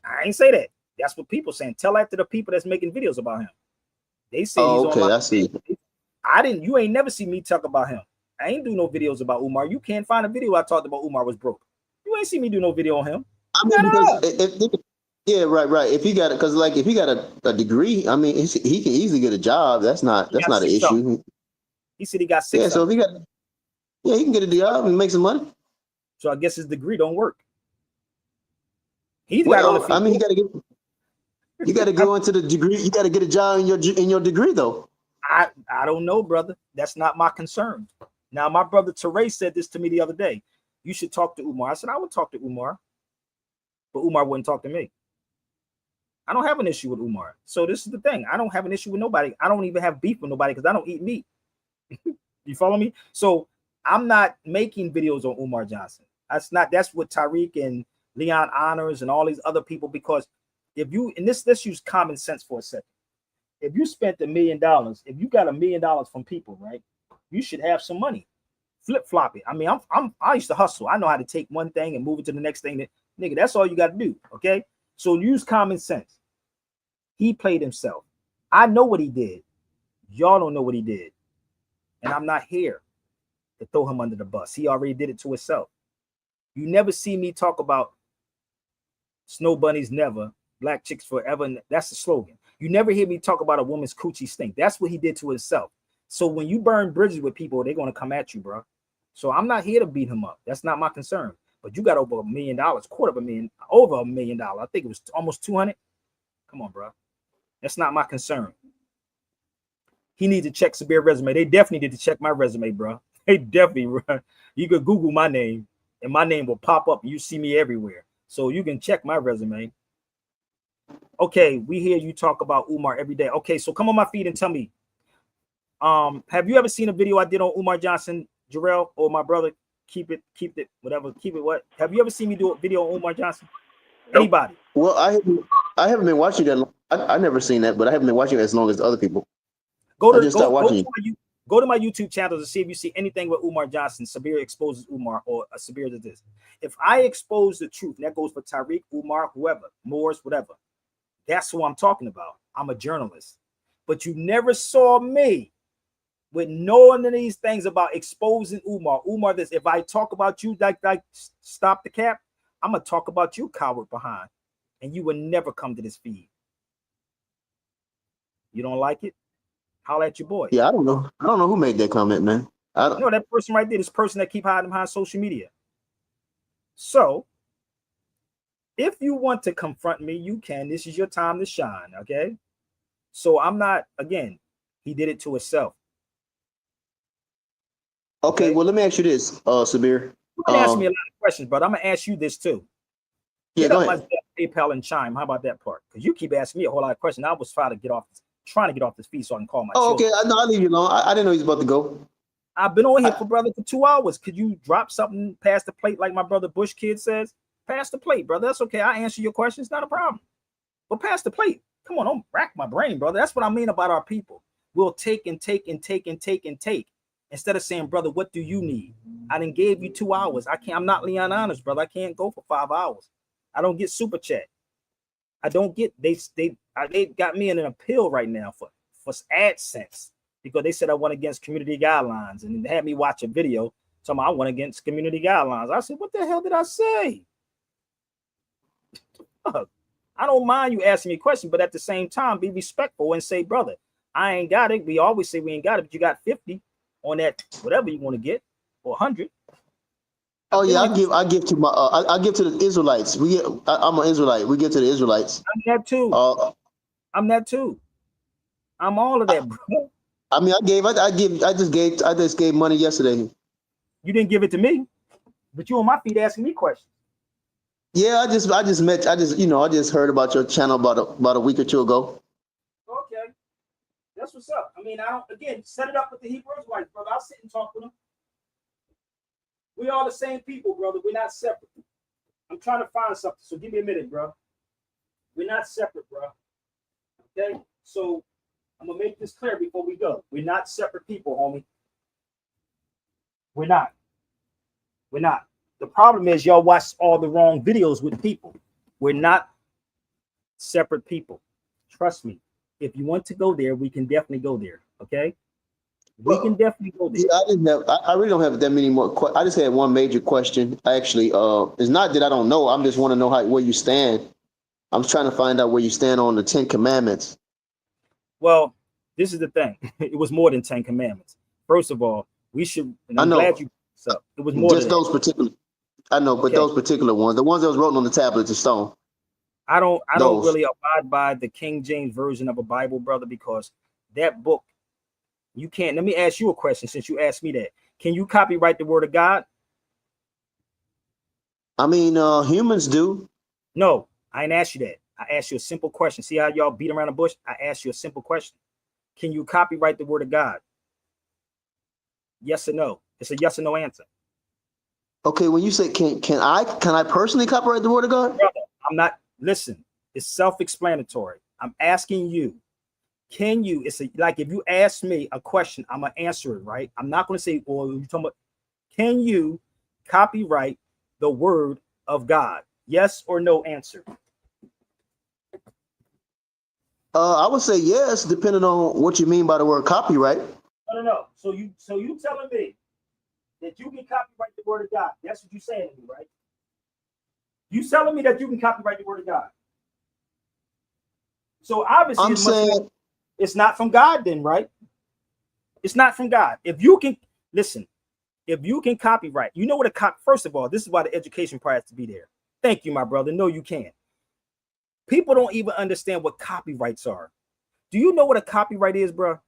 I ain't say that. That's what people saying. Tell that to the people that's making videos about him. They say he's okay, on my. I see. You ain't never see me talk about him. I ain't do no videos about Umar. You can't find a video I talked about Umar was broke. You ain't see me do no video on him. I mean, because yeah, right. If he got it, because like if he got a degree, I mean, he can easily get a job. That's not an issue. He said he got 6. Yeah, so if he he can get a job and make some money. So I guess his degree don't work. He's got on the I mean, you got to go into the degree. You got to get a job in your degree, though. I don't know, brother. That's not my concern. Now, my brother Teray said this to me the other day. You should talk to Umar. I said I would talk to Umar, but Umar wouldn't talk to me. I don't have an issue with Umar. So this is the thing. I don't have an issue with nobody. I don't even have beef with nobody because I don't eat meat. You follow me? So I'm not making videos on Umar Johnson. That's what Tariq and Leon Honors and all these other people, because if you, and let's use common sense for a second. If you spent $1 million, if you got $1 million from people, right, you should have some money. Flip flop it. I mean, I used to hustle. I know how to take one thing and move it to the next thing. Nigga, that's all you got to do. Okay. So use common sense. He played himself. I know what he did. Y'all don't know what he did. And I'm not here to throw him under the bus. He already did it to himself. You never see me talk about snow bunnies never, black chicks forever. That's the slogan. You never hear me talk about a woman's coochie stink. That's what he did to himself. So when you burn bridges with people, they're going to come at you, bro. So I'm not here to beat him up. That's not my concern. But you got over $1 million, over $1 million. I think it was almost 200. Come on, bro. That's not my concern. He needs to check Sabir's resume. They definitely need to check my resume, bro. They definitely, bro. You could Google my name and my name will pop up and you see me everywhere. So you can check my resume. Okay, we hear you talk about Umar every day. Okay, so come on my feed and tell me. Have you ever seen a video I did on Umar Johnson, Jarrell, or my brother? Keep it, whatever. Keep it. What? Have you ever seen me do a video on Umar Johnson? Anybody? Well, I haven't been watching that long. I never seen that, but I haven't been watching it as long as the other people. Go to my YouTube channel to see if you see anything with Umar Johnson. Sabir exposes Umar, or Sabir does this. If I expose the truth, and that goes for Tariq, Umar, whoever, Moors, whatever. That's who I'm talking about. I'm a journalist, but you never saw me with none of these things about exposing Umar. Umar, this. If I talk about you like stop the cap, I'm gonna talk about you, coward behind, and you will never come to this feed. You don't like it? Holler at your boy. Yeah, I don't know who made that comment, man. No, that person right there, this person that keep hiding behind social media. So, if you want to confront me, you can. This is your time to shine, okay? So I'm not. Again, he did it to himself. Okay, well, let me ask you this, Sabir. You can ask me a lot of questions, but I'm gonna ask you this too. Yeah, go ahead. PayPal and Chime. How about that part? Because you keep asking me a whole lot of questions. I was trying to get off this feed so I can call my children. Okay. I'll leave you alone. I didn't know he was about to go. I've been on here for 2 hours. Could you drop something past the plate like my brother Bush Kid says? Pass the plate, brother. That's okay. I answer your questions. Not a problem. But pass the plate. Come on, don't rack my brain, brother. That's what I mean about our people. We'll take and take and take and take and take. Instead of saying, brother, what do you need? I done gave you 2 hours. I'm not Leon Honors, brother. I can't go for 5 hours. I don't get super chat. I don't get, they got me in an appeal right now for AdSense because they said I went against community guidelines and they had me watch a video talking about I went against community guidelines. I said, what the hell did I say? I don't mind you asking me questions, but at the same time, be respectful and say, brother, I ain't got it. We always say we ain't got it, but you got 50 on that, whatever you want to get, or 100. Oh yeah, I give to my I give to the Israelites. I'm an Israelite. We give to the Israelites. I'm that too. I'm that too. I'm all of that, bro. I mean, I just gave money yesterday. You didn't give it to me, but you on my feed asking me questions. Yeah, I just heard about your channel about a week or two ago. Okay, that's what's up. I mean, set it up with the Hebrew Israelites, brother. I'll sit and talk with them. We all the same people, brother. We're not separate. I'm trying to find something, so give me a minute, bro. We're not separate, bro. Okay, so I'm gonna make this clear before we go. We're not separate people, homie. We're not. We're not. The problem is y'all watch all the wrong videos with people. We're not separate people. Trust me. If you want to go there, we can definitely go there. Okay. We can definitely go there. I really don't have that many more. I just had one major question. Actually, it's not that I don't know. I just want to know where you stand. I'm trying to find out where you stand on the 10 Commandments. Well, this is the thing. It was more than 10 Commandments. First of all, we should. And I'm glad you. So it was more just than those particular. I know, but those particular ones, the ones that was written on the tablets of stone. I don't really abide by the King James version of a Bible, brother, because that book. You can't. Let me ask you a question since you asked me that. Can you copyright the word of God? I mean, humans do. No, I ain't asked you that. I asked you a simple question. See how y'all beat around the bush? I asked you a simple question. Can you copyright the word of God? Yes or no? It's a yes or no answer. Okay, when you say can I personally copyright the word of God? Brother, I'm not. Listen, it's self-explanatory. I'm asking you. Can you? Like if you ask me a question, I'm gonna answer it, right? I'm not gonna say, "Well, you're talking about." Can you copyright the word of God? Yes or no answer. I would say yes, depending on what you mean by the word copyright. No. So you telling me that you can copyright the word of God? That's what you're saying to me, right? You telling me that you can copyright the word of God? So obviously, it's not from God, then, right? It's not from God. If you can listen, if you can copyright, you know what first of all, this is why the education part has to be there. Thank you, my brother. No, you can't. People don't even understand what copyrights are. Do you know what a copyright is, bro?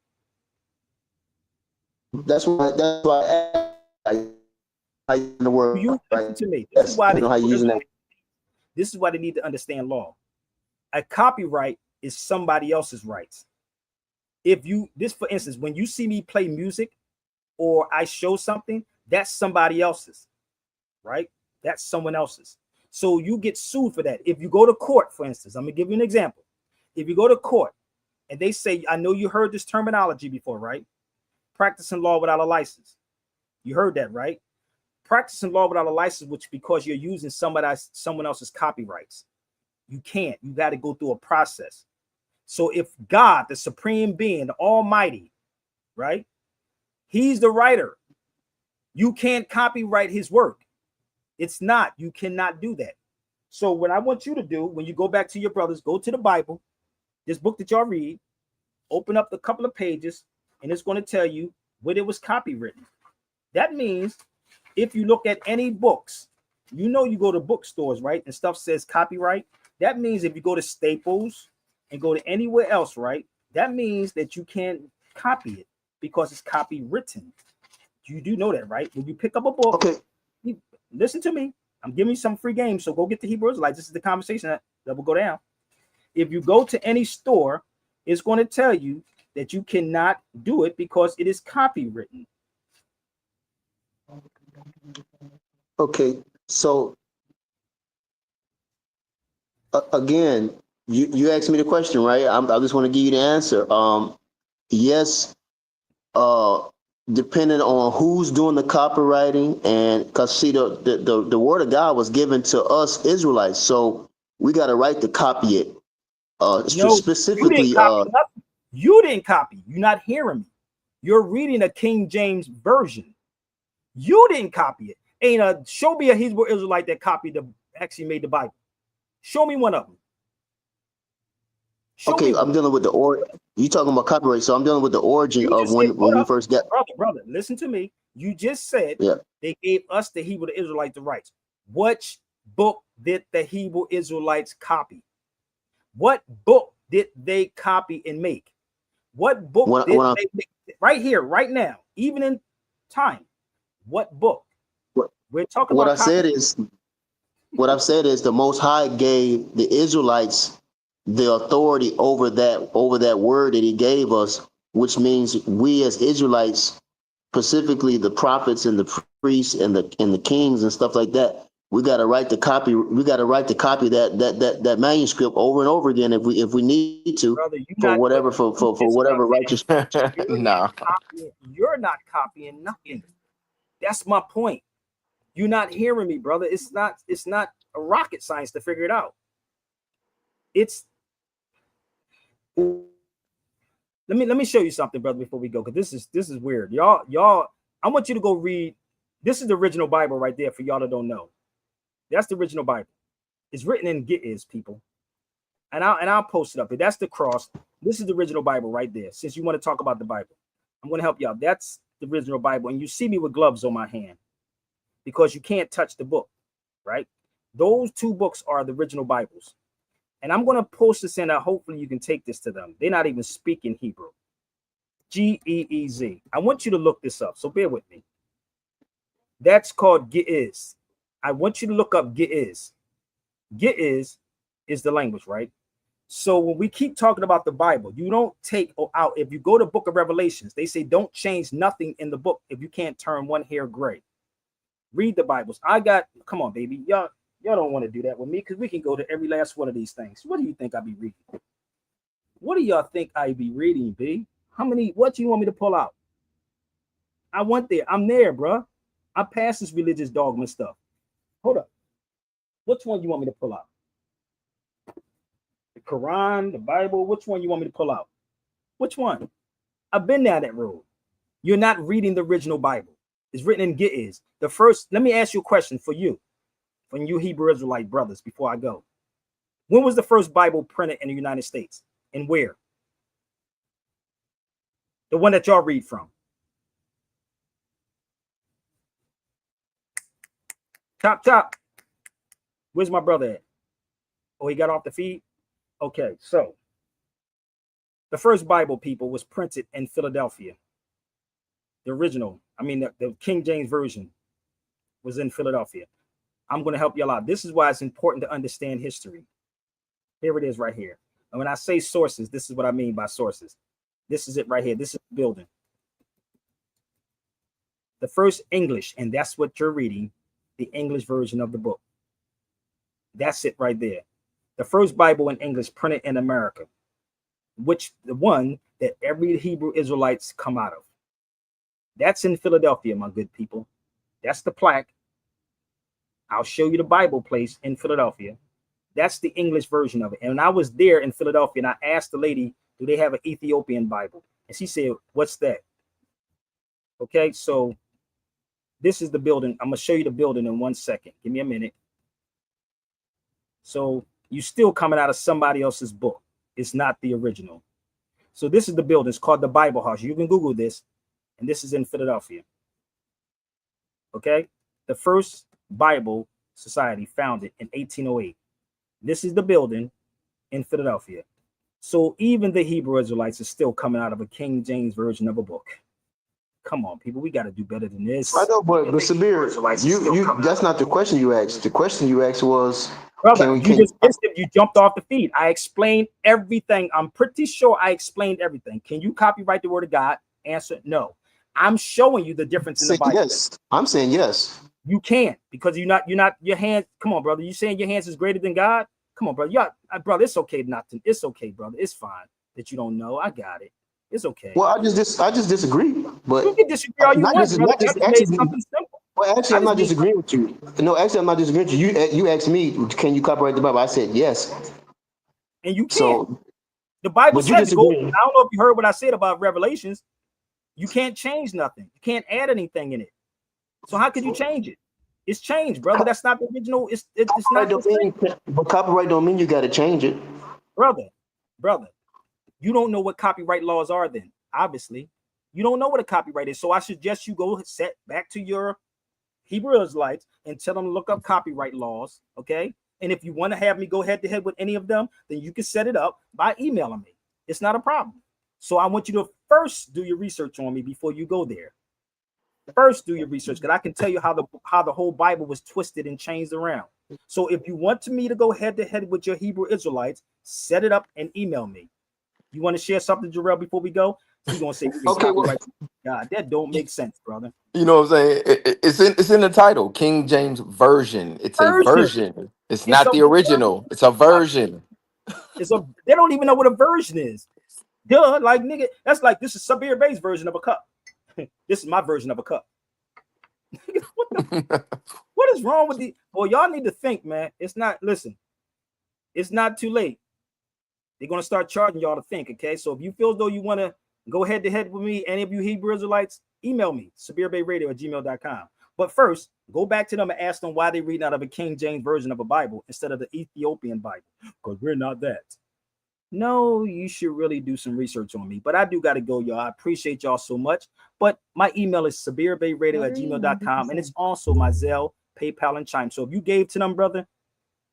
That's why in the word. You listen to me. This is why they need to understand law. A copyright is somebody else's rights. If you, this for instance, when you see me play music or I show something, that's somebody else's, right? That's someone else's. So you get sued for that. If you go to court, for instance, I'm gonna give you an example. If you go to court and they say, I know you heard this terminology before, right? Practicing law without a license. You heard that, right? Practicing law without a license, which because you're using someone else's copyrights. You can't. You got to go through a process. So if God, the supreme being, the Almighty, right? He's the writer. You can't copyright his work. It's not. You cannot do that. So what I want you to do when you go back to your brothers, go to the Bible, this book that y'all read, open up a couple of pages, and it's going to tell you when it was copywritten. That means if you look at any books, you know, you go to bookstores, right? And stuff says copyright. That means if you go to Staples and go to anywhere else, right? That means that you can't copy it because it's copywritten. You do know that, right? When you pick up a book, okay. Listen to me. I'm giving you some free games, so go get the Hebrew Israelites. This is the conversation that will go down. If you go to any store, it's going to tell you that you cannot do it because it is copywritten. Okay, so again, you asked me the question, right? I just want to give you the answer. Yes, depending on who's doing the copywriting, and because see, the word of God was given to us Israelites, so we got a right to copy it. No, specifically, you didn't copy nothing. You didn't copy. You're not hearing me. You're reading a King James version. You didn't copy it. Ain't show me a Hebrew Israelite that copied actually made the Bible. Show me one of them. Okay, I'm dealing with you talking about copyright, so I'm dealing with the origin of when we first got. Brother, listen to me. You just said they gave us, the Hebrew Israelites, the rights. Which book did the Hebrew Israelites copy? What book did they copy and make? What book did they make? Right here, right now, even in time. What book? We're talking about. What I've said is the Most High gave the Israelites the authority over that word that he gave us, which means we as Israelites, specifically the prophets and the priests and the kings and stuff like that, we got a right to copy. We got a right to copy that manuscript over and over again if we need to. Brother, for whatever righteous. No, you're not copying nothing. That's my point. You're not hearing me, brother. It's not a rocket science to figure it out. Let me show you something, brother, before we go, because this is weird. Y'all, I want you to go read. This is the original Bible right there for y'all that don't know. That's the original Bible. It's written in Ge'ez, people. And I'll post it up. But that's the cross. This is the original Bible right there. Since you want to talk about the Bible, I'm going to help you out. That's the original Bible. And you see me with gloves on my hand because you can't touch the book, right? Those two books are the original Bibles. And I'm going to post this in. Hopefully you can take this to them. They're not even speaking Hebrew. Ge'ez. I want you to look this up. So bear with me. That's called Ge'ez. I want you to look up Ge'ez. Ge'ez is the language, right? So when we keep talking about the Bible, you don't take out. If you go to Book of Revelations, they say don't change nothing in the book if you can't turn one hair gray. Read the Bibles. Come on, baby. Y'all don't want to do that with me because we can go to every last one of these things. What do you think I be reading? What do y'all think I be reading, B? What do you want me to pull out? I went there. I'm there, bro. I passed this religious dogma stuff. Hold up. Which one you want me to pull out? The Quran, the Bible, which one you want me to pull out? Which one? I've been down that road. You're not reading the original Bible. It's written in Ge'ez. Let me ask you a question for you, from you Hebrew Israelite brothers, before I go. When was the first Bible printed in the United States? And where? The one that y'all read from. Chop. Where's my brother at? Oh, he got off the feed? Okay, so the first Bible, people, was printed in Philadelphia. The original, the King James Version was in Philadelphia. I'm going to help y'all out. This is why it's important to understand history. Here it is right here. And when I say sources, this is what I mean by sources. This is it right here. This is the building. The first English, and that's what you're reading, the English version of the book. That's it right there. The first Bible in English printed in America, which the one that every Hebrew Israelites come out of. That's in Philadelphia, my good people. That's the plaque. I'll show you the Bible place in Philadelphia. That's the English version of it. And when I was there in Philadelphia, and I asked the lady, do they have an Ethiopian Bible? And she said, what's that? Okay, so this is the building. I'm going to show you the building in 1 second. Give me a minute. So you're still coming out of somebody else's book. It's not the original. So this is the building. It's called the Bible House. You can Google this. And this is in Philadelphia. Okay, the first Bible Society founded in 1808. This is the building in Philadelphia. So even the Hebrew Israelites are still coming out of a King James version of a book. Come on, people, we got to do better than this. I know, but Sabir, you that's not the question you asked. The question you asked was, brother, you just missed it. You jumped off the feed. I explained everything. I'm pretty sure I explained everything. Can you copyright the word of God? Answer, no. I'm showing you the difference in the Bible. Yes, I'm saying yes. You can't, because you're not your hands. Come on, brother. You saying your hands is greater than God? Come on, brother. Yeah, brother. It's okay not to. It's okay, brother. It's fine that you don't know. I got it. It's okay. Well, I just disagree. But you can disagree all you want, brother. Something simple. Well, actually, I'm not disagreeing with you. No, actually, I'm not disagreeing with you. You asked me, can you copyright the Bible? I said yes. And you can't. So the Bible says, I don't know if you heard what I said about Revelations. You can't change nothing. You can't add anything in it. So how could you change it? It's changed, brother. That's not the original. It's not the same. But copyright don't mean you got to change it, brother. You don't know what copyright laws are. Then obviously, you don't know what a copyright is. So I suggest you go set back to your Hebrew Israelites and tell them to look up copyright laws. Okay. And if you want to have me go head to head with any of them, then you can set it up by emailing me. It's not a problem. So I want you to first do your research on me before you go there. First, do your research, because I can tell you how the whole Bible was twisted and changed around. So if you want me to go head to head with your Hebrew Israelites, set it up and email me. You want to share something, Jarrell, before we go? You're gonna say, okay, well, God, that don't make sense, brother. You know what I'm saying? It's in the title, King James Version. It's a version. It's not the original. It's a version. They don't even know what a version is. Duh, like nigga, that's like this is Sabir Bey's version of a cup. This is my version of a cup. What is wrong with the boy? Y'all need to think, man. It's not too late. They're gonna start charging y'all to think, okay? So if you feel as though you want to go head to head with me, any of you Hebrew Israelites, email me, SabirBeyRadio@gmail.com. But first, go back to them and ask them why they read out of a King James version of a Bible instead of the Ethiopian Bible. Because we're not that. No, you should really do some research on me. But I do got to go, y'all. I appreciate y'all so much. But my email is SabirBeyRadio@gmail.com. And it's also my Zelle, PayPal, and Chime. So if you gave to them, brother,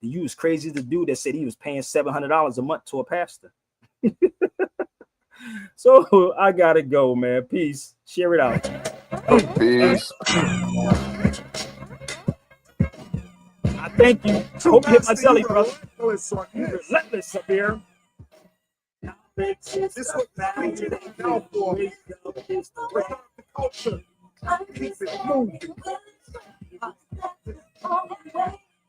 you was crazy as the dude that said he was paying $700 a month to a pastor. So I got to go, man. Peace. Share it out. Peace. I thank you. Hope you hit my belly, brother. Relentless, Sabir. This is what preaching is now for. Without the culture, keep it moving.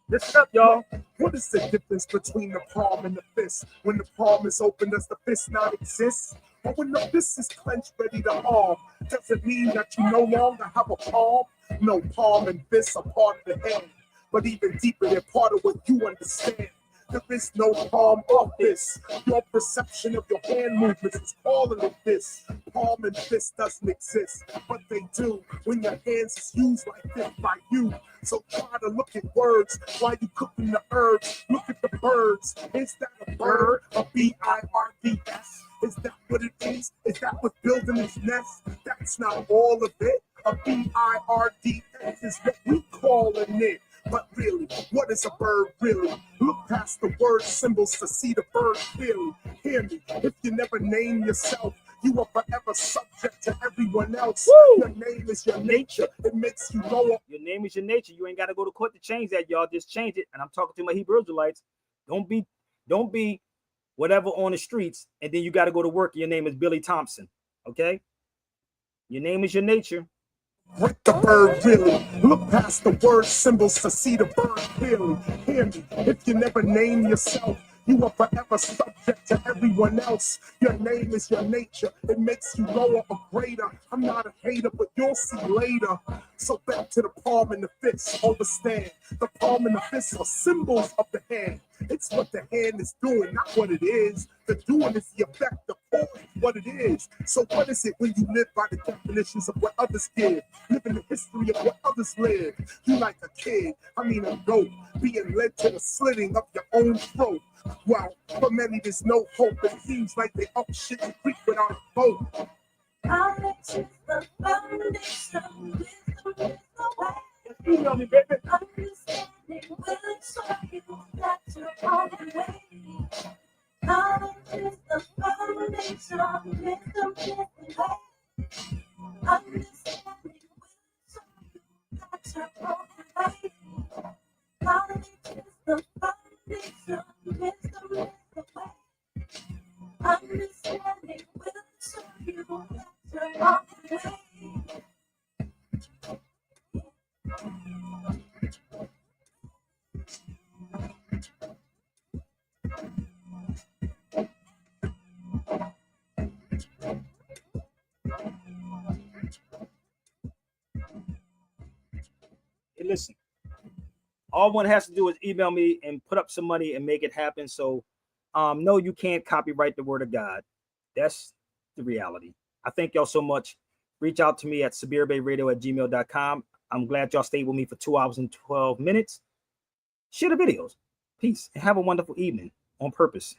Listen up, y'all. What is the difference between the palm and the fist? When the palm is open, does the fist not exist? Or when the fist is clenched, ready to arm, does it mean that you no longer have a palm? No, palm and fist are part of the hand, but even deeper, they're part of what you understand. There is no palm or fist. Your perception of your hand movements is calling it this. Palm and fist doesn't exist, but they do when your hands is used like this by you. So try to look at words while you cooking the herbs. Look at the birds. Is that a bird? A birds? Is that what it is? Is that what's building its nest? That's not all of it. A birds is what we calling it. But really, what is a bird really? Look past the word symbols to see the bird clearly. Hear me, if you never name yourself, you are forever subject to everyone else. Woo! Your name is your nature. It makes you lower. Your name is your nature. You ain't got to go to court to change that, y'all. Just change it. And I'm talking to my Hebrew Israelites. Don't be Don't be whatever on the streets, and then you got to go to work. Your name is Billy Thompson. Okay? Your name is your nature. Break the bird really. Look past the word symbols to see the bird clearly. Hear me. If you never name yourself, you are forever subject to everyone else. Your name is your nature. It makes you lower or greater. I'm not a hater, but you'll see later. So back to the palm and the fist. Understand, the palm and the fist are symbols of the hand. It's what the hand is doing, not what it is. The doing is the effect of what it is. So what is it when you live by the definitions of what others give? Live in the history of what others live. You like a kid, I mean a goat, being led to the slitting of your own throat. Well, for many there's no hope. It seems like they up shit and creek without a boat. Knowledge is the foundation, wisdom is the way. Understanding will show you that you're on the way. Knowledge is the foundation, wisdom is the way. Understanding will show you that you're on the way. Knowledge is the foundation, wisdom is the way. Understanding will show you that you're on the way. Hey, listen, all one has to do is email me and put up some money and make it happen. So no, you can't copyright the word of God. That's the reality. I thank y'all so much. Reach out to me at sabirbayradio@gmail.com. I'm glad y'all stayed with me for 2 hours and 12 minutes. Share the videos. Peace and have a wonderful evening on purpose.